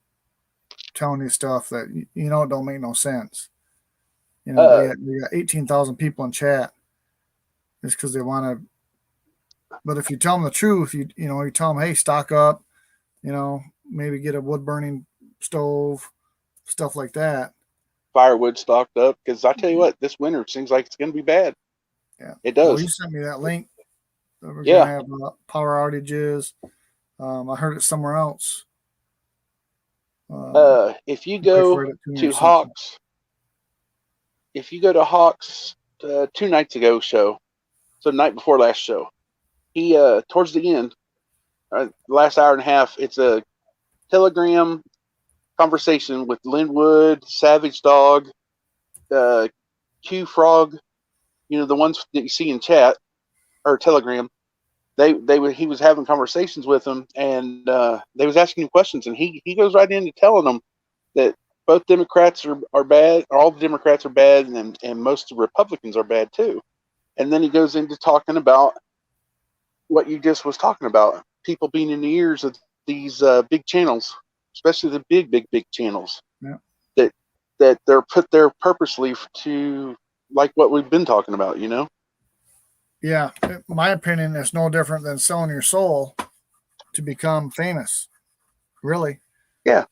telling you stuff that you know it don't make no sense. You know, they got 18,000 people in chat just because they want to. But if you tell them the truth, you tell them, hey, stock up, maybe get a wood burning stove, stuff like that. Firewood stocked up, because I tell you what, this winter seems like it's going to be bad. Yeah, it does. Well, you sent me that link. We're Yeah. gonna have power outages. I heard it somewhere else. If you go to Hawks, if you go to Hawks 2 nights ago show, so the night before last show, he towards the end, the last hour and a half, it's a Telegram conversation with Linwood, Savage Dog, Q Frog, the ones that you see in chat or Telegram. He was having conversations with them, and they was asking him questions, and he goes right into telling them that both Democrats are bad, or all the Democrats are bad, and most of the Republicans are bad too. And then he goes into talking about what you just was talking about, people being in the ears of these big channels, especially the big channels. Yeah. That they're put there purposely to, like what we've been talking about, Yeah, my opinion is no different than selling your soul to become famous. Really. Yeah.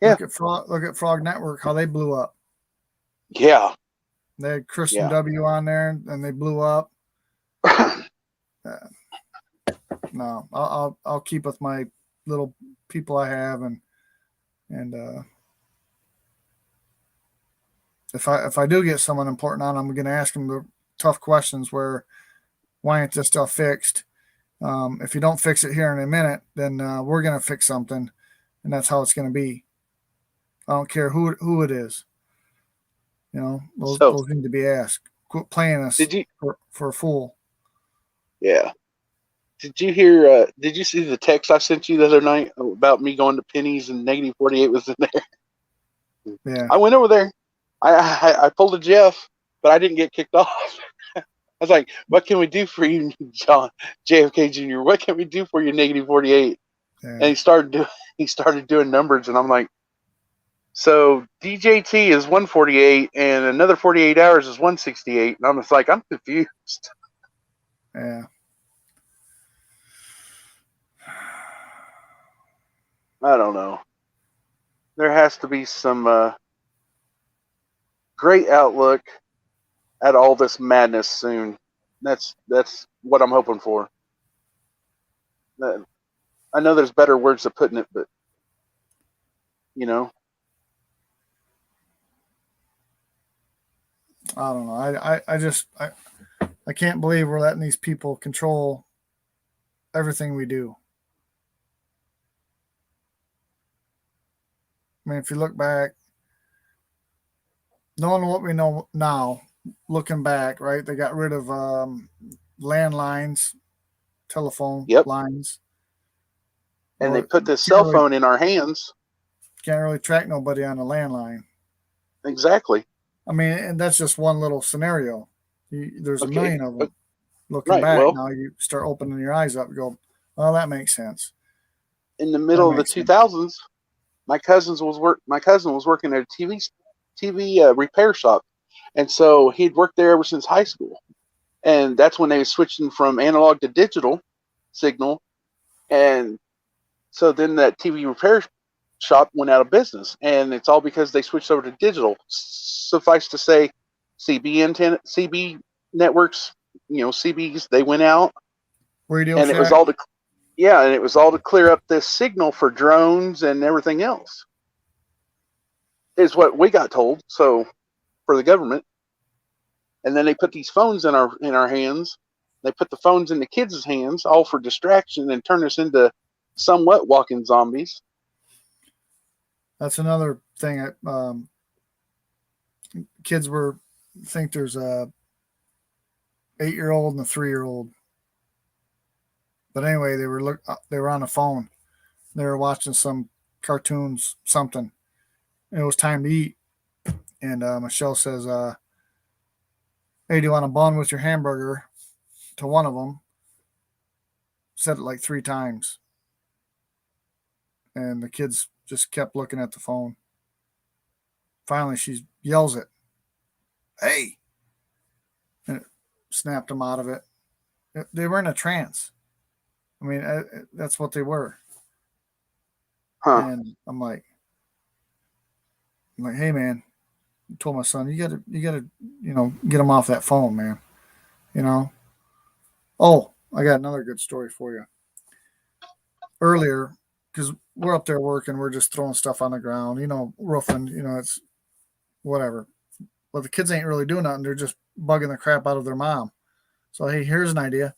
Look at Frog Network, how they blew up. Yeah. They had Kristen W on there, and they blew up. No, I'll keep with my little people I have, and if I do get someone important on, I'm going to ask them the tough questions. Why ain't this stuff fixed? If you don't fix it here in a minute, then we're going to fix something, and that's how it's going to be. I don't care who it is. Those need to be asked. Quit playing us for a fool. Yeah. Did you hear? Did you see the text I sent you the other night about me going to Penny's and negative 48 was in there? Yeah. I went over there. I pulled a Jeff, but I didn't get kicked off. I was like, "What can we do for you, John JFK Jr.? What can we do for you, negative 48?" Yeah. And he started doing numbers, and I'm like, "So DJT is 148, and another 48 hours is 168." And I'm just like, I'm confused. Yeah. I don't know. There has to be some great outlook at all this madness soon. That's what I'm hoping for. I know there's better words of putting it, but I don't know. I can't believe we're letting these people control everything we do. I mean, if you look back, knowing what we know now, looking back, right? They got rid of landlines, telephone lines. And they put this cell phone in our hands. Can't really track nobody on a landline. Exactly. I mean, and that's just one little scenario. There's a million of them. Looking back, now you start opening your eyes up and go, well, that makes sense. In the middle of the 2000s, my cousin was working at a TV repair shop, and so he'd worked there ever since high school. And that's when they were switching from analog to digital signal, and so then that TV repair shop went out of business, and it's all because they switched over to digital. Suffice to say, CB networks, CBs, they went out, and it was all to clear up this signal for drones and everything else. Is what we got told. So for the government, and then they put these phones in our hands. They put the phones in the kids' hands, all for distraction, and turn us into somewhat walking zombies. That's another thing. Kids think there's a 8-year-old and a 3-year-old. But anyway, they were on the phone. They were watching some cartoons, something. And it was time to eat. And Michelle says, "Hey, do you want a bun with your hamburger?" To one of them. Said it like 3 times. And the kids just kept looking at the phone. Finally, she yells it, "Hey!" And it snapped them out of it. They were in a trance. I mean, that's what they were. Huh. And I'm like, "Hey, man," I told my son, you gotta, get them off that phone, man. Oh, I got another good story for you. Earlier, because we're up there working, we're just throwing stuff on the ground, roofing, it's whatever. Well, the kids ain't really doing nothing. They're just bugging the crap out of their mom. So, hey, here's an idea.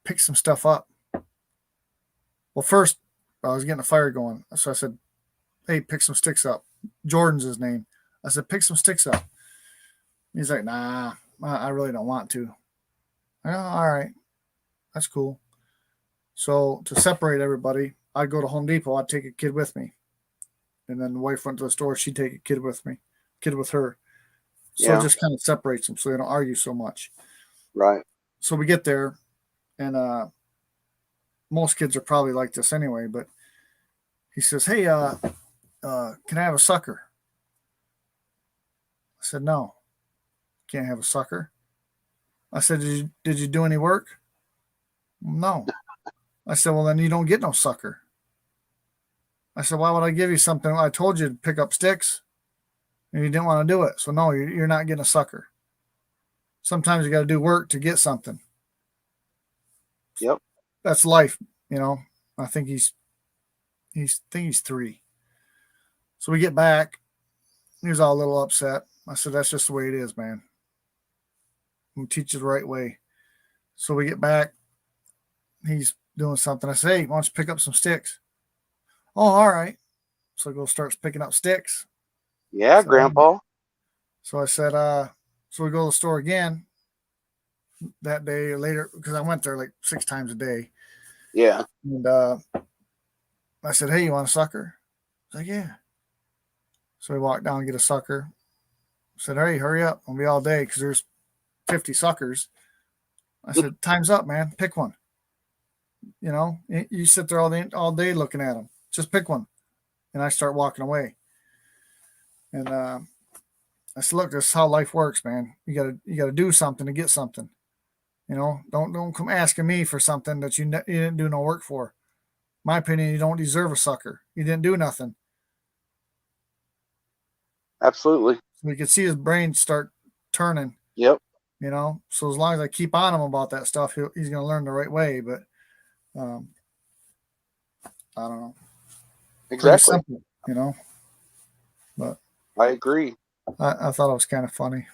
Pick some stuff up. Well, first, I was getting a fire going. So I said, "Hey, pick some sticks up." Jordan's his name. I said, "Pick some sticks up." He's like, "Nah, I really don't want to." Oh, all right. That's cool. So to separate everybody, I'd go to Home Depot. I'd take a kid with me. And then the wife went to the store. She'd take a kid with her. So it just kind of separates them so they don't argue so much. Right. So we get there, and most kids are probably like this anyway, but he says, "Hey, can I have a sucker?" I said, "No, can't have a sucker." I said, Did you do any work?" "No." I said, "Well, then you don't get no sucker." I said, "Why would I give you something? I told you to pick up sticks, and you didn't want to do it. So no, you're not getting a sucker. Sometimes you got to do work to get something." Yep. That's life, I think he's 3. So we get back. He was all a little upset. I said, "That's just the way it is, man. I'm gonna teach you the right way." So we get back. He's doing something. I say, "Hey, why don't you pick up some sticks?" "Oh, all right." So he goes, starts picking up sticks. Yeah, Grandpa. So I said, so we go to the store again that day later, because I went there like 6 times a day. Yeah. And I said, "Hey, you want a sucker?" He's like, "Yeah." So we walked down and get a sucker. I said, "Hey, hurry up. I'll be all day because there's 50 suckers." I said, "Time's up, man. Pick one." You sit there all day looking at them. Just pick one. And I start walking away. And I said, "Look, this is how life works, man. You gotta do something to get something. Don't come asking me for something that you didn't do no work for. My opinion, you don't deserve a sucker. You didn't do nothing." Absolutely. So we could see his brain start turning. Yep. So as long as I keep on him about that stuff, he's going to learn the right way. But I don't know. Exactly. Pretty simple, But I agree. I thought it was kind of funny.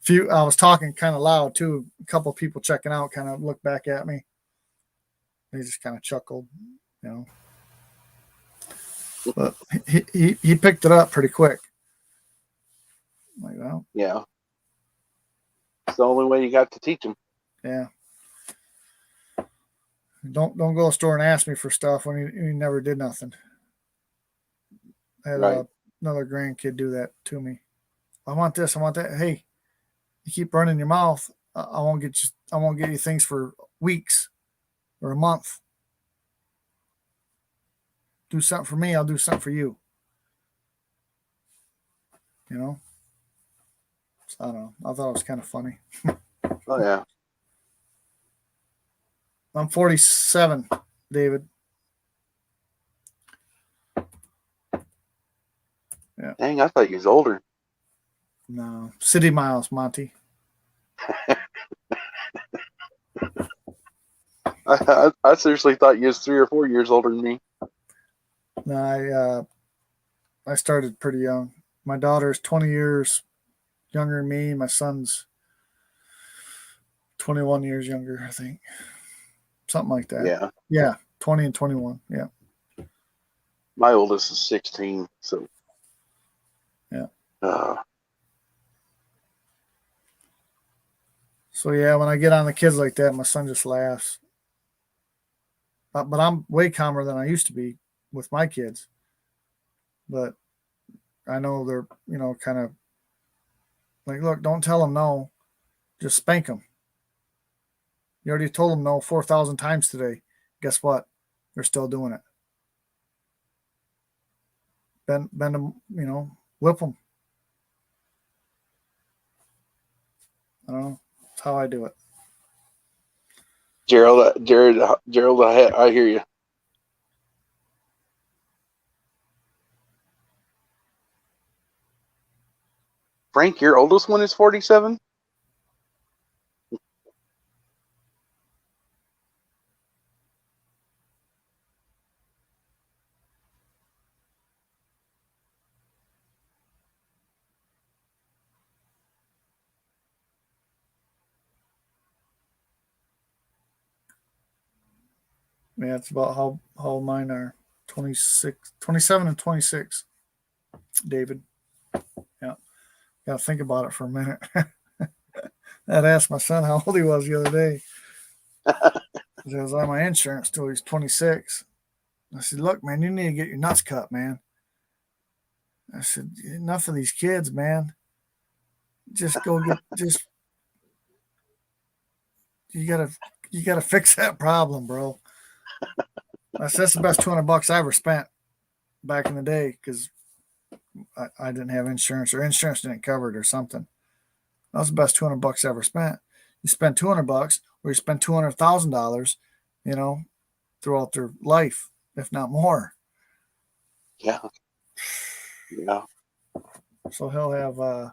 I was talking kind of loud too. A couple of people checking out kind of looked back at me. They just kind of chuckled, But he picked it up pretty quick. Like, well, yeah. It's the only way you got to teach them. Yeah. Don't go to the store and ask me for stuff when you never did nothing. I had another grandkid do that to me. "I want this. I want that." "Hey, you keep running your mouth. I won't get you things for weeks or a month. Do something for me. I'll do something for you." I don't know. I thought it was kind of funny. Oh yeah. I'm 47, David. Yeah. Dang, I thought he was older. No. City miles, Monty. I seriously thought you was 3 or 4 years older than me. No, I started pretty young. My daughter's 20 years younger than me. My son's 21 years younger, I think. Something like that. Yeah. Yeah, 20 and 21. Yeah. My oldest is 16, so So yeah, when I get on the kids like that, my son just laughs. But I'm way calmer than I used to be with my kids. But I know they're, kind of like, look, don't tell them no, just spank them. You already told them no 4,000 times today. Guess what? They're still doing it. Bend them, whip them. I don't know. That's how I do it. Gerald, I hear you. Frank, your oldest one is 47? Yeah, it's about how mine are. 27 and 26. David. Yeah. Got to think about it for a minute. I'd asked my son how old he was the other day. He was on my insurance till he's 26. I said, look, man, you need to get your nuts cut, man. I said, enough of these kids, man. Just go get you gotta fix that problem, bro. I said, that's the best $200 I ever spent back in the day because I didn't have insurance or insurance didn't cover it or something. That was the best $200 I ever spent. You spend $200 or you spend $200,000, throughout their life, if not more. Yeah. Yeah. So he'll have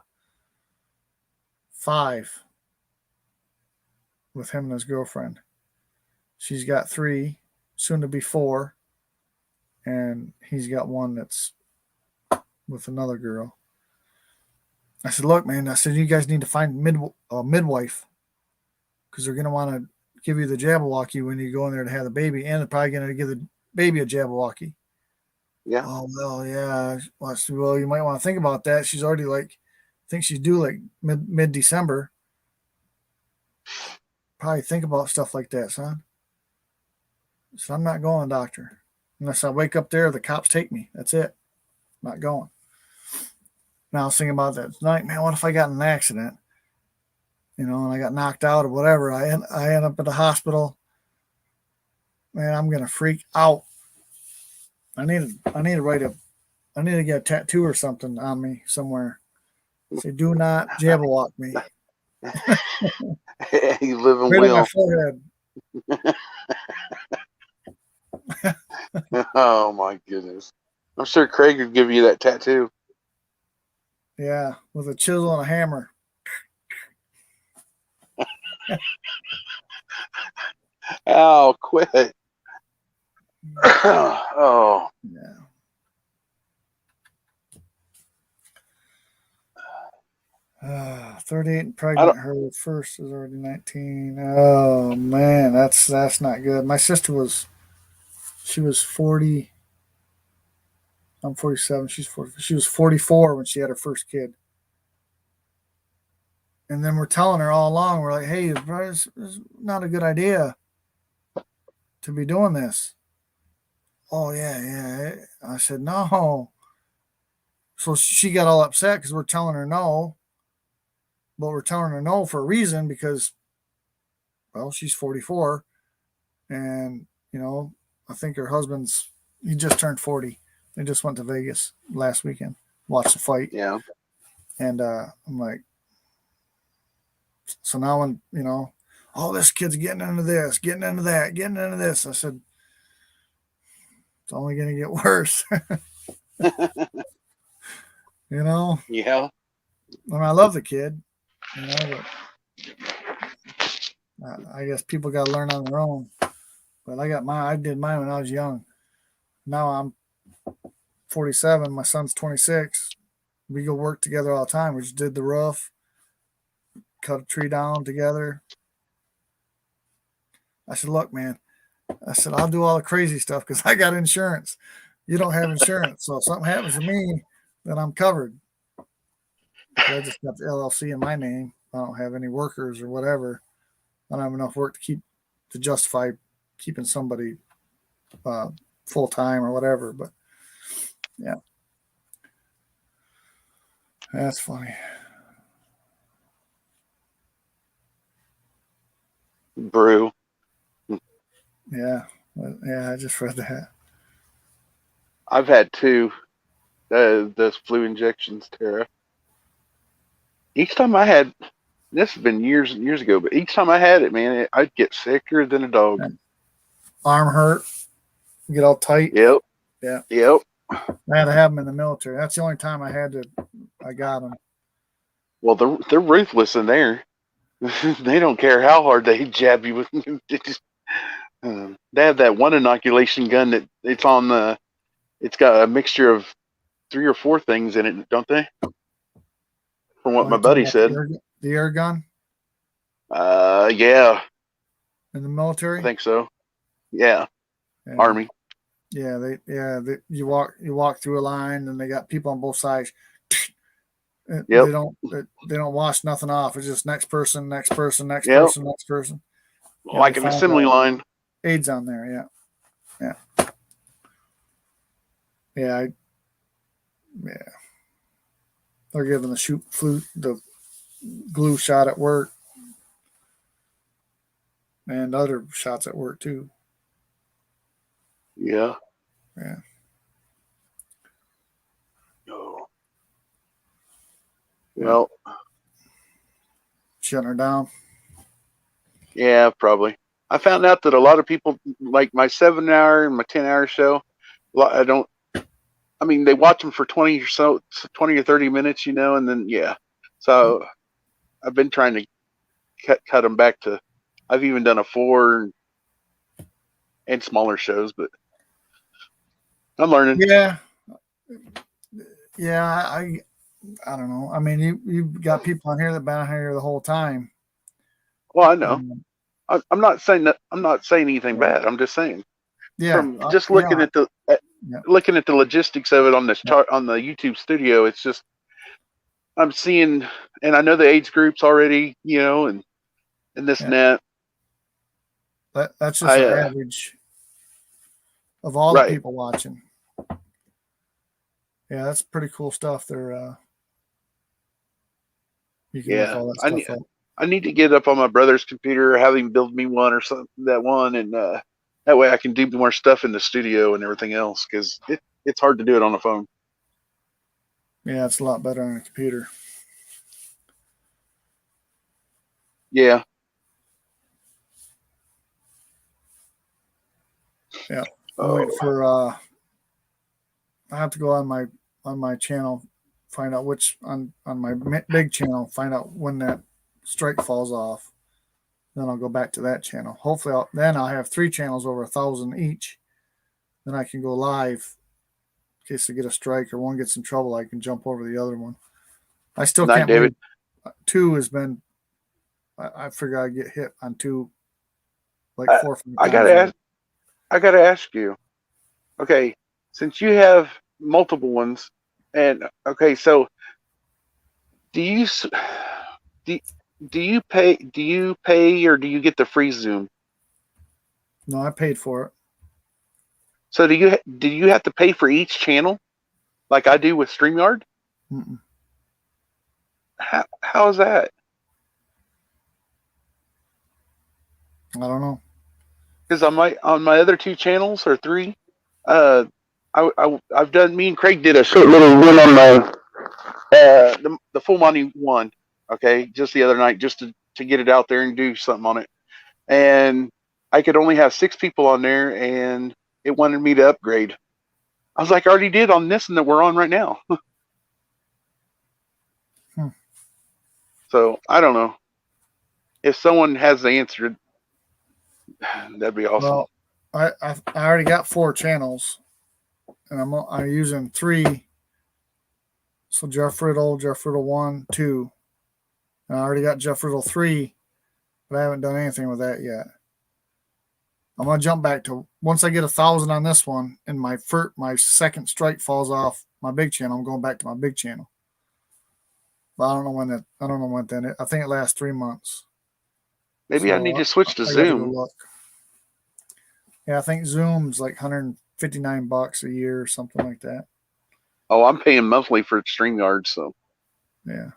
5 with him and his girlfriend. She's got 3, soon to be 4, and he's got 1 that's with another girl. I said, look, man, I said, you guys need to find a midwife because they're going to want to give you the Jabberwocky when you go in there to have the baby, and they're probably going to give the baby a Jabberwocky. Yeah. Oh, well, yeah. Well, I said, well, you might want to think about that. She's already I think she's due mid-December. Probably think about stuff like that, son. So I'm not going, doctor. Unless I wake up there, the cops take me. That's it. Not going. Now I was thinking about that tonight. Man, what if I got in an accident? And I got knocked out or whatever. I end up at the hospital. Man, I'm gonna freak out. I need to get a tattoo or something on me somewhere. Say, do not Jabberwock me. You live in right Will. on my forehead. Oh my goodness. I'm sure Craig would give you that tattoo. Yeah, with a chisel and a hammer. Oh, quit. Oh. Yeah. Uh, 38 and pregnant. Her first is already 19. Oh man, that's not good. My sister was 40. I'm 47. She's 40. She was 44 when she had her first kid. And then we're telling her all along, we're like, hey, it's not a good idea to be doing this. Oh, yeah. I said, no. So she got all upset because we're telling her no. But we're telling her no for a reason because, well, she's 44. And, I think her he just turned 40. They just went to Vegas last weekend, watched the fight. Yeah. And I'm like, so now when, oh, this kid's getting into this, getting into that, getting into this. I said, it's only going to get worse. Yeah. And I love the kid, but I guess people got to learn on their own. But I did mine when I was young. Now I'm 47. My son's 26. We go work together all the time. We just did the roof, cut a tree down together. I said, look, man, I'll do all the crazy stuff because I got insurance. You don't have insurance. So if something happens to me, then I'm covered. I just got the LLC in my name. I don't have any workers or whatever. I don't have enough work to justify keeping somebody full time or whatever. But yeah, that's funny. Brew. Yeah, I just read that. I've had 2 those flu injections, Tara. Each time I had, this has been years and years ago, but each time I had it, man, I'd get sicker than a dog. Arm hurt, get all tight. Yep. Yeah. Yep. I had to have them in the military. That's the only time I got them. Well, they're ruthless in there. They don't care how hard they jab you with. They have that one inoculation gun that it's on it's got a mixture of 3 or 4 things in it, don't they? From what my buddy said. The air gun? Yeah. In the military? I think so. Yeah. Army. Yeah, you walk through a line and they got people on both sides. Yep. They don't wash nothing off. It's just next person, next person, next person, next person. Like an assembly line. AIDS on there, yeah. Yeah. They're giving the glue shot at work. And other shots at work too. Yeah. Yeah. Oh. Well. Shutting her down. Yeah, probably. I found out that a lot of people like my 7-hour and my 10-hour show. They watch them for 20 or 30 minutes, and then So I've been trying to cut them back to. I've even done a 4 and smaller shows, but I'm learning. Yeah. I don't know. I mean, you've got people on here that have been on here the whole time. Well, I know. I'm not saying that. I'm not saying anything bad. I'm just saying. Yeah. From just looking at the logistics of it on this chart on the YouTube studio, it's just I'm seeing, and I know the age groups already, and this and that. That's just an average of all the people watching. Yeah, that's pretty cool stuff. You can look all that stuff up. I need to get up on my brother's computer or have him build me one or something, and that way I can do more stuff in the studio and everything else, because it's hard to do it on the phone. Yeah, it's a lot better on a computer. Yeah. Yeah. I'm waiting for I have to go on my channel, find out which on my big channel, find out when that strike falls off. Then I'll go back to that channel. Hopefully I'll have 3 channels over 1,000 each. Then I can go live in case I get a strike or one gets in trouble. I can jump over the other one. I still can't believe 2 has been. I figure I get hit on 2 like 4 or 5 times. I gotta ask you. Okay, since you have multiple ones, and so do you pay or do you get the free Zoom? No, I paid for it. So do you have to pay for each channel, like I do with StreamYard? Mm-mm. How is that? I don't know. Because on my other 2 channels or 3, I've done. Me and Craig did a short little one on the full money one. Okay, just the other night, just to get it out there and do something on it, and I could only have 6 people on there, and it wanted me to upgrade. I was like, I already did on this one that we're on right now. So I don't know. If someone has the answer, that'd be awesome. Well, I already got 4 channels, and I'm using 3. So Jeff Riddle 1, 2. And I already got Jeff Riddle 3, but I haven't done anything with that yet. I'm gonna jump back to once I get 1,000 on this one, and my second strike falls off my big channel. I'm going back to my big channel. Well, I don't know when that. I don't know when then. I think it lasts 3 months. Maybe I need to switch to I got to go Zoom. look. Yeah, I think Zoom's like $159 a year or something like that. Oh, I'm paying monthly for StreamYard, so Yeah.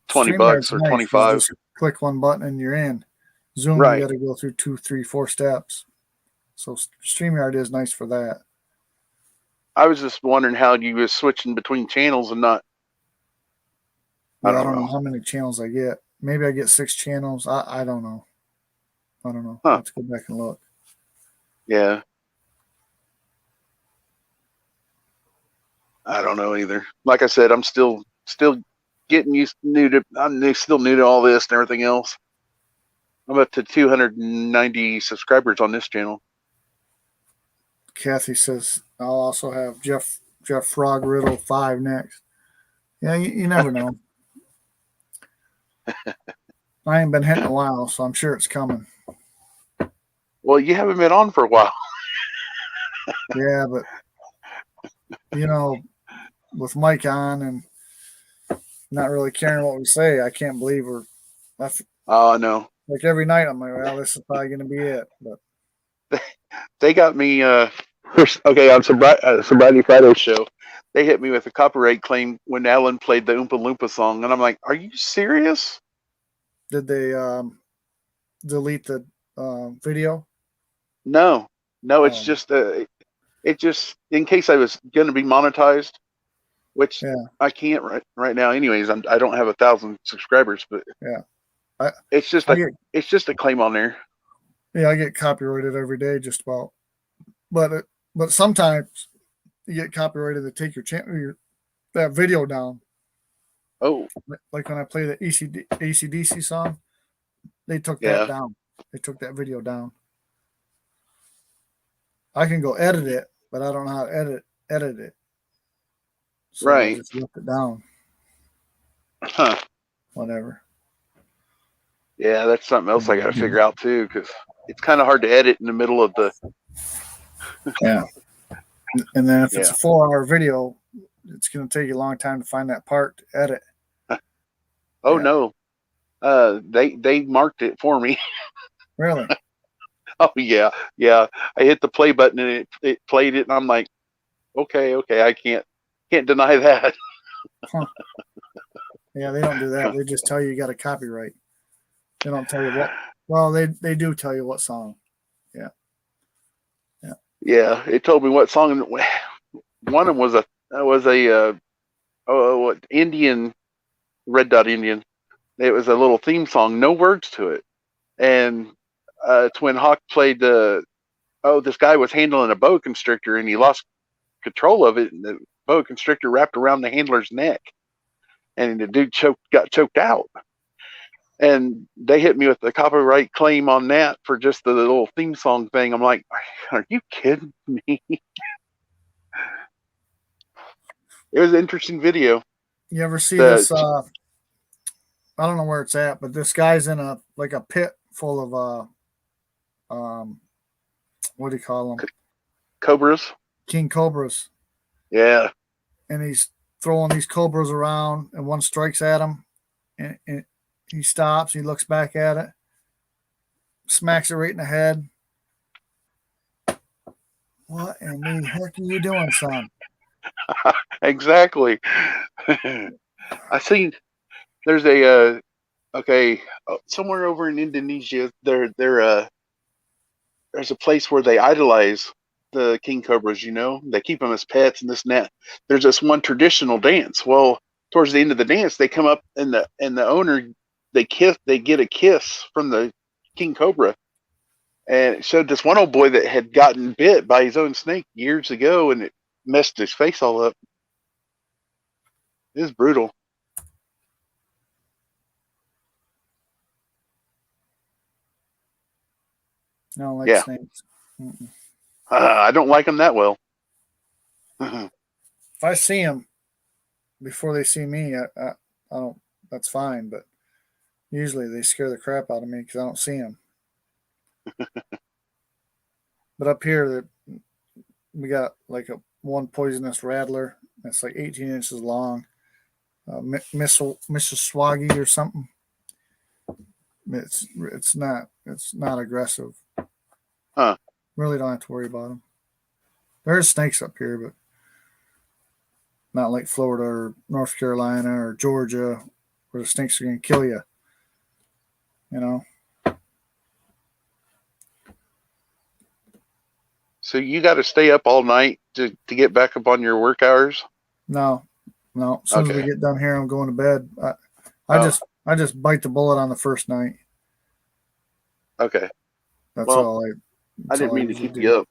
$20 or nice. 25. You just click one button and you're in. Zoom, Right. you got to go through 2, 3, 4 steps. So StreamYard is nice for that. I was just wondering how you was switching between channels and not. Yeah, I don't know how many channels I get. Maybe I get 6 channels. I don't know. I don't know. Huh. I have to go back and look. Yeah. I don't know either. Like I said, I'm still getting I'm still new to all this and everything else. I'm up to 290 subscribers on this channel. Kathy says I'll also have Jeff Frog Riddle 5 next. Yeah, you never know. I ain't been hitting a while, so I'm sure it's coming. Well, you haven't been on for a while. Yeah, but with Mike on and not really caring what we say, I can't believe Oh, I know. Like every night, I'm like, well, this is probably going to be it. But they got me. Okay, on Sobriety Friday show, they hit me with a copyright claim when Alan played the Oompa Loompa song, and I'm like, "Are you serious?" Did they delete the video? No, it's just it just in case I was going to be monetized, which I can't right now. Anyways, I don't have 1,000 subscribers, but it's just a claim on there. Yeah, I get copyrighted every day, just about. But sometimes you get copyrighted to take your channel, that video down. Oh, like when I play the AC/DC song, they took that down. They took that video down. I can go edit it, but I don't know how to edit it. So I just left it down. Huh. Whatever. Yeah, that's something else I got to figure out too, because it's kind of hard to edit in the middle of the. Yeah. And then if it's a 4-hour video, it's going to take you a long time to find that part to edit. Oh no, they marked it for me. Really? Oh yeah. I hit the play button and it played it, and I'm like, okay, I can't deny that. Huh. Yeah, they don't do that. They just tell you got a copyright. They don't tell you what. Well, they do tell you what song. Yeah. Yeah, it told me what song. One of them was a what Indian, Red Dot Indian. It was a little theme song, no words to it, and Twin Hawk played the. Oh, this guy was handling a boa constrictor and he lost control of it, and the boa constrictor wrapped around the handler's neck, and the dude got choked out. And they hit me with the copyright claim on that for just the little theme song thing. I'm like, are you kidding me? It was an interesting video. You ever see this? I don't know where it's at, but this guy's in a pit full of what do you call them? Cobras. King cobras. Yeah. And he's throwing these cobras around, and one strikes at him, and he stops. He looks back at it, smacks it right in the head. What in the heck are you doing, son? Exactly. I seen there's a somewhere over in Indonesia there's a place where they idolize the king cobras. They keep them as pets and this and that. There's this one traditional dance. Well, towards the end of the dance, they come up and the owner they get a kiss from the king cobra, and it showed this one old boy that had gotten bit by his own snake years ago, and it messed his face all up. It was brutal. I don't like snakes. I don't like them that well. If I see them before they see me, I don't. That's fine, but usually they scare the crap out of me because I don't see them. But up here, we got like one poisonous rattler that's like 18 inches long, Mrs. Swaggy or something. It's not aggressive. Huh. Really don't have to worry about them. There's snakes up here, but not like Florida or North Carolina or Georgia, where the snakes are going to kill you. You know. So you got to stay up all night to get back up on your work hours? No. As soon as we get done here, I'm going to bed. I just bite the bullet on the first night. Okay. That's well, all I didn't mean to usually keep do. you up.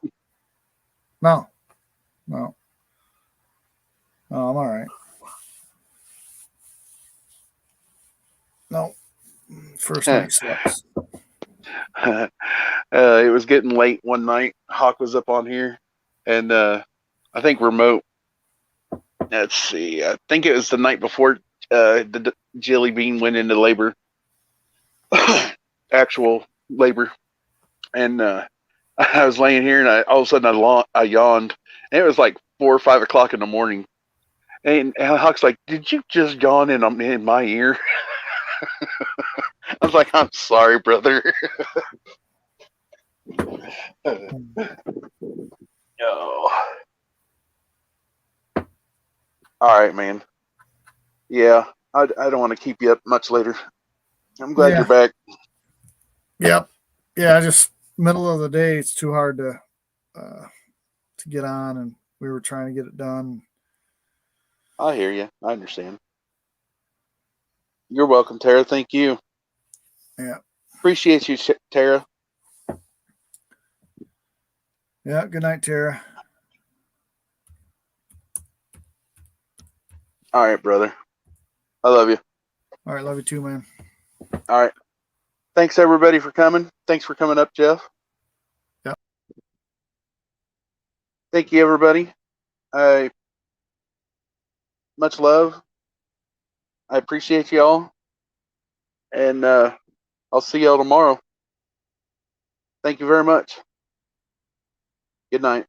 No, I'm all right. No, first night sucks. It was getting late one night. Hawk was up on here, and I think remote. Let's see. I think it was the night before the Jelly Bean went into labor, actual labor, and I was laying here, and all of a sudden I yawned, and it was like 4 or 5 o'clock in the morning, and Hawk's like, "Did you just yawn in my ear?" I was like, "I'm sorry, brother." Oh. All right, man. Yeah, I don't want to keep you up much later. I'm glad you're back. Yep. Yeah, just middle of the day, it's too hard to get on, and we were trying to get it done. I hear you. I understand. You're welcome, Tara. Thank you. Yeah. Appreciate you, Tara. Yeah. Good night, Tara. All right, brother. I love you. All right. Love you too, man. All right. Thanks, everybody, for coming. Thanks for coming up, Jeff. Yep. Thank you, everybody. Much love. I appreciate y'all. And I'll see y'all tomorrow. Thank you very much. Good night.